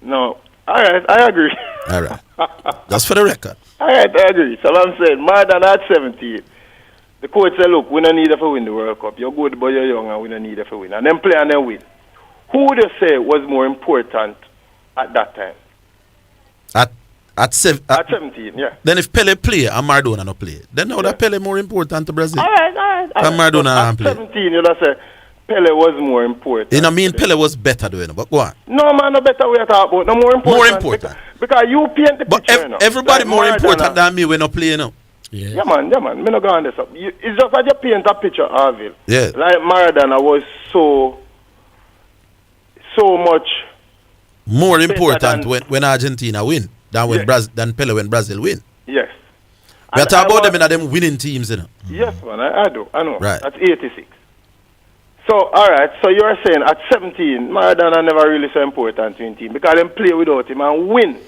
No. All right, I agree. All right. That's for the record. All right, I agree. So I'm saying, Maradona at 17, the coach said, look, we don't need you to win the World Cup. You're good, but you're young, and we don't need you to win. And then play and then win. Who would you say was more important at that time? At 17, yeah. Then if Pele play and Maradona no play, then now that Pele more important to Brazil. All right. And Maradona At play. 17, you know, say Pele was more important. You know, mean Pele was better doing it, but go on. No, man, no better we are talking about. No more important. More important. Because you paint the picture, you know. Everybody Like more Maradona. important than me when I play, you know. Yeah, man. Me no go on this up. It's just that you paint a picture of Orville. Yeah. Like Maradona was so much more better important than- when Argentina win than when than Pele when Brazil win. Yes. We are And talking I about them in them winning teams, you know. Yes, man. I do. I know. Right. That's 86. So, all right. So you're saying at 17, Maradona never really so important to his team because them play without him and win.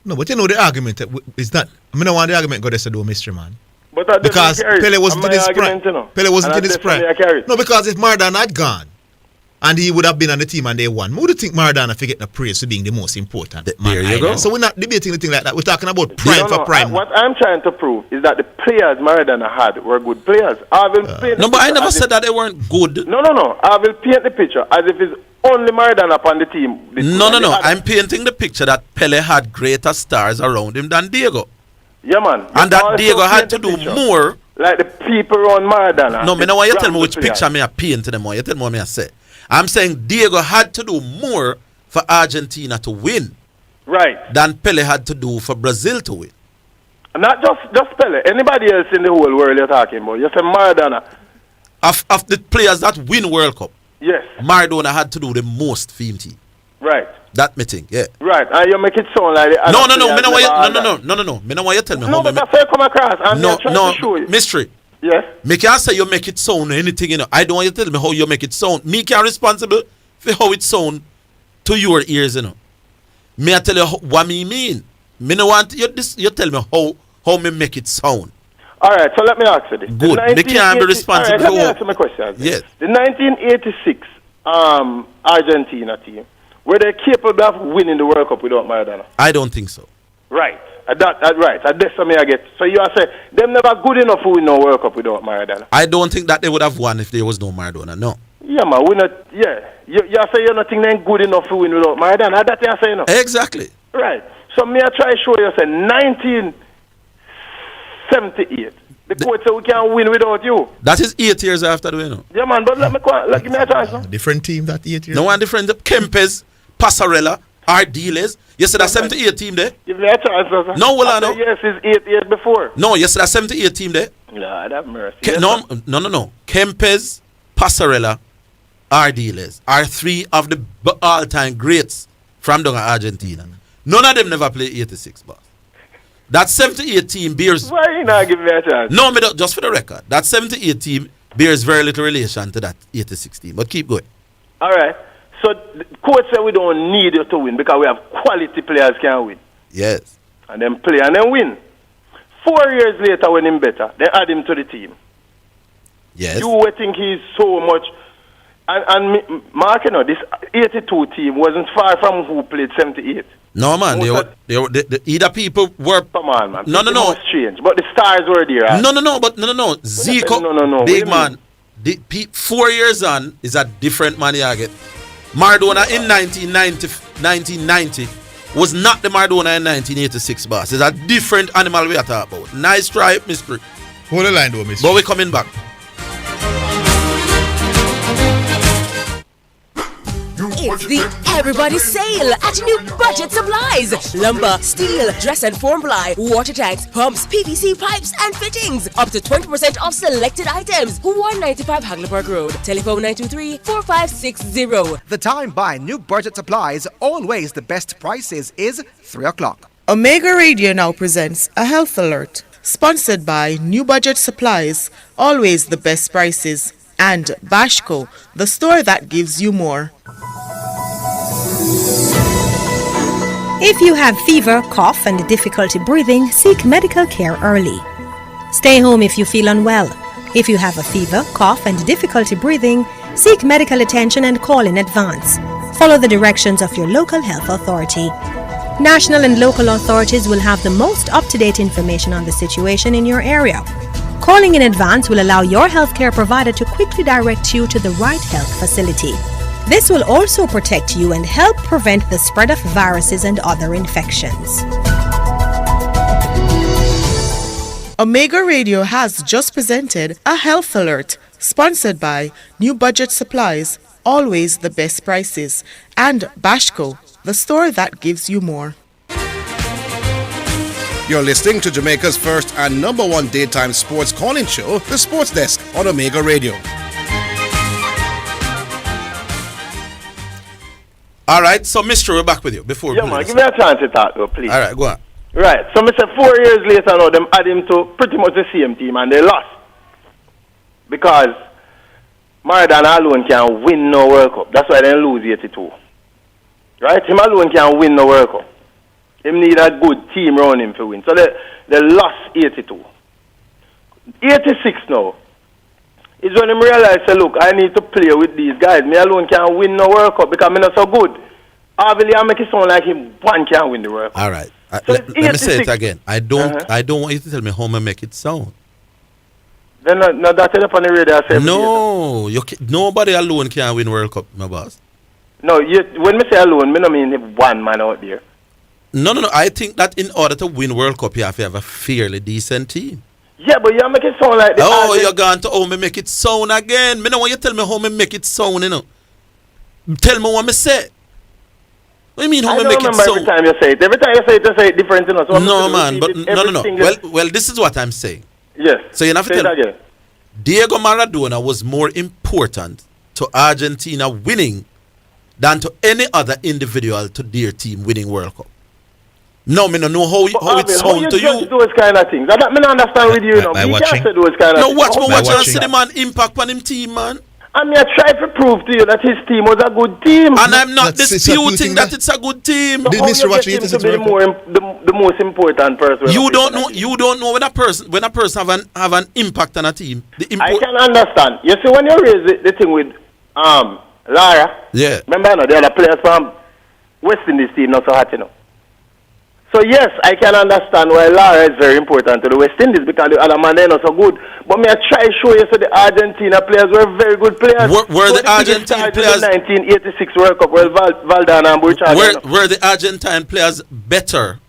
No, but you know the argument is that I mean, I want the argument go there to do mystery, man. But that Because doesn't carry. Pele wasn't in And his my prime. argument, you know. Pele wasn't And in his that's definitely prime. I carry. No, because if Maradona had gone and he would have been on the team and they won, who do you think Maradona for getting the praise for being the most important man? There you go. So we're not debating anything like that. We're talking about prime for prime. What I'm trying to prove is that the players Maradona had were good players. I will paint No, the but I picture never as said if- that they weren't good. No. I will paint the picture as if it's only Maradona upon the team. No. I'm painting the picture that Pele had greater stars around him than Diego. Yeah, man. And You that also Diego had paint to the do picture. more. Like the people around Maradona. No, me know why you tell me the which players. picture me I paint them on. You tell me what me I say. I'm saying Diego had to do more for Argentina to win. Right. Than Pele had to do for Brazil to win. Not just Pele. Anybody else in the whole world you're talking about. You say Maradona. Of the players that win World Cup, Yes. Maradona had to do the most for him team. Right. That me think, yeah. Right. And you make it sound like the No. other Me players know why you, never had no. Me know why you tell me. No, how but me that's how you come across. And no, I'm trying to show you. mystery. Yes. Me can't say you make it sound or anything, you know. I don't want you to tell me how you make it sound. Me can't responsible for how it sound to your ears, you know. Me I tell you what me mean. Me no want you tell me how me make it sound. All right, so let me ask you this. Good. Me can't be responsible. All right, let me answer my question. Yes. The 1986 Argentina team, were they capable of winning the World Cup without Maradona? I don't think so. Right. Right. That's what I get. So you are saying them never good enough to win no World Cup without Maradona? I don't think that they would have won if there was no Maradona. No. Yeah, man. We not. Yeah. You say you're not thinking them good enough to win without Maradona. That's what you saying. No? Exactly. Right. So me I try to show you. Say 1978. The coach said we can't win without you. That is 8 years after the win. Yeah, man. But let me give me a chance. No? Different team that 8 years. No one different. Kempes, Passarella, Ardiles. You said that 78 team there? Give me a chance. Sir. No, well, I know. Yes, it's 8 years before. No, you said that 78 team there? Lord have mercy. No. Kempes, Passarella, Ardiles are three of the all-time greats from down Argentina. None of them never play 86, boss. That 78 team bears... Why you not give me a chance? No, just for the record. That 78 team bears very little relation to that 86 team. But keep going. All right. So the coach said we don't need you to win because we have quality players can win. Yes. And then play and then win. 4 years later when him better, they add him to the team. Yes. You would think he's so much... And Mark, you know, this 82 team wasn't far from who played 78. No, man. They were either people were... Come on, man. No. It strange. But the stars were there. Right? No. Zico, No. big man. 4 years on is a different man you get. Maradona in 1990 was not the Maradona in 1986, boss. It's a different animal we are talking about. Nice try, mystery. Hold the line, though, mystery. But we're coming back. It's the Everybody Sale at New Budget Supplies. Lumber, steel, dress and form ply, water tanks, pumps, PVC pipes and fittings. Up to 20% off selected items. 195 Hagleyburg Road. Telephone 923-4560. The time by New Budget Supplies, always the best prices, is 3 o'clock. Omega Radio now presents a health alert. Sponsored by New Budget Supplies, always the best prices. and Bashco, the store that gives you more. If you have fever, cough, and difficulty breathing, seek medical care early. Stay home if you feel unwell. If you have a fever, cough, and difficulty breathing, seek medical attention and call in advance. Follow the directions of your local health authority. National and local authorities will have the most up-to-date information on the situation in your area. Calling in advance will allow your healthcare provider to quickly direct you to the right health facility. This will also protect you and help prevent the spread of viruses and other infections. Omega Radio has just presented a health alert, sponsored by New Budget Supplies, always the best prices, and Bashco, the store that gives you more. You're listening to Jamaica's first and number one daytime sports calling show, The Sports Desk on Omega Radio. All right, so Mr. we're back with you before. Yeah, man, give me a chance to talk though, please. All right, go on. Right, so Mr. 4 years later now, them add him to pretty much the same team and they lost. Because Maradona alone can't win no World Cup. That's why they lose 82. Right? Him alone can't win no World Cup. Him need a good team around him to win. So they lost 82. 86 now is when him realize, say, look, I need to play with these guys. Me alone can't win no World Cup because I'm not so good. Orville, I make it sound like him one can't win the World Cup. All right. So Let me say it again. I don't want you to tell me how I make it sound. Then no, that's it up on the radio. No, nobody alone can win World Cup, my boss. No, when me say alone, me no mean one man out there. No. I think that in order to win World Cup, you have to have a fairly decent team. Yeah, but you make it sound like you're going to how me make it sound again. Me no want you tell me how me make it sound, you know. Tell me what me say. What do you mean how me make it sound? Every time you say it different, you know. So no, man, but no. Well, this is what I'm saying. Yes. So you have to tell me. Diego Maradona was more important to Argentina winning than to any other individual to their team winning World Cup. No, me no know how it sounds to you. Those kind of things. I don't understand with you. By you watching. can't say those kind of things. No, watch and see the the man impact on him team, man. I mean, I try to prove to you that his team was a good team. And I'm not disputing that it's a good team. So how you get him to be the most important person? You don't know when a person have an impact on a team. I can understand. You see, when you raise the thing with Lara, yeah. Remember, the other players from West Indies team not so hot, you know. So yes, I can understand why Lara is very important to the West Indies because the other man they're not so good. But me I try to show you so the Argentina players were very good players. Were the Argentine players in the 1986 World Cup? Well, Valdana and Burchard. Were the Argentine players better,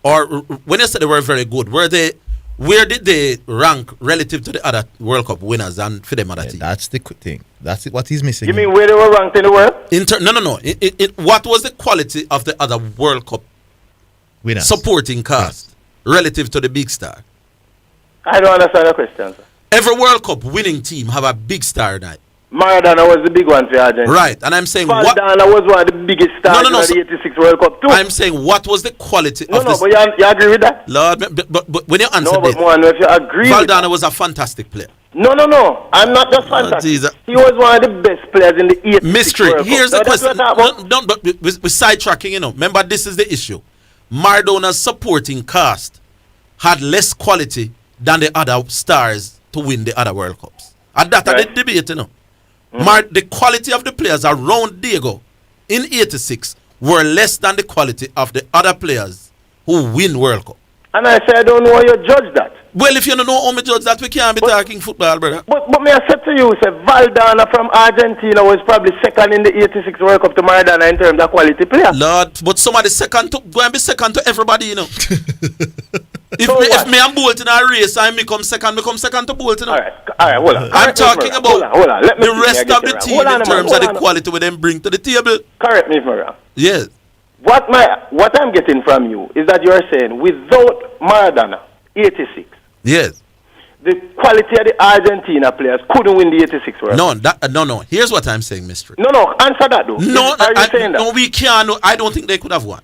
or when you said they were very good, where did they rank relative to the other World Cup winners and for them other team? That's the thing. That's what he's missing. You mean where they were ranked in the world? No. What was the quality of the other World Cup winners, supporting cast, relative to the big star? I don't understand the question, sir. Every World Cup winning team have a big star night. Maradona was the big one for Argentina. Right, and I'm saying Maradona was one of the biggest stars in the 86 World Cup too. I'm saying what was the quality of this? No, but you agree with that? Lord, but when you answer no, but if you agree Valdana was a fantastic player. No. I'm not just fantastic. He was one of the best players in the 86 Mystery. World Cup. Here's the question. But we're sidetracking, you know. Remember, this is the issue. Maradona's supporting cast had less quality than the other stars to win the other World Cups. And that right. The debate, you know. The quality of the players around Diego in 86 were less than the quality of the other players who win World Cup. And I say I don't know how you judge that. Well, if you don't know how me judge that, we can't be talking football, brother. But may I say to you, say Valdana from Argentina was probably second in the 86 World Cup to Maradona in terms of quality player. Lord, but somebody go and be second to everybody, you know. If me and Bolt in a race and me come second to Bolt, you know. All right, hold on. I'm talking about the rest of the team in terms of the quality we them bring to the table. Correct me if I'm wrong. Yes. What I'm getting from you is that you're saying without Maradona, 86. Yes. The quality of the Argentina players couldn't win the 86 World Cup. No. Here's what I'm saying, Mystery. No. Answer that though. No, are you saying that? No, we can't. No, I don't think they could have won.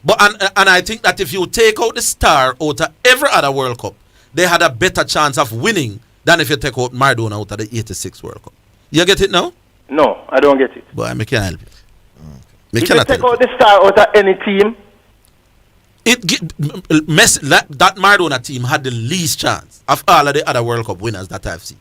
But and I think that if you take out the star out of every other World Cup, they had a better chance of winning than if you take out Maradona out of the 86 World Cup. You get it now? No, I don't get it. Boy, I can't help you. If you take out the star out of any team, that Maradona team had the least chance of all of the other World Cup winners that I've seen.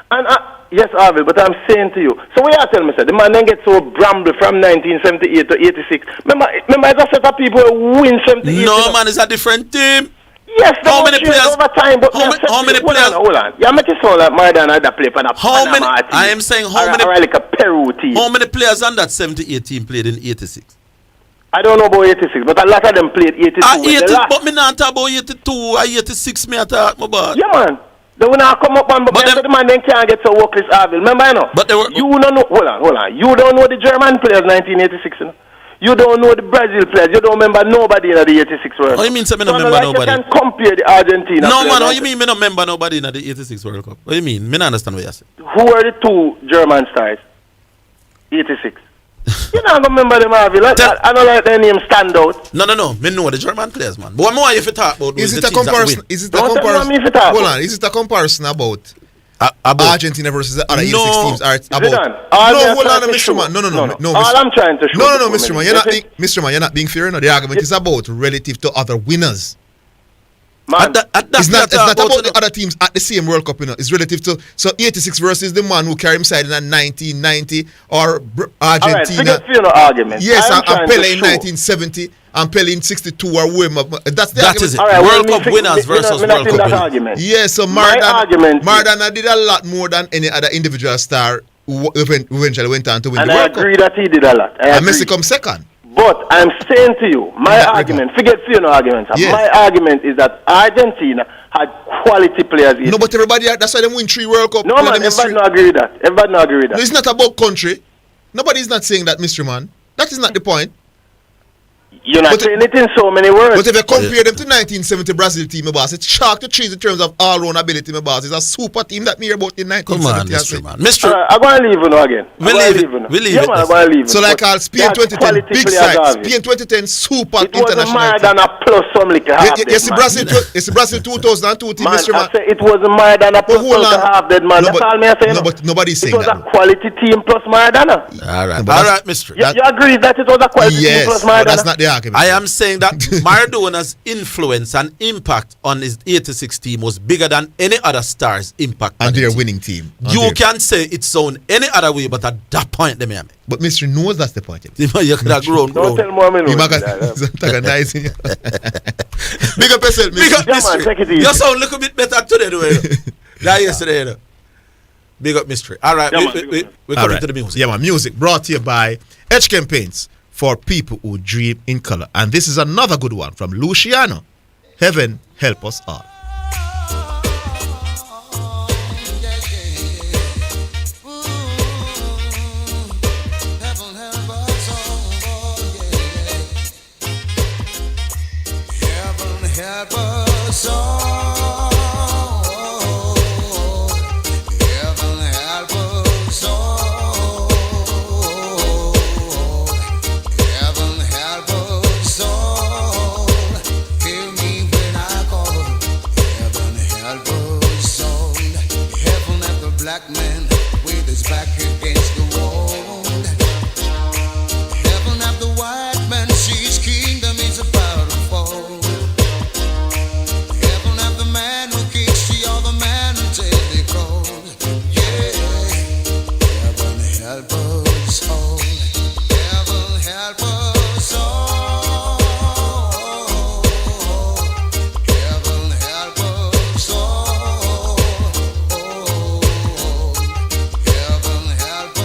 And yes, Orville, but I'm saying to you, so what you tell me, sir, the man then gets so bramble from 1978 to 86. Remember, it's a set of people who win 78. No, man, it's a different team. Yes, how many players over time? But how many players? Hold on. You make it sound like Maradona had to play for the Panama team. I am saying how many? Or like a Peru team. How many players on that 78 team played in 86? I don't know about 86, but a lot of them played 82. But me not talk about 82 or 86. Me talk about. Yeah, man. They will not come up and but the man then can't get so workless Orville. Remember, you know? But they were, you don't know. Hold on. You don't know the German players 1986. You know? You don't know the Brazil players. You don't remember nobody in the 86 World Cup. What you mean, say me no remember nobody? You can compare the Argentina. No, man. What you mean, me no remember nobody in the 86 World Cup? What you mean? Me not understand what you say. Who were the two German stars? 86. You not gonna remember them, Orville. I don't like their name stand out. No. Me know the German players, man. But what more if you talk about? Is it a comparison? Hold on. Is it a comparison about Argentina versus the other 86 teams? No, hold on, Mr. Man. No. All I'm trying to show. No, Mr. Man. You're not being fair. No, the argument is about relative to other winners. Man, it's not about the other teams at the same World Cup, you know. It's relative to 86 versus the man who carried him side in 1990 or Argentina. Alright, forget argument. Yes, and Pele in 1970 and Pele in 62 or whoever. That's the argument. Is it. Right, World Cup winners versus World Cup winners. Argument. Yeah, so Maradona did a lot more than any other individual star who eventually went on to win the World Cup. And I agree that he did a lot. And Messi come second. But I'm saying to you, my argument, forget arguments. Yes. My argument is that Argentina had quality players. No, but everybody, that's why they win 3 World Cup. No, man, everybody not agree with that. No, it's not about country. Nobody's not saying that, Mr. Man. That is not the point. You're not saying it in so many words. But if you compare them to 1970 Brazil team, my boss, it's chalk to trees in terms of all-round ability, my boss. It's a super team that me hear about in 1970. Come on, Mr. Man. I'm going to leave you again. We leave it. I'm going to leave So like Spain 2010, big size. Spain 2010 super international. It was Maradona plus some little half dead, Yes, the Brazil 2002 team, Mr. Man. It was Maradona plus some half dead, man. That's all me saying. No, but nobody's saying that. It was a quality team plus Maradona. All right, Mr. You agree that it was a quality team plus Maradona? That's not the argument. I am saying that Maradona's influence and impact on his 86 team was bigger than any other star's impact on their winning team. You can say it's on any other way, but at that point, they may have. But Mr. knows that's the point. You could have grown. Don't tell more me. Big up yourself, Mystery. You sound a little bit better today, though. Than yesterday, though. Big up, Mystery. All right, we're coming to the music. Yeah, man. Music brought to you by Edge Campaigns for people who dream in color. And this is another good one from Luciano. Heaven help us all. Heaven help us all. Black man with his back against the wall. Heaven have the white man, his kingdom is about to fall. Heaven have the man who kicks the other man until they crawl. Yeah, heaven help us all. Heaven help us all. Heaven help us all. Heaven help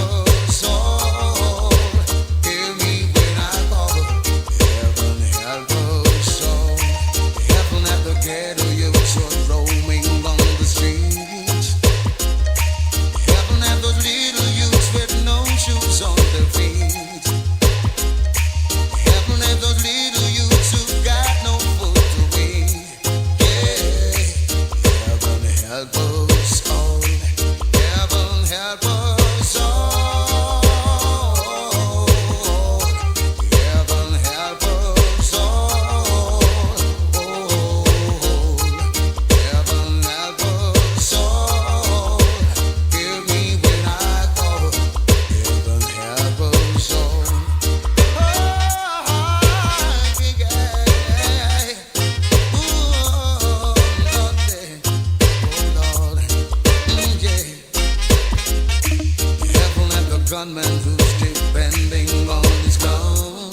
gunman who's depending on his gun.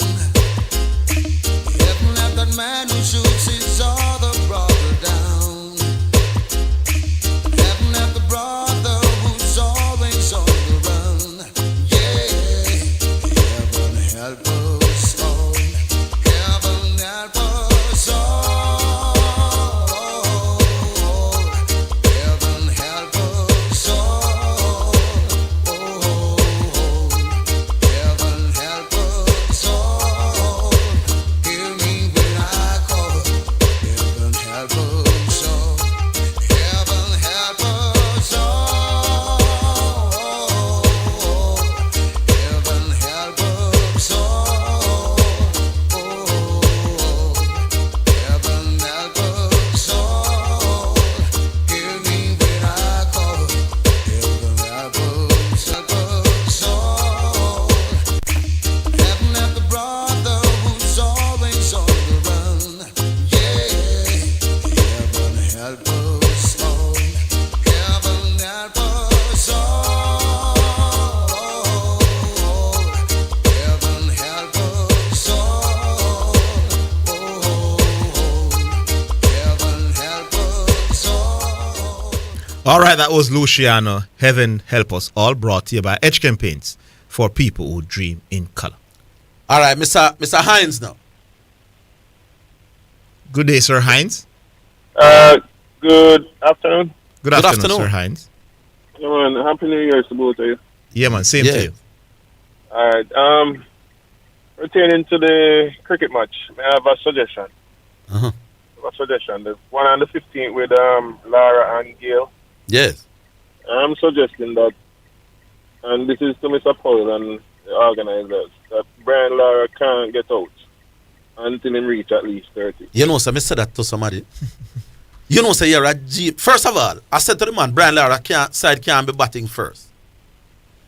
Heaven let that man who shoots his other brother down. Heaven let the brother who's always on the run. Yeah, heaven help us all. Heaven help us all. Heaven help us all. Heaven help us all. Hear me when I call. Heaven help us all. Heaven help us all. Heaven help us all. Heaven help us all. Hear me when I call. Heaven help us all. Heaven help the brother who's always on the run. Yeah, heaven help us all. Heaven help us all. Heaven help us all. Heaven help us all. All right, that was Luciano. Heaven help us all. Brought to you by Edge Campaigns for people who dream in color. All right, Mr. Hines now. Good day, Sir Hines. Good afternoon. Good afternoon, Sir Hines. Yeah, man, Happy New Year to both of you. Yeah, man. Same to you. All right. Returning to the cricket match, may I have a suggestion? Uh-huh. A suggestion. The one on the 15th with Lara and Gail. Yes. I'm suggesting that, and this is to Mr. Powell and the organizers, that Brian Lara can't get out until he reach at least 30. You know, sir, I said that to somebody. You know, sir, you're a G. First of all, I said to the man, Brian Lara can't be batting first.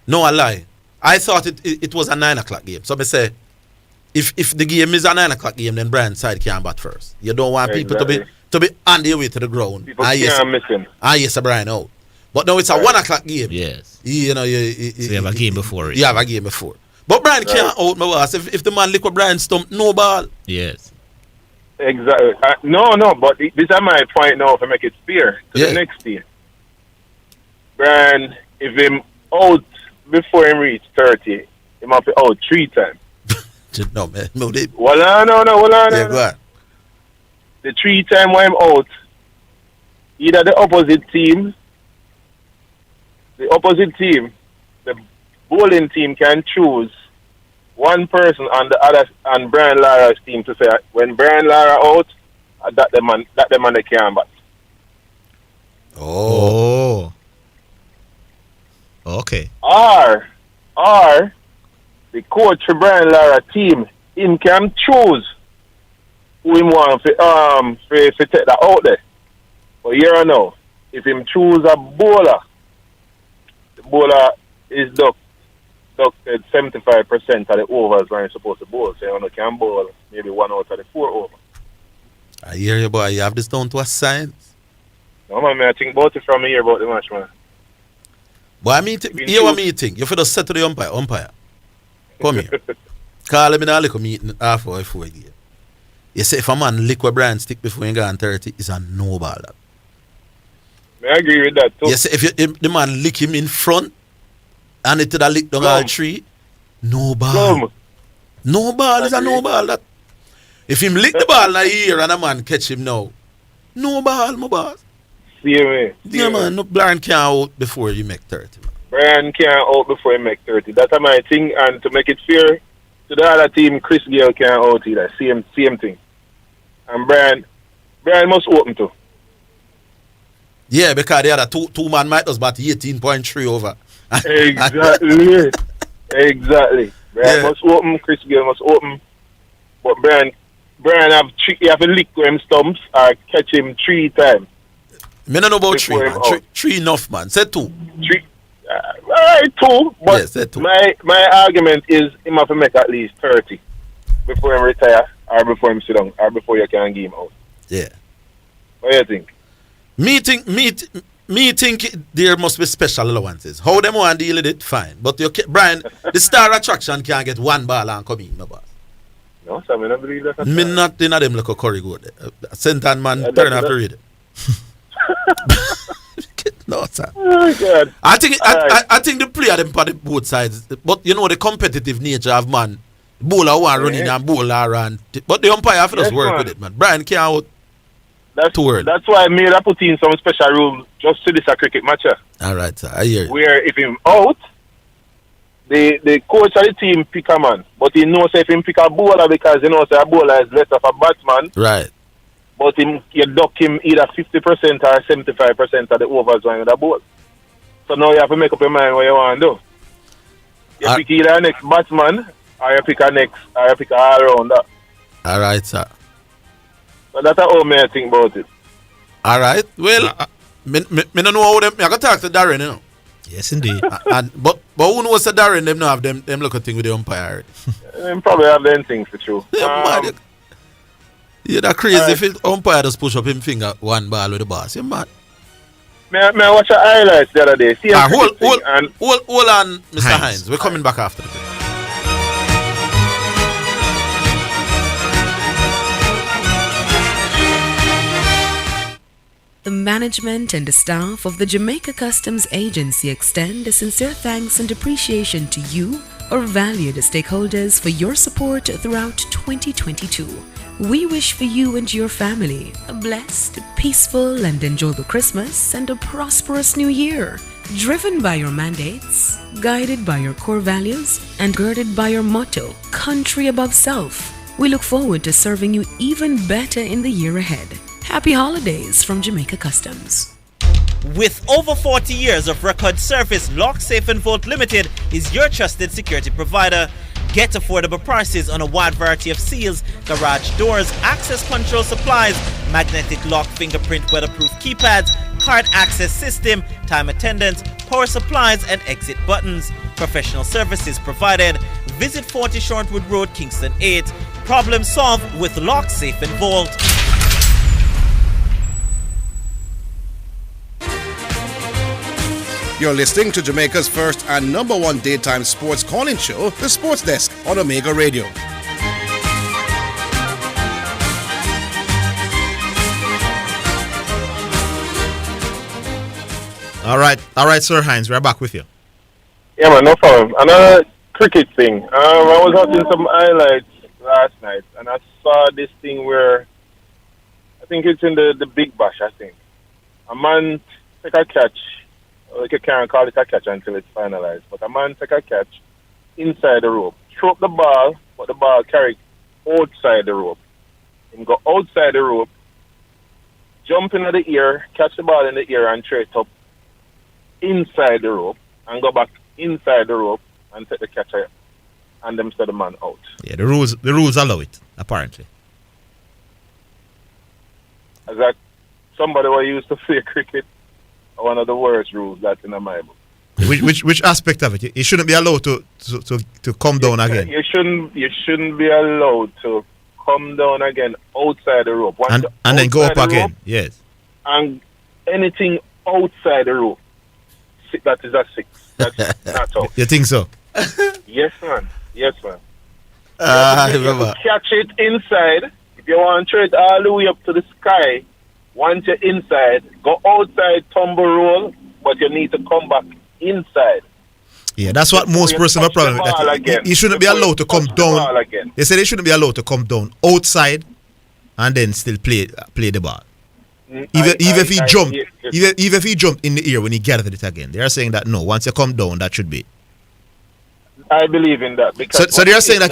No, I lie. I thought it was a 9 o'clock game. So I say, if the game is a 9 o'clock game, then Brian side can't bat first. You don't want people to be on their way to the ground. People can't miss him. Yes, Brian out. But now it's a 1 o'clock game. Yes. You know, So you have a game before it. You have a game before. But Brian can't out, my boss. If the man lick with Brian stump, no ball. Yes. Exactly. No, but this is my point now to make it fair to the next team. Brian, if him out before him reach 30, he must be out 3 times. No, man. No, they... Well, no. Yeah, go ahead. The 3 time when him out, either the opposite team, the bowling team can choose one person on the other on Brian Lara's team to say when Brian Lara out, that the man they can bat. Oh. Okay. Or the coach for Brian Lara team, him can choose who him want for take that out there. But here I know, if him choose a bowler, the bowler is ducked 75% of the overs where he's supposed to bowl. So you can bowl maybe 1 out of the 4 overs. I hear you, boy. You have this down to a science. No, man, I think about it from here about the match, man. But I mean, hear what me think. You have to say to the umpire. Come here. Call him in a little meeting halfway before the game. You say if a man lick with Brian stick before he got 30, it's a no ball. I agree with that too. You say if the man lick him in front and it did a lick down all 3, no ball. No ball is a no ball. That. If him lick the ball in the ear and a man catch him now, no ball, my boss. See me. Yeah, man. No, Brian can't out before you make 30. Man. Brian can't out before he make 30. That's my thing. And to make it fair to the other team, Chris Gayle can't out either. Same thing. And Brian must open too. Yeah, because the other two man might just bat 18.3 over. Exactly. Exactly. Brian must open, Chris Gayle must open. But Brian you have to lick him stumps or catch him 3 times. Me don't know about 3, man. 3 enough, man. Say 2. 3. Alright, 2. But yes, say 2. My argument is he must make at least 30 before he retire or before him sit down or before you can give him out. Yeah. What do you think? Me Me think there must be special allowances. How them want to deal with it, fine. But Brian, the star attraction can't get one ball and come in, no boss. No, sir, I don't believe that. Me not in a them like a curry good. Sentan man turn off to read it. No, sir. Oh, God. I think the player them for the both sides. But you know the competitive nature of man. Bowler one running and bowler run. But the umpire have to just work with it, man. Brian can't out. That's why I made I put in some special rules just to this a cricket match. All right, sir. I hear you. Where if him out, the coach of the team pick a man, but he knows if him pick a bowler because he knows a bowler is less of a batsman. Right. But you duck him either 50% or 75% of the overs when the ball. So now you have to make up your mind what you want to do. You pick either a next batsman or you pick a all-rounder. All right, sir. So that's how me I think about it. All right. Well, me don't know how them. I got to talk to Darren, you know. Yes, indeed. But who knows that Darren them not have them look at thing with the umpire. Them probably have them things for sure. Yeah, that crazy if the umpire just push up him finger one ball with the boss. You mad? May I watch the highlights the other day? See hold on, Mr. Hines. We're coming back after the break. The management and the staff of the Jamaica Customs Agency extend a sincere thanks and appreciation to you, our valued stakeholders, for your support throughout 2022. We wish for you and your family a blessed, peaceful, and enjoyable Christmas and a prosperous new year, driven by your mandates, guided by your core values, and girded by your motto, country above self. We look forward to serving you even better in the year ahead. Happy holidays from Jamaica Customs. With over 40 years of record service, Lock Safe and Vault Limited is your trusted security provider. Get affordable prices on a wide variety of seals, garage doors, access control supplies, magnetic lock, fingerprint, weatherproof keypads, card access system, time attendance, power supplies, and exit buttons. Professional services provided. Visit 40 Shortwood Road, Kingston 8. Problem solved with Lock Safe and Vault. You're listening to Jamaica's first and number one daytime sports calling show, The Sports Desk on Omega Radio. All right, Sir Hines, we're back with you. Yeah, man, no problem. Another cricket thing. I was watching some highlights last night, and I saw this thing where I think it's in the Big Bash. I think a man take a catch. Like you can't call it a catch until it's finalized. But a man take a catch inside the rope, throw up the ball, but the ball carry outside the rope. Him go outside the rope, jump into the air, catch the ball in the air and throw it up inside the rope and go back inside the rope and take the catcher and them set the man out. Yeah, the rules allow it, apparently. As that somebody who used to play cricket, one of the worst rules that's in the Bible. Which aspect of it? You shouldn't be allowed to come down again. You shouldn't be allowed to come down again outside the rope. And then go up again. Rope, yes. And anything outside the rope, that is a 6. That's not out. You think so? Yes, man. Yes, man. You catch it inside. If you want to throw it all the way up to the sky, once you're inside, go outside, tumble roll, but you need to come back inside. Yeah, that's what most persons have a problem with. You shouldn't be allowed to come down. They say they shouldn't be allowed to come down outside and then still play the ball. Even if he jumped in the air when he gathered it again. They are saying that no, once you come down, that should be. I believe in that because so they are saying that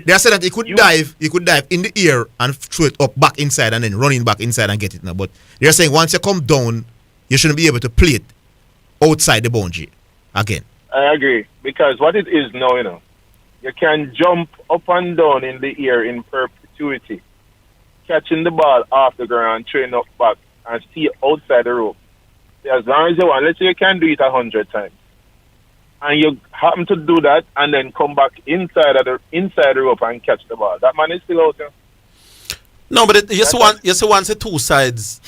they are saying that he could dive in the air and throw it up back inside and then running back inside and get it now. But they are saying once you come down, you shouldn't be able to play it outside the boundary again. I agree because what it is now, you can jump up and down in the air in perpetuity, catching the ball off the ground, throwing up back and stay outside the rope. As long as you want, let's say you can do it 100 times. And you happen to do that and then come back inside the rope and catch the ball. That man is still out there. No, but you see once the two sides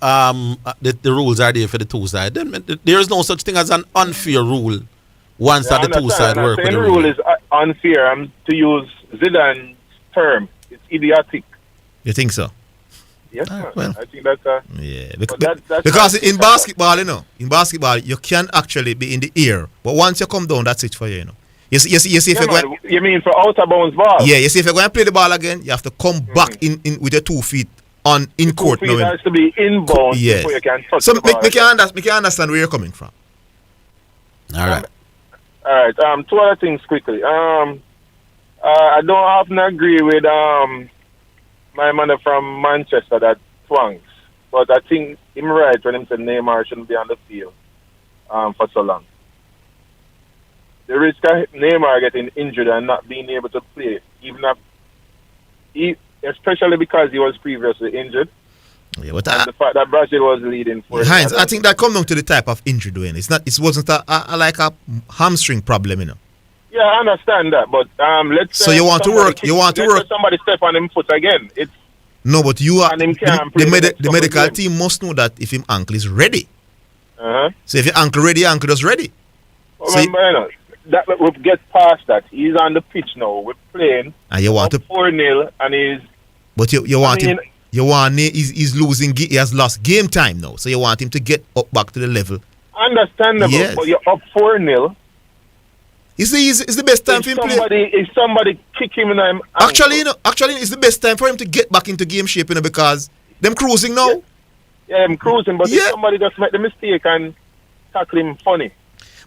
the rules are there for the two sides, then there is no such thing as an unfair rule once that the two sides work with the the rule rule. is unfair. I'm to use Zidane's term. It's idiotic. You think so? Yes, sir. well. I think that's Yeah, that's because in basketball, in basketball, you can actually be in the air, but once you come down, that's it for you, You see if you're going. You mean for outer bounds ball? Yeah, you see if you're going to play the ball again, you have to come back in with your 2 feet in court. 2 feet has to be inbound before you can touch so the ball. make you understand where you're coming from. All right. All right. Two other things quickly. I don't often agree with my man from Manchester that twangs, but I think him right when him said Neymar shouldn't be on the field for so long. The risk of Neymar getting injured and not being able to play, especially because he was previously injured. Yeah, but the fact that Brazil was leading for Heinz, I think that comes down to the type of injury doing. It wasn't like a hamstring problem, Yeah, I understand that, but let's say so you want to work. Somebody step on him foot again. It's no, but you are and him can't play the medical team must know that if him ankle is ready. So if your ankle ready, your ankle is ready. Well, remember, that we get past that. He's on the pitch now. We're playing. And you want to 4-0, and he's. But you want him. You want he's losing. He has lost game time now. So you want him to get up back to the level. Understandable, yes. But you're up 4-0. It's the best time for him to play. If somebody kick him in the ankle. Actually, it's the best time for him to get back into game shape, because them cruising now. Yeah, I'm cruising, but if somebody just make the mistake and tackle him funny.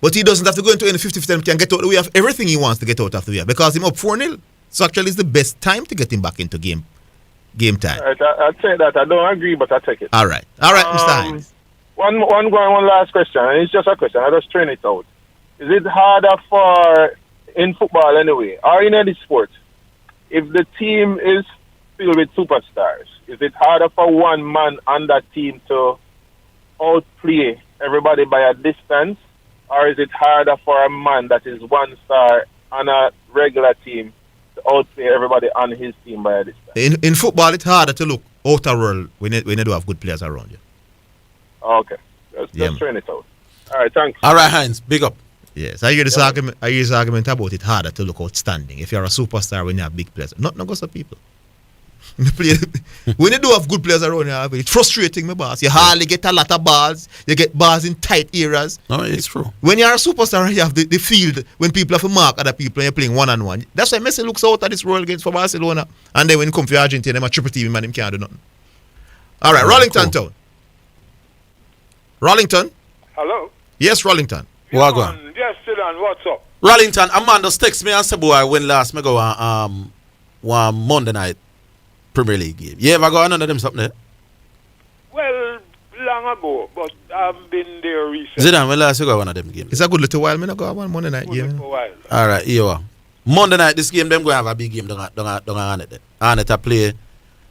But he doesn't have to go into any 50-50 and can get out the way of everything he wants to get out of the way because him up 4-0. So actually, it's the best time to get him back into game time. All right, I'd say that. I don't agree, but I take it. All right, Mr. Hines. One last question, and it's just a question. I just train it out. Is it harder for, in football anyway, or in any sport, if the team is filled with superstars, is it harder for one man on that team to outplay everybody by a distance, or is it harder for a man that is one star on a regular team to outplay everybody on his team by a distance? In football, it's harder to look outer world when you do have good players around you. Okay, just train it out. All right, thanks. All right, Heinz, big up. Yes, I hear this argument. I hear this argument about it harder to look outstanding if you're a superstar when you have big players. Not goes to people. When you do have good players around you, it's frustrating, my boss. You hardly get a lot of balls. You get balls in tight areas. No, it's true. When you're a superstar, you have the field when people have to mark other people and you're playing one-on-one. That's why Messi looks out at this role against for Barcelona. And then when he comes for Argentina, they're a triple team man, him can't do nothing. All right, Rollington Town. Rollington? Hello? Yes, Rollington. Wagwan. Yes, Zidane, what's up? Rollington, Amanda text me and say, boy, when last me go one Monday night Premier League game. You ever go on none of them something there? Well, long ago, but I've been there recently. Zidane, when last you go one of them games? It's a good little while. Me not go one Monday night game. All right, here you are. Monday night, this game, them going to have a big game. Don't on it. On it, I play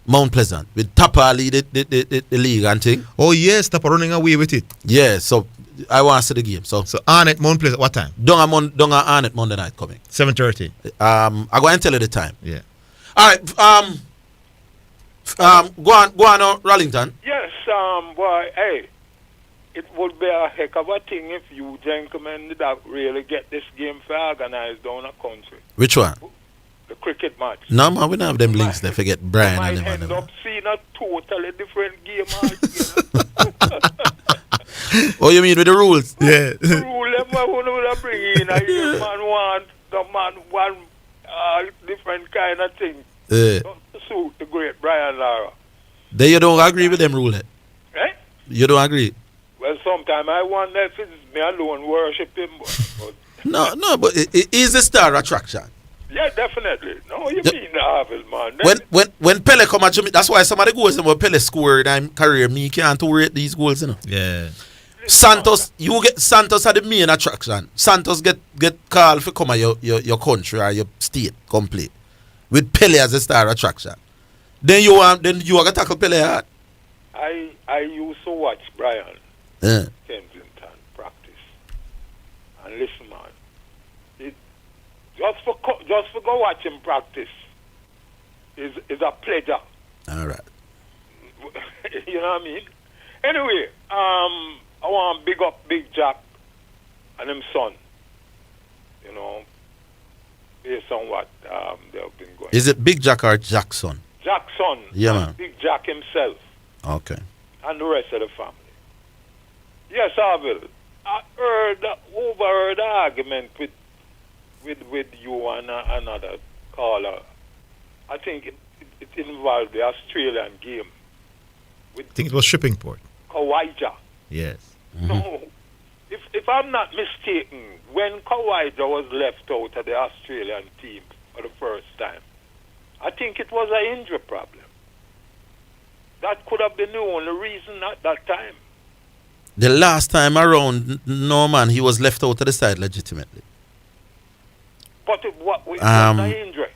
Mount Pleasant with Tapa lead the league and thing. Oh, yes, Tapa running away with it. Yeah, so I want to see the game. So on it, Mount Pleasant, what time? Don't on it Monday night coming. 7:30. I go and tell you the time. Yeah. All right. Go on, Rollington. Yes, boy, hey, it would be a heck of a thing if you gentlemen did really get this game for organized down a country. Which one? The cricket match. No, man, we don't have them links there. Forget Brian and them. Might end up seeing a totally different game Oh, you mean with the rules? Yeah. The rule them would bring in a man one different kind of thing. To suit the great Brian Lara. Then you don't agree with them rule? Eh? You don't agree? Well, sometimes I wonder if it's me alone worship him. But no, but it is a star attraction. Yeah, definitely. No, you mean the Orville, man. When Pele come at you, that's why some of the goals when Pele scored in career, me can't rate these goals, you know. Yeah. Santos are the main attraction. Santos get called for come at your country or your state complete. With Pele as a star attraction. Then you are gonna tackle Pele hard. I used to watch Brian Kensington practice. And listen, man. Just for go watch him practice is a pleasure. All right. You know what I mean? Anyway, I want to big up Big Jack and him son. You know, based on what they have been going. Is it Big Jack or Jackson? Jackson. Yeah, man. Big Jack himself. Okay. And the rest of the family. Yes, Orville. I overheard the argument with you and another caller. I think it involved the Australian game. I think it was Shippingport. Kawaja. Yes. No. If I'm not mistaken, when Kawaja was left out of the Australian team for the first time, I think it was an injury problem. That could have been the only reason at that time. The last time around, no man, he was left out of the side legitimately. But it was an injury.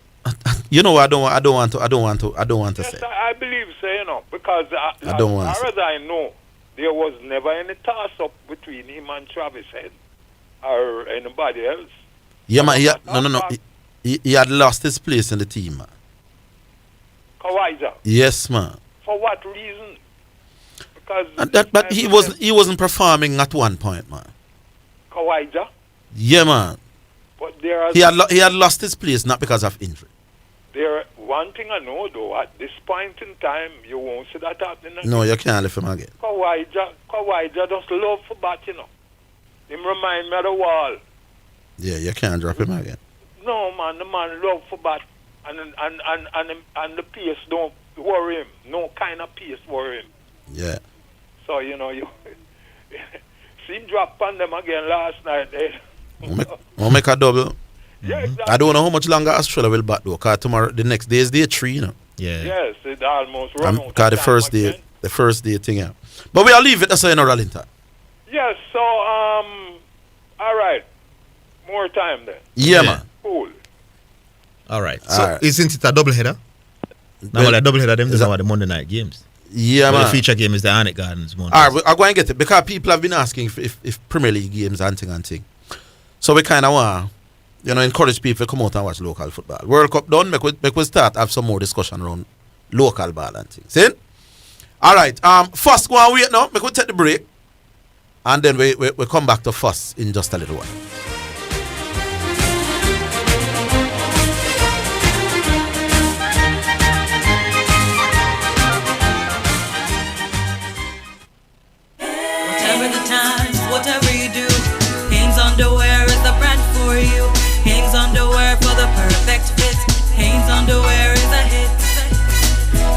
You know, I don't want to Yes, say. I believe so, you know, because I don't want as to far as I know, there was never any toss-up between him and Travis Head or anybody else. Yeah, man. He had lost his place in the team, man. Kawaja. Yes, man. For what reason? Because But he wasn't performing at one point, man. Kawaja. Yeah, man. But there are He had lost his place not because of injury. One thing I know though, at this point in time, you won't see that happening again. No, you can't leave him again. Kawaja just love for bat, you know. Him remind me of the wall. Yeah, you can't drop him again. No, man, the man love for bat, and the pace don't worry him. No kind of pace worry him. Yeah. So you know you see him drop on them again last night. We'll make a double. Yeah, exactly. I don't know how much longer Australia will bat though, because tomorrow, the next day is day 3, you know. Yeah. Yes, it almost run out. Because the first day thing, yeah. But we'll leave it, that's why you know, Ralinta. Yes, so, all right. More time then. Yeah, man. Cool. All right. So, isn't it a double header? No, a double header, them is the Monday night games. Yeah, but man. The feature game is the Arnett Gardens Monday. All right, I'm going to get it, because people have been asking if Premier League games and thing. So we kind of want encourage people to come out and watch local football. World Cup done, make we start have some more discussion around local ball and things. See? All right. First, go and wait now. Make we take the break, and then we come back to first in just a little while. Whatever the times, whatever you do, Hanes underwear is the brand for you. Hanes underwear for the perfect fit. Hanes underwear is a hit.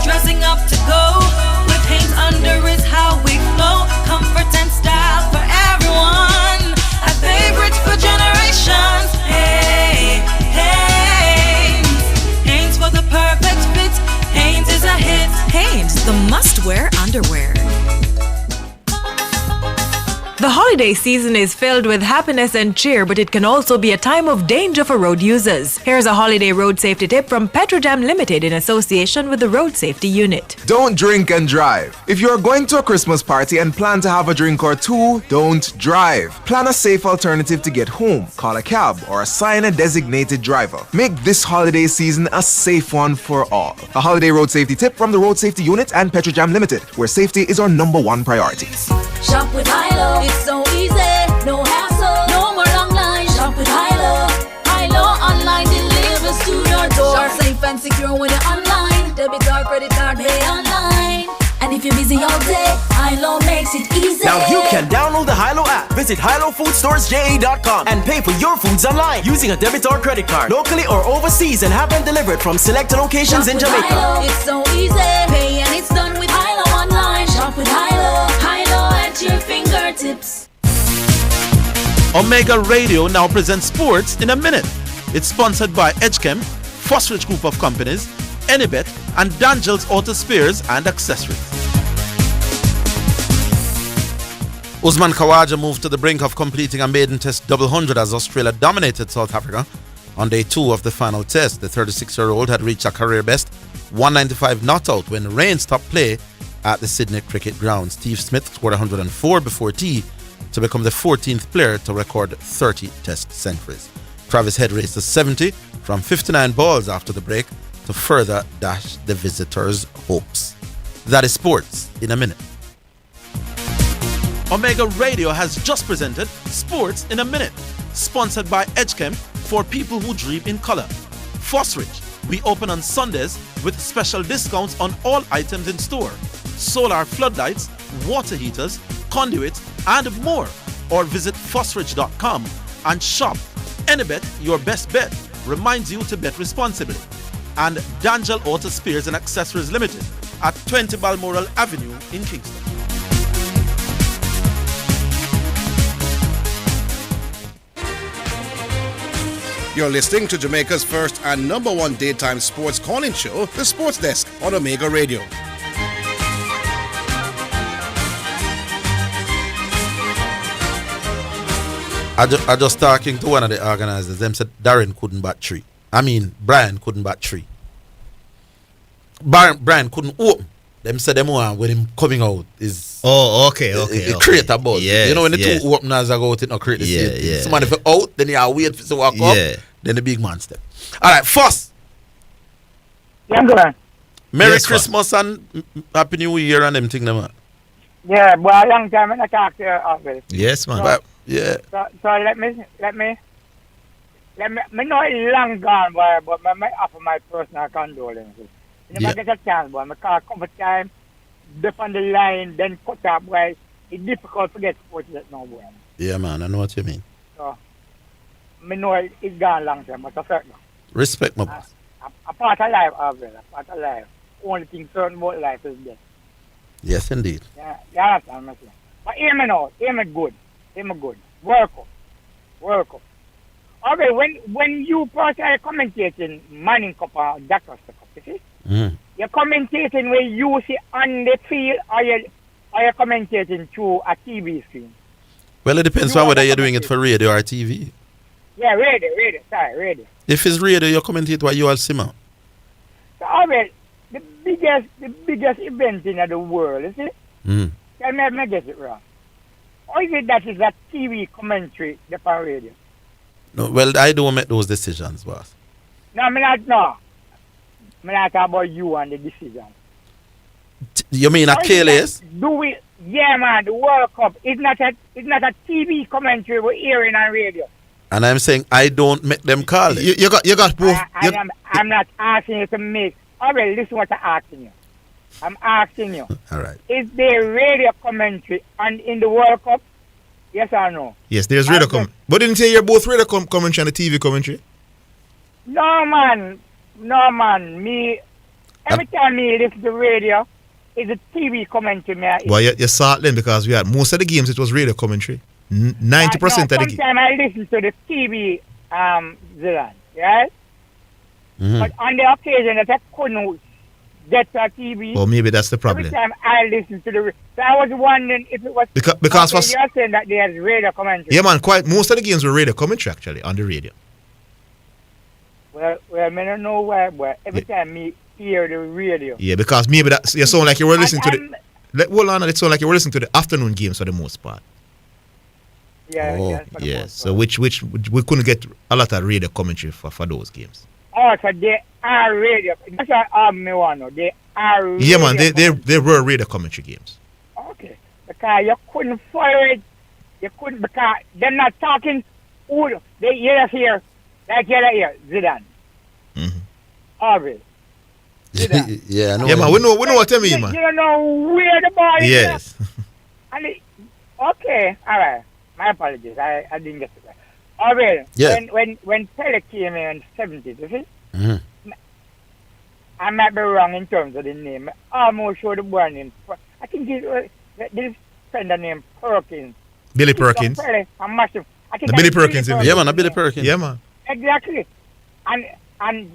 Dressing up to go with Hanes under is how we flow. Comfort and style for everyone. A favorite for generations. Hey, Hanes. Hanes for the perfect fit. Hanes is a hit. Hanes, the must-wear underwear. The holiday season is filled with happiness and cheer, but it can also be a time of danger for road users. Here's a holiday road safety tip from Petrojam Limited in association with the Road Safety Unit. Don't drink and drive. If you are going to a Christmas party and plan to have a drink or two, don't drive. Plan a safe alternative to get home. Call a cab or assign a designated driver. Make this holiday season a safe one for all. A holiday road safety tip from the Road Safety Unit and Petrojam Limited, where safety is our #1 priority. Shop with Hilo, it's so easy, no hassle, no more long lines. Shop with Hilo, Hilo online delivers to your door. Shop safe and secure when you're online. Debit card, credit card, pay online. And if you're busy all day, Hilo makes it easy. Now you can download the Hilo app, visit HiloFoodStoresJA.com and pay for your foods online using a debit or credit card, locally or overseas, and have them delivered from select locations in Jamaica. Hilo, it's so easy, pay and it's done with Hilo online. Shop with Hilo, Hilo at your fingertips. Omega Radio now presents Sports in a Minute. It's sponsored by Edgechem, Fosrich Group of Companies, Enibet, and Dangel's Auto Spares and Accessories. Usman Khawaja moved to the brink of completing a maiden test double 100 as Australia dominated South Africa. On day 2 of the final test, the 36-year-old had reached a career best 195 not out when rain stopped play at the Sydney Cricket Ground. Steve Smith scored 104 before tea to become the 14th player to record 30 test centuries. Travis Head raced to 70 from 59 balls after the break to further dash the visitors' hopes. That is sports in a minute. Omega Radio has just presented Sports in a Minute, sponsored by EdgeChem for people who dream in color. Fosrich, we open on Sundays with special discounts on all items in store. Solar floodlights, water heaters, conduits, and more. Or visit fosrich.com and shop. Any bet, your best bet, reminds you to bet responsibly. And Dangel Auto Spares and Accessories Limited at 20 Balmoral Avenue in Kingston. You're listening to Jamaica's first and number one daytime sports calling show, The Sports Desk on Omega Radio. I just talking to one of the organizers. Them said Darren couldn't bat three. I mean, Brian couldn't bat three. Brian couldn't open. Them said them one when him coming out is it create a buzz. Yes, you know when the yes. two openers are go out, it not create the same thing. Yeah. Somebody for out, then you have wait for to walk up, then the big man step. All right, first. Yeah, go on. Merry Yes, Christmas and Happy New Year and them thing, man. Yeah, boy, a long time I talk to your office. Yes, man. But, yeah. So let me know it's long gone, boy, but I might offer my personal condolences. If I get a chance, boy, I call a couple times, dip on the line, then cut up, boy. It's difficult to get sports that now, boy. Yeah, man, I know what you mean. So, I know it's gone long time, but I certainly. Respect my boss. A part of life, Orville, a part of life. Only thing certain about life is death. Yes, indeed. Yeah, that's what I'm saying. But hear me now, hear me good. Work up. Okay, when you personally commentating Manning Cup or Doctor's Cup, you see? You're commentating where you see on the field or you're commentating through a TV screen. Well, it depends on whether you're doing it for radio or TV. Yeah, radio. If it's radio, you commentate what you all see, man. So, okay, the biggest event in the world, you see? Tell me if I get it wrong. Or is it that is a TV commentary, the radio? No, well, I don't make those decisions, boss. No, I'm not talking about you and the decision. You mean at KLS? Do we? Yeah, man. The World Cup is not a TV commentary we're hearing on radio. And I'm saying I don't make them call it. You got both. I'm not asking you to make. All right, listen what I'm asking you. I'm asking you. All right. Is there radio commentary in the World Cup? Yes or no? Yes, there's radio commentary. But didn't say you're both radio commentary and the TV commentary? No, man. Me, every time me listen to radio, it's a TV commentary. Well, you're salting because we had most of the games, it was radio commentary. 90% of the games. Sometimes I listen to the TV, Zidane, right? But on the occasion that I couldn't get a TV. Well, maybe that's the problem. Every time I listen to the so I was wondering if it was because you're saying that there's radio commentary. Yeah, man, quite most of the games were radio commentary actually on the radio. Well, I don't know why, but every time me hear the radio. Yeah, because maybe that you sound like you were listening to hold on, it sound like you were listening to the afternoon games for the most part. Yeah, yes. So which we couldn't get a lot of radio commentary for those games. Oh, so they are radio. That's what me want to know. They are radio. Yeah, man, they were radio commentary games. Okay. Because you couldn't follow it. You couldn't, because they're not talking. You just hear, like you hear, Zidane. Orville. Zidane. Yeah, I know. Yeah, man, we know what you mean, man. You don't know where the ball is. Yes. Okay, all right. My apologies. I didn't get it right. Orville, when Pele came in the 70s, you see? I might be wrong in terms of the name. I almost sure the boy name. I think this friend named Perkins. Billy Perkins. Pele, the Billy Perkins. Yeah, man, Billy Perkins. Yeah, man. Exactly. And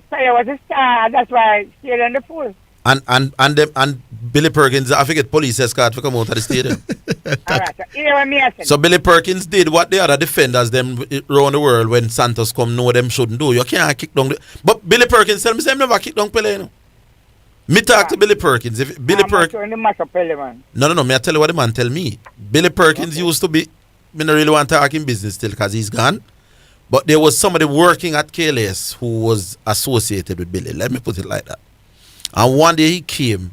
Pele was a star. That's why he stayed on the full. And Billy Perkins, I forget police escort to come out of the stadium. All right, so hear what me saying. So Billy Perkins did what the other defenders them around the world when Santos come know them shouldn't do. You can't kick down but Billy Perkins tell me say never kick down Pele, you know. Me talk to Billy Perkins. If Billy Perkins No, me I tell you what the man tell me. Billy Perkins used to be me not really want to talk in business still because he's gone. But there was somebody working at KLS who was associated with Billy. Let me put it like that. And one day he came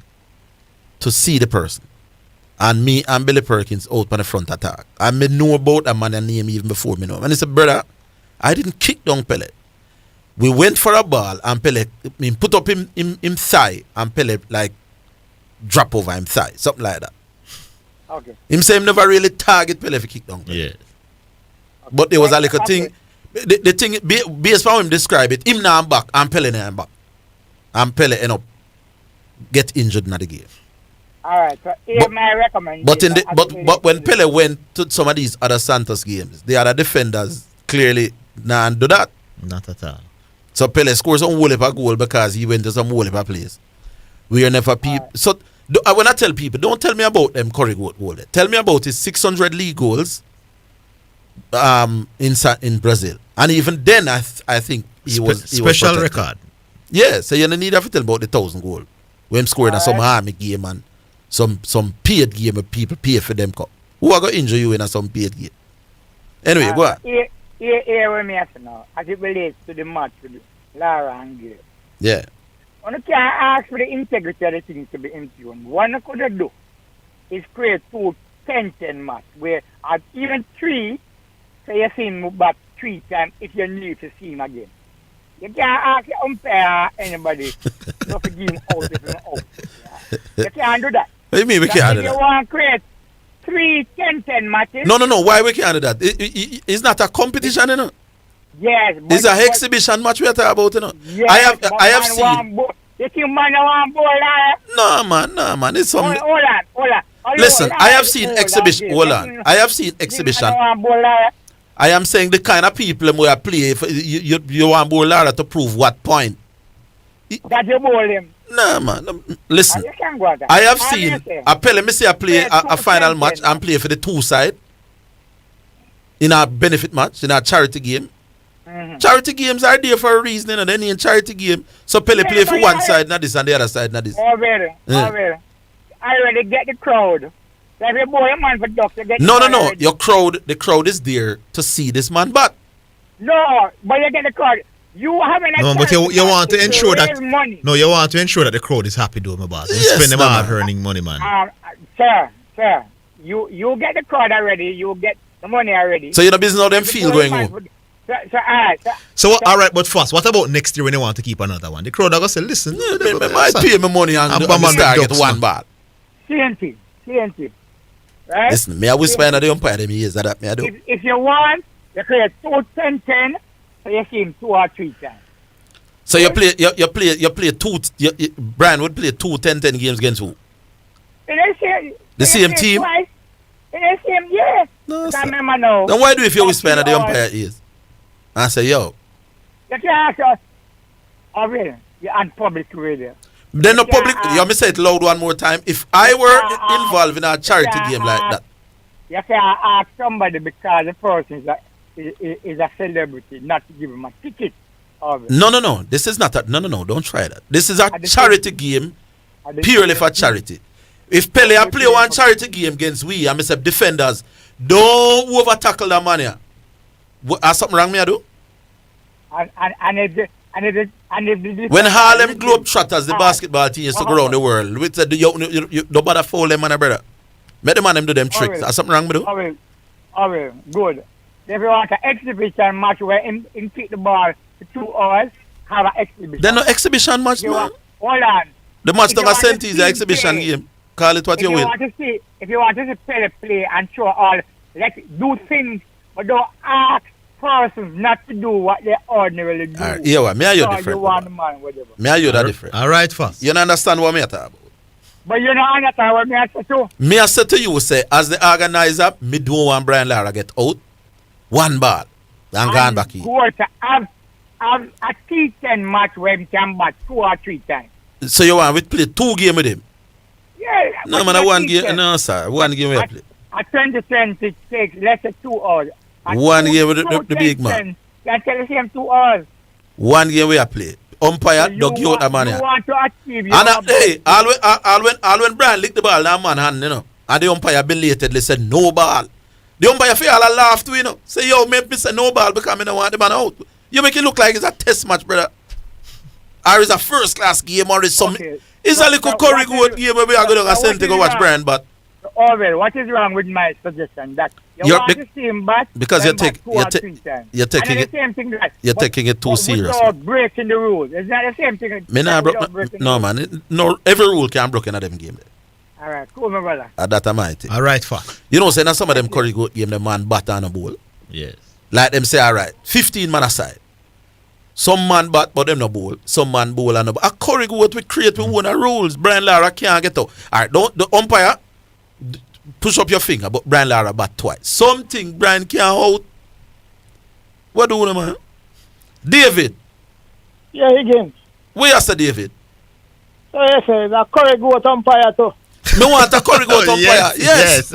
to see the person. And me and Billy Perkins out on the front attack. And me know about that man and name even before me know. And he said, brother, I didn't kick down Pele. We went for a ball and Pele put up him thigh and Pele like drop over him thigh. Something like that. Okay. Him say him never really target Pele for kick down Pele. Yeah. Okay. But there was a little thing. The thing, based on him describe it, him now back and Pele now back. And Pele end up get injured in the game. All right. So here's my recommendation. But when Pele went to some of these other Santos games, the other defenders clearly nah do that. Not at all. So Pele scores some whole heap of goal because he went to some whole heap of place. We are never people. Right. So when I tell people, don't tell me about them Curry goal. Tell me about his 600 league goals in Brazil. And even then, I think he was special record. Yeah, so you don't need to tell about the 1,000 goal. When scoring some army game and some paid game where people pay for them cup. Who are going to injure you in some paid game? Anyway, go on. Here with me now, as it relates to the match with Lara and Gay. Yeah. One can ask for the integrity of the thing to be impugned. One could do is create 2 10-10 match where at even 3, say you see him back 3 times if you need to see him again. You can't ask the umpire anybody to give him out if he's out. Yeah. You can't do that. What do you mean we can't do that? If you want to create 3 10-10 matches. No. Why we can't do that? It's not a competition, you know. Yes. It's an exhibition match we are talking about, you know. Yes, I have seen. You think man want ball there? No, man. It's some. Hold on. Listen, I have seen exhibition. Hold on. I have seen exhibition. I am saying the kind of people who are play. You want ball Lara to prove what point? That you ball him. No, man. Listen, I have seen. Let me say I play a final match and play for the 2 side in a benefit match, in a charity game. Mm-hmm. Charity games are there for a reason, and then in charity game, so Pele play for one side, not this, and the other side, not this. Already. I already get the crowd. Every boy, man, for doctor get No. The crowd is there to see this man, but no, but you get the crowd. You haven't. No, but you want to ensure that. Money. No, you want to ensure that the crowd is happy, though, my boss. You spend them hard earning money, man. Sir, you get the crowd already. You get the money already. So you know business how them feel going on. So all right, but first, what about next year when they want to keep another one? The crowd are going to say, listen, they might pay me money and start get one ball. CNT, right? Listen, me I whisper in the umpire them years that me I do. If you want, you create 2 10-10, so you see him 2 or 3 times. So you play 2. Brian would play 2 10-10 games against who? The same team. Twice. In the same, yeah. No, I remember now. Then why do if you whisper in the umpire ears? I say, yo. You can't ask us. Orville, you're on public radio. Then the public, you me say it loud one more time. If I were involved in a charity game like that. You can't ask somebody because the person is a celebrity, not to give him a ticket. No. This is not a, no, don't try that. This is a charity game purely for charity. If Pele play one charity game against we, I say defenders, don't over tackle that man here. Has something wrong me I do? When Harlem Globetrotters, the basketball team, used to go around the world, we said, you don't bother foul them, man, brother. Let the man them do them tricks. Has something wrong me do? Orville, good. If you want an exhibition match where him kick the ball for 2 hours, have an exhibition. Then no exhibition match, man. Hold on. The match don't send is the exhibition game. Call it what you will. If you want to see Pele play and show all, do things, but don't ask persons not to do what they ordinarily do. Right. Yeah, well, me are you different. Me are you that different. All right, first. You don't understand what me are talking about. But you don't understand what me I say too. Me I say to you, say, as the organizer, me don't want Brian Lara get out. One ball. And gone back in. Go to have a T10 match where he can bat 2 or 3 times. So you want we play 2 games with him? Yeah. No, man, one game. No, sir. One game we play. At 2020, it takes less than 2 hours. One game with the big man. You tell the same 2 hours. One game we play. Umpire, dog you out the man. You want to achieve your and hey, all when Brian lick the ball, that man hand, you know. And the umpire belatedly said no ball. The umpire feel all laugh too, you know. Say, yo, make me say no ball because I don't want the man out. You make it look like it's a test match, brother. Or it's a first class game or it's some. It's a little Curry good game where we are going to send to go watch Brian, but Orville, what is wrong with my suggestion? That you You're want be- to see him back because then back 2 or 3 times. you're taking and then it- the same thing that you're taking it too but serious. without breaking the rules. It's not the same thing. Me nah without broke. breaking the No, rules. man. No, every rule can broke in a them game. All right, cool, my brother. That am I think. All right, fuck. You know, say now some of them curry goat game, the man bat on a bowl. Yes. Like them say, all right, 15 man aside. Some man bat, but them no bowl. Some man bowl and no bowl. A curry goat we create with one of rules. Brian Lara can't get out. All right, don't the umpire push up your finger, but Brian Lara bat twice. Something Brian can't out. What do you man? David. Yeah, Higgins. Where is David? So you say the curry goat umpire too. Me want a curry goat umpire. Yes.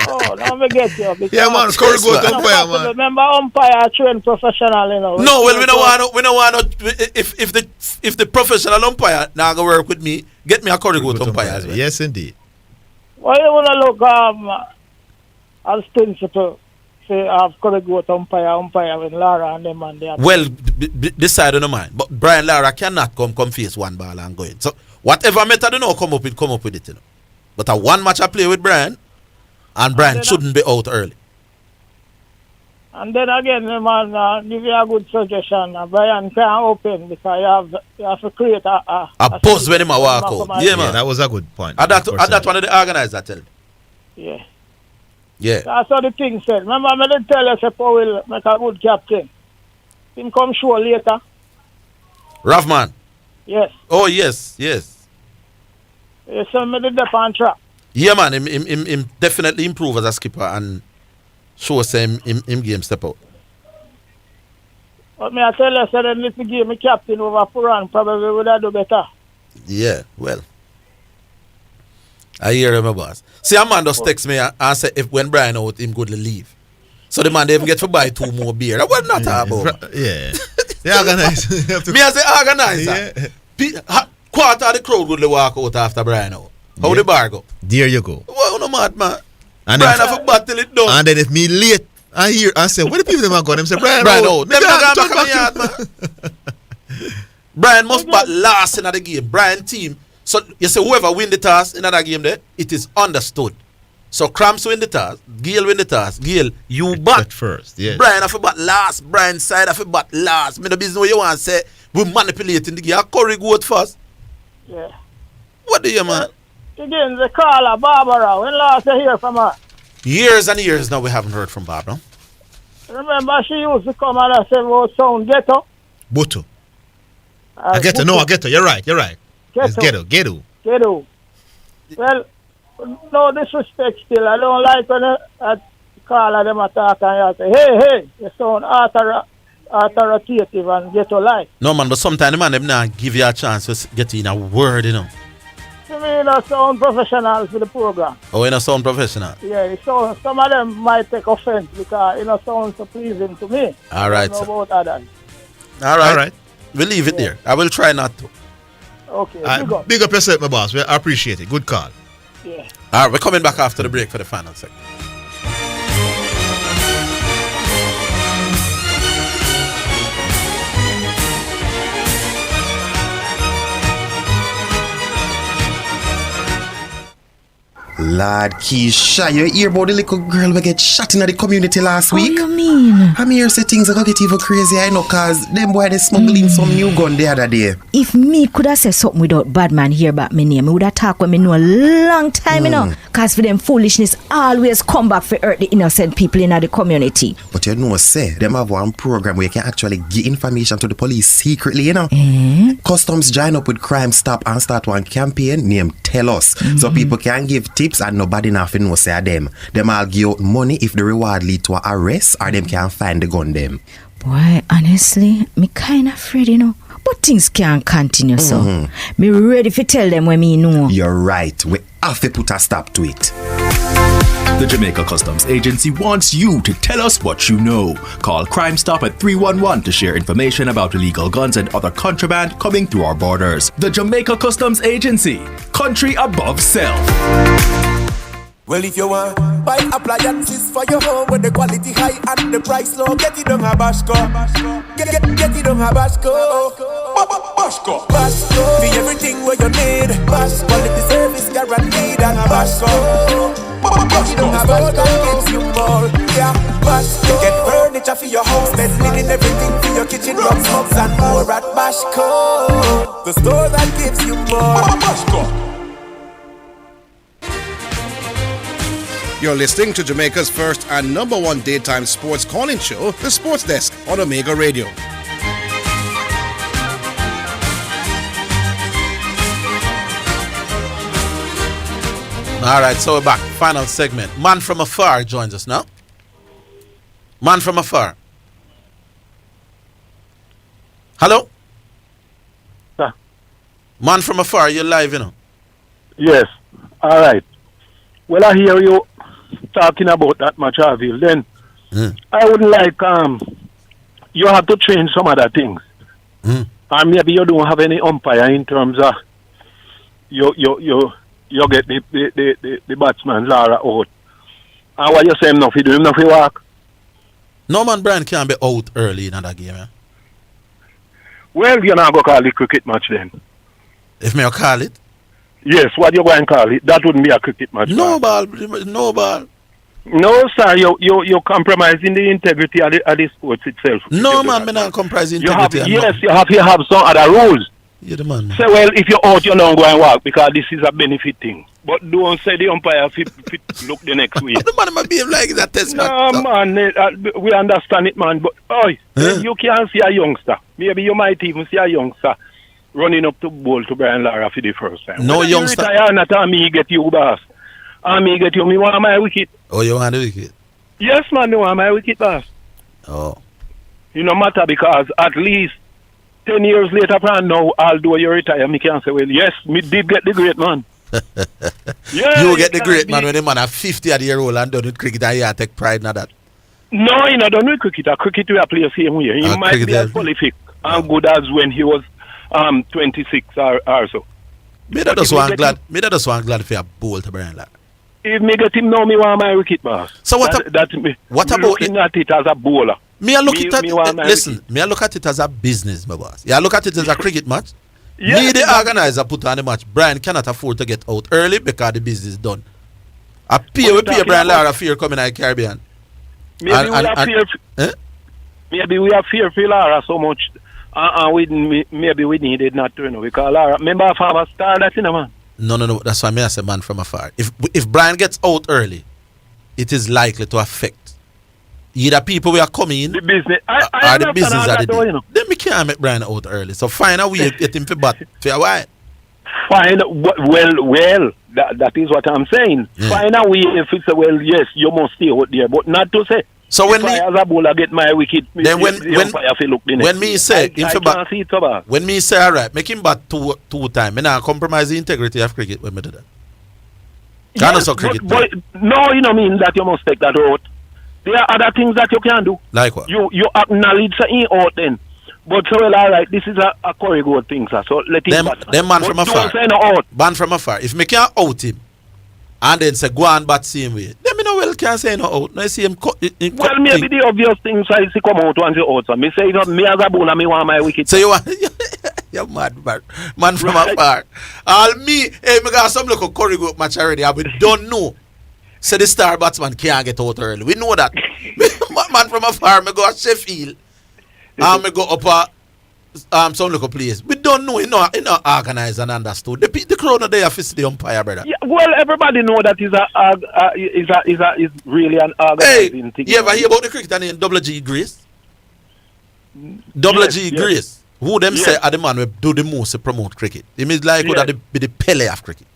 Oh, now me get you. because- Yeah, man, curry goat umpire, man. Remember, umpire trained professional, you know. No, well, we don't want if the professional umpire now go work with me, get me a curry goat umpire as well. Yes, indeed. Well, you want to look as principle, say, have curry goat umpire with Lara and them and they have. Well, this side of the mind, but Brian Lara cannot come face one ball and go in. So whatever method you know, come up with it. You know. But a one match I play with Brian, and Brian shouldn't be out early. And then again, man, give you a good suggestion. Brian can't open because you have to create a pause when him a walk out. Yeah, man. That was a good point. That one of the organizer tell me. Yeah. Yeah. That's how the thing said. Remember, I didn't tell you that Paul will make a good captain. Him come show later. Ravman. Yes. Oh, yes. You said me the dep on track. Yeah, man. Him definitely improve as a skipper and show us him game step out. But me I tell you, so they need to give me captain over Puran. Probably would have do better. Yeah, well. I hear him, my boss. See, a man just text me and say if when Brian out, him good to leave. So the man they even get to buy 2 more beer. That was not about. Yeah. They organize. Me as the organizer. Yeah. Quarter of the crowd would walk out after Brian out. How the bar go? There you go. Well, no mad, man. And Brian have a battle it done. And then if me late, I hear and say, where the people them are going? Them say, Brian out. Them not going back yard, man. Brian must bat last in the game. Brian team. So you say whoever win the toss in that game there, it is understood. So Cramps win the toss, Gail win the toss. Gail, you bat first. Yes. Brian have a bat last. Brian side have a bat last. Me the business what you want to say. We manipulating the game. Curry goat first. Yeah. What do you man? Again, they call her Barbara. When last you hear from her? Years and years now we haven't heard from Barbara. Remember she used to come and say, "Oh, sound ghetto." Butu. I get it. No, I get it. You're right. It's ghetto. Ghetto. Well, no disrespect still. I don't like when I call her them attack and you say, hey, you sound authoritative and ghetto like. No man, but sometimes the man them not give you a chance to get in a word, you know. To me, you know, sound professional for the program. Oh, you know, sound professional. Yeah, so some of them might take offense because, you know, sounds so pleasing to me. All right. I don't know about others. All right. We'll leave it there. I will try not to. Okay, big up yourself, my boss. I appreciate it. Good call. Yeah. All right, we're coming back after the break for the final segment. Lord Keisha, you hear about the little girl we get shot in the community last week? What do you mean? I'm here say things are gonna get even crazy, I know, cause them boy they smuggling some new gun the other day. If me could have said something without bad man hear about me name, I would have talked with me know a long time, you know. Cause for them foolishness always come back for hurt the innocent people in the community. But you know, say, them have one program where you can actually give information to the police secretly, you know. Customs join up with Crime Stop and start one campaign named Tell Us. So people can give tips and nobody nothing know say them. Them all give out money if the reward lead to an arrest or them can find the gun them. Boy, honestly, me kinda afraid, you know. But things can't continue, so me ready to tell them when me know. You're right. We have to put a stop to it. The Jamaica Customs Agency wants you to tell us what you know. Call Crime Stop at 311 to share information about illegal guns and other contraband coming through our borders. The Jamaica Customs Agency, country above self. Well, if you want buy appliances for your home with the quality high and the price low, get it on a Bashco. Get it on a Bashco. Bashco. Bashco. For everything where you need. Bashco. Quality service guaranteed and Bashco. Get it on a Bashco that gives you more. Yeah, Bashco. Get furniture for your house, bed linen, everything for your kitchen, rugs, mugs and more at Bashco. The store that gives you more. Bashco. You're listening to Jamaica's first and number one daytime sports calling show, The Sports Desk on Omega Radio. All right, so we're back. Final segment. Man from afar joins us now. Man from afar. Hello? Sir. Man from afar, you're live, you know. Yes. All right. Well, I hear you talking about that match, Orville. Then I would like you have to change some other things. And maybe you don't have any umpire in terms of you get the batsman Lara out. And what you say him nothing do him nothing work? No man Brian can't be out early in that game, yeah? Well, you're not going to call it cricket match then. If me call it? Yes, what you going to call it? That wouldn't be a cricket match. No ball, no ball. No, sir, you're compromising the integrity of the sports itself. No, man, me not compromising integrity. You have some other rules. You're the man. Say, well, if you're out, you don't go and walk because this is a benefit thing. But don't say the umpire fit look the next week. The man might behave like that test match. No, man, we understand it, man. But, you can't see a youngster. Maybe you might even see a youngster running up to bowl to Brian Lara for the first time. No youngster. You retire, not me get you, boss. Me get you, me want my wicket. Oh, you want the wicket? Yes, man, me want my wicket, boss. Oh. It no matter because at least 10 years later from now, although you retire, me can say, well, yes, me did get the great man. Yeah, you get the great man when the man are 50-year-old and done with cricket and you take pride in that. No, he not done with cricket. Cricket we play same way. He might be as prolific and good as when he was 26 or so. Me that just want glad for a bowl to Brian Lara. If me get him now, me want my wicket, boss. So what about looking at it as a bowler? Me I look at it as a business, my boss. Yeah, I look at it as a cricket match. Yes, me, the organizer, put on the match. Brian cannot afford to get out early because the business is done. I pay Brian Lara fear coming out of the Caribbean. Maybe we have fear for Lara so much. Maybe we needed not to, because Lara, remember a farmer star that's in a man. No. That's why I say man from afar. If Brian gets out early, it is likely to affect either people we are coming in the business. or the business of the day. Then we can't make Brian out early. So find a way to get him for bat for a while. Well, that is what I'm saying. Find a way if it's yes, you must stay out there, but not to say. So when I as a bowler get my wicket, then when me say all right, make him bat two times, me not compromise the integrity of cricket when me do that. Yes, but no, you know mean that you must take that out. There are other things that you can do. Like what? You acknowledge saying out then. But so well, all right, this is a corridor thing, sir. So let him bat. Them man from afar. Don't say no out. Man from afar. If me can't out him and then say go and bat same way, then me no well can't say no out. No, I see him well, maybe the obvious things I see come out once you out. So me say me as a bowler, me want my wicket. So you want you're mad, man from afar. All me, hey, me got some local corridor match already. I don't know. So the star batsman can't get out early. We know that. Man from afar, me go at Sheffield. And me go up some local place. We don't know. It's not organized and understood. The crowd not there for the umpire, brother. Yeah, well, everybody know that is really an organizing thing. You ever hear about the cricketer named G. Grace? G. Grace. Who them say are the man who do the most to promote cricket. It means like who that be the Pele of cricket.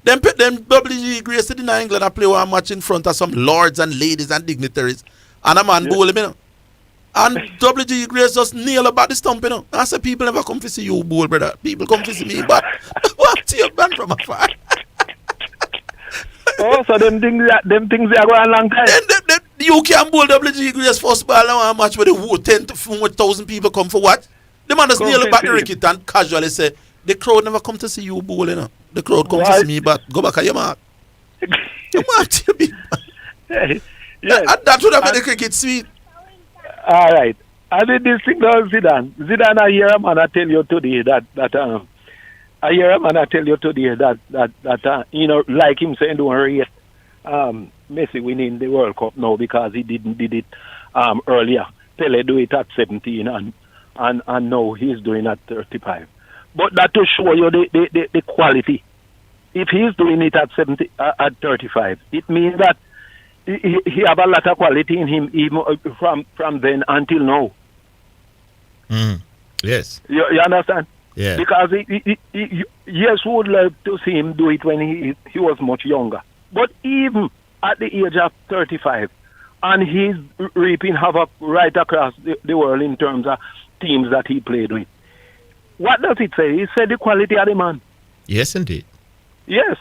Them G. Grace in England and play one match in front of some lords and ladies and dignitaries. And a man bowl him, you know. And G. Grace just nail about the stump, you know. I say people never come to see you bowl, brother. People come to see me, but what to your band from afar? Oh, so them things they are going a long time. Then you can bowl G. Grace first ball and one match where the whole 10 to 1,000 people come for what? The man just nail about the wicket and casually say, the crowd never come to see you bowl, you know. The crowd come to see me, but go back at your mark. What you mean? Yes. That would have made the cricket sweet. All right. I did this thing now, Zidane. Zidane, I hear a man I tell you today that you know, like him saying don't rate Messi winning the World Cup now because he did it earlier. Pele do it at 17 and now he's doing at 35. But that to show you the quality. If he's doing it at 35, it means that he have a lot of quality in him even from then until now. Yes. You understand? Yeah. Because yes, we would love to see him do it when he was much younger. But even at the age of 35, and he's reaping havoc right across the world in terms of teams that he played with. What does it say? It said the quality of the man. Yes, indeed. Yes.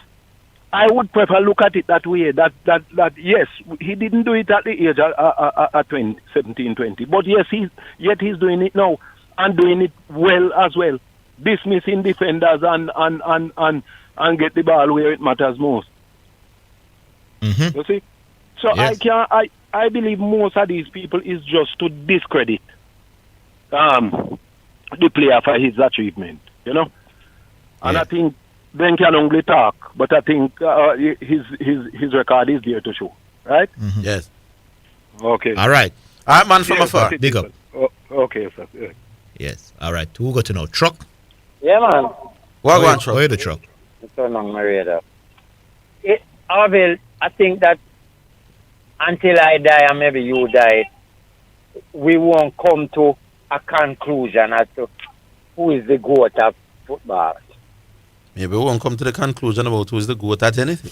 I would prefer look at it that way, that yes, he didn't do it at the age of 17, 20. But yes, he's doing it now and doing it well as well. Dismissing defenders and get the ball where it matters most. Mm-hmm. You see? So yes. I believe most of these people is just to discredit the player for his achievement, you know? And I think Ben can only talk, but I think his record is there to show, right? Mm-hmm. Yes. Okay. All right. All right, man from afar. Big up. Okay, sir. Yeah. Yes. All right. Who got to know? Truck? Yeah, man. What one, Truck? Where the truck? Turn on my radar. Orville, I think that until I die, and maybe you die, we won't come to a conclusion as to who is the GOAT of football. Maybe we won't come to the conclusion about who is the GOAT at anything.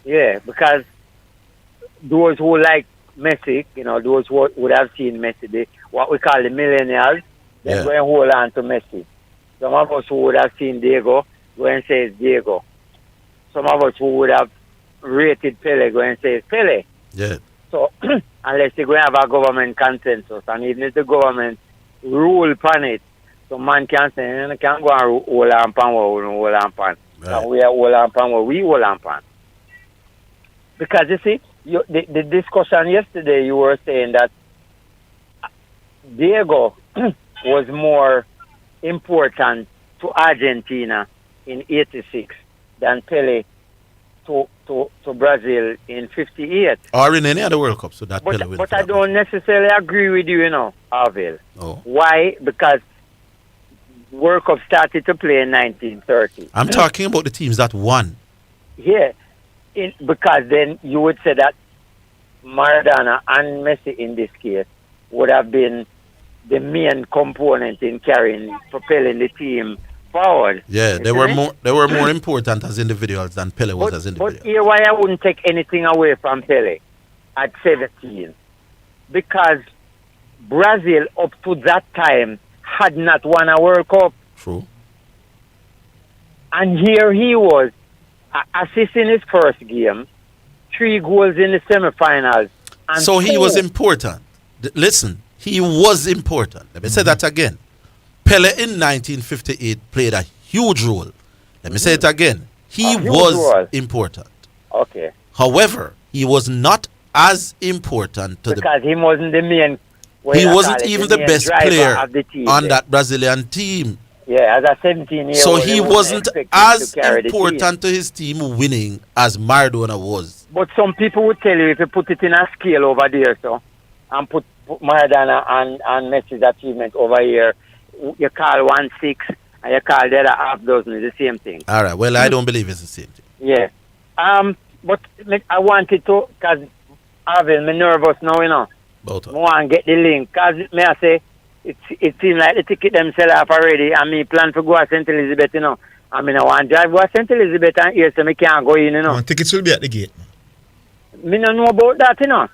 Yeah, because those who like Messi, you know, those who would have seen Messi, what we call the millennials, they're going to hold on to Messi. Some of us who would have seen Diego, go and say it's Diego. Some of us who would have rated Pele, go and say it's Pele. Yeah. So, unless you're going to have a government consensus, and even if the government rule upon it, so man can say, you can't go and hold on pan what we hold on pan. And we are hold on pan what we hold on pan. Because you see, the discussion yesterday, you were saying that Diego was more important to Argentina in 86 than Pele to Brazil in 58. Or in any other World Cup, so that Pele will. But I don't necessarily agree with you, you know, Orville. Oh. Why? Because World Cup started to play in 1930. I'm talking about the teams that won. Yeah. Because then you would say that Maradona and Messi in this case would have been the main component in propelling the team forward. Yeah, they were more important as individuals than Pele was as individual. But here why I wouldn't take anything away from Pele at 17. Because Brazil up to that time had not won a World Cup. True. And here he was, assisting his first game, 3 goals in the semifinals. And so he was important. Listen, he was important. Let me say that again. Pele in 1958 played a huge role. Let me say it again. He was important. Okay. However, he was not as important to because he wasn't the main. He wasn't even the best player on that Brazilian team. Yeah, as a 17-year-old. So he wasn't as important to his team winning as Maradona was. But some people would tell you if you put it in a scale over there, so and put Maradona and Messi's achievement over here, you call 1-6 and you call the other half dozen is the same thing. All right. Well, I don't believe it's the same thing. Yeah. But I wanted to, because I'm nervous now, you know. Both of them. I want to get the link. Because, may I say, it seems like the ticket them sell off already, and me plan to go to St. Elizabeth, you know. I mean, I want to drive go to St. Elizabeth and here, so I can't go in, you know. Tickets will be at the gate. Me don't know about that, you know.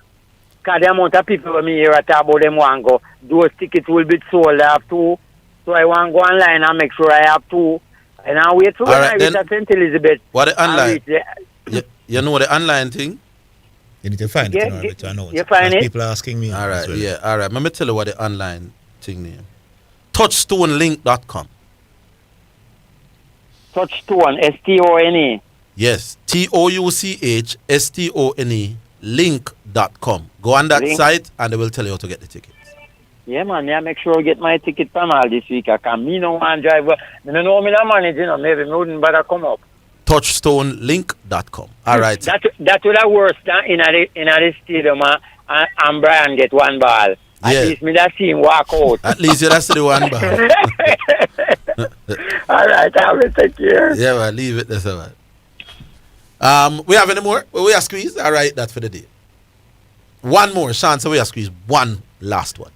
Because the amount of people when me hear talk about them want to go, those tickets will be sold. I have 2. So I want to go online and make sure I have 2. And I wait for when I reach at St. Elizabeth. What the online? You know the online thing? You need to find it in order to know. You find it? People are asking me. All right, well. All right. Let me tell you what the online thing name. TouchstoneLink.com. Touchstone, STONE. Yes, TOUCHSTONE link.com. Go on that site and they will tell you how to get the tickets. Yeah, man. Yeah, make sure I get my ticket from all this week. I can me no one drive. I don't know me the manage, you know. Maybe me wouldn't better come up. Touchstonelink.com. All right. That would have worse than in the stadium and Brian get one ball. At least me that see him walk out. At least you that's the one ball. All right, I will take care. Yeah, well, leave it there, man. We have any more? We are squeeze. All right, that's for the day. One more chance. We are squeeze. One last one.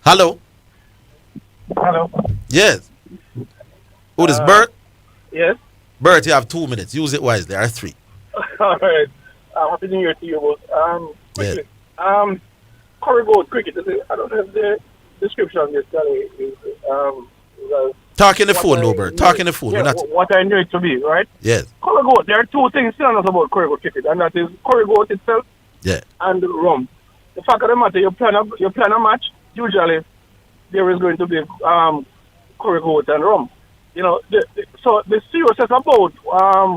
Hello. Hello. Yes. Who is Bert? Yes. Bert, you have 2 minutes. Use it wisely. There are 3. All right. Happy New Year to you both. Quickly. Curry Goat cricket. I don't have the description of this. Talk in the phone, though, Bert. Talk in the phone. Yeah, what I knew it to be, right? Yes. Curry Goat. There are 2 things telling us about Curry Goat cricket, and that is Curry Goat itself and rum. The fact of the matter, you plan a match, usually there is going to be Curry Goat and rum. You know, so the seriousness about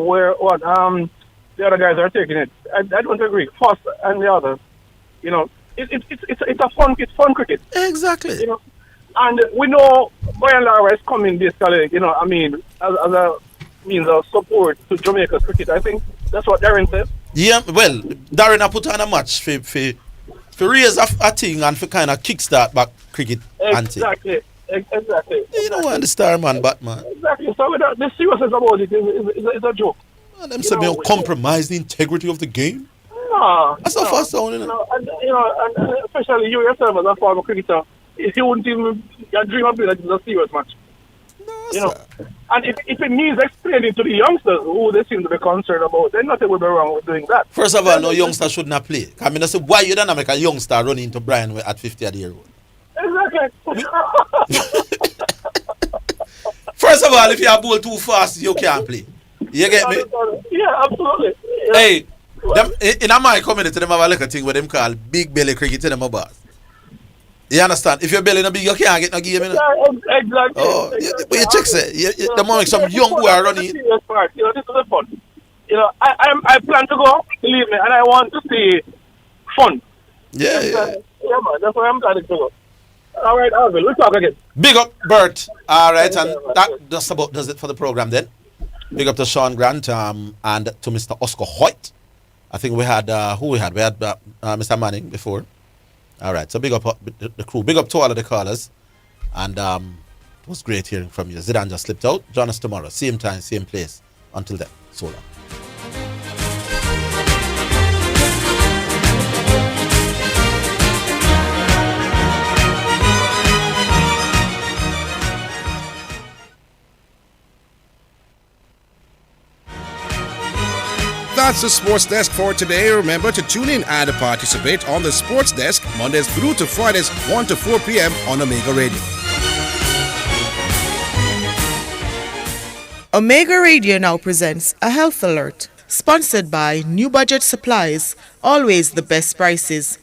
where the other guys are taking it, I don't agree. First and the others, you know, it's fun cricket. Exactly. You know, and we know Brian Lara is coming basically, you know, I mean, as a means of support to Jamaica's cricket. I think that's what Darren said. Yeah, well, Darren has put on a match for raise a thing and for kind of kickstart back cricket. Exactly. You know what the star man, Batman. Exactly. So the seriousness about it is a joke. And them say me compromise the integrity of the game. No. That's not fast sound, and especially you yourself as a former cricketer, you wouldn't even dream of that it's a serious match. No, you know. And if it needs explaining to the youngsters who they seem to be concerned about, then nothing would be wrong with doing that. First of all, no youngster should not play. I mean, I say, why you don't make a youngster run into Brian at 50 years old? Exactly. First of all, if you are bowl too fast, you can't play. You get me? Yeah, absolutely. Yeah. Hey, in my community, them have a little thing where them call big belly cricket in them bars. You understand? If your belly not big, you can't get no game. You know? Yeah, exactly. Oh, but you check say, the moment some young boy are running. You know, this is the fun. You know, I plan to go, believe me, and I want to see fun. Yeah, man. That's why I'm planning to go. All right, Orville, we'll talk again. Big up, Bert. All right, and that just about does it for the program then. Big up to Sean Grant and to Mr. Oscar Hoyt. I think we had, who we had? We had Mr. Manning before. All right, so big up the crew. Big up to all of the callers. And it was great hearing from you. Zidane just slipped out. Join us tomorrow. Same time, same place. Until then, so long. That's the Sports Desk for today. Remember to tune in and participate on the Sports Desk Mondays through to Fridays 1 to 4 p.m. on Omega Radio. Omega Radio now presents a health alert. Sponsored by New Budget Supplies, always the best prices.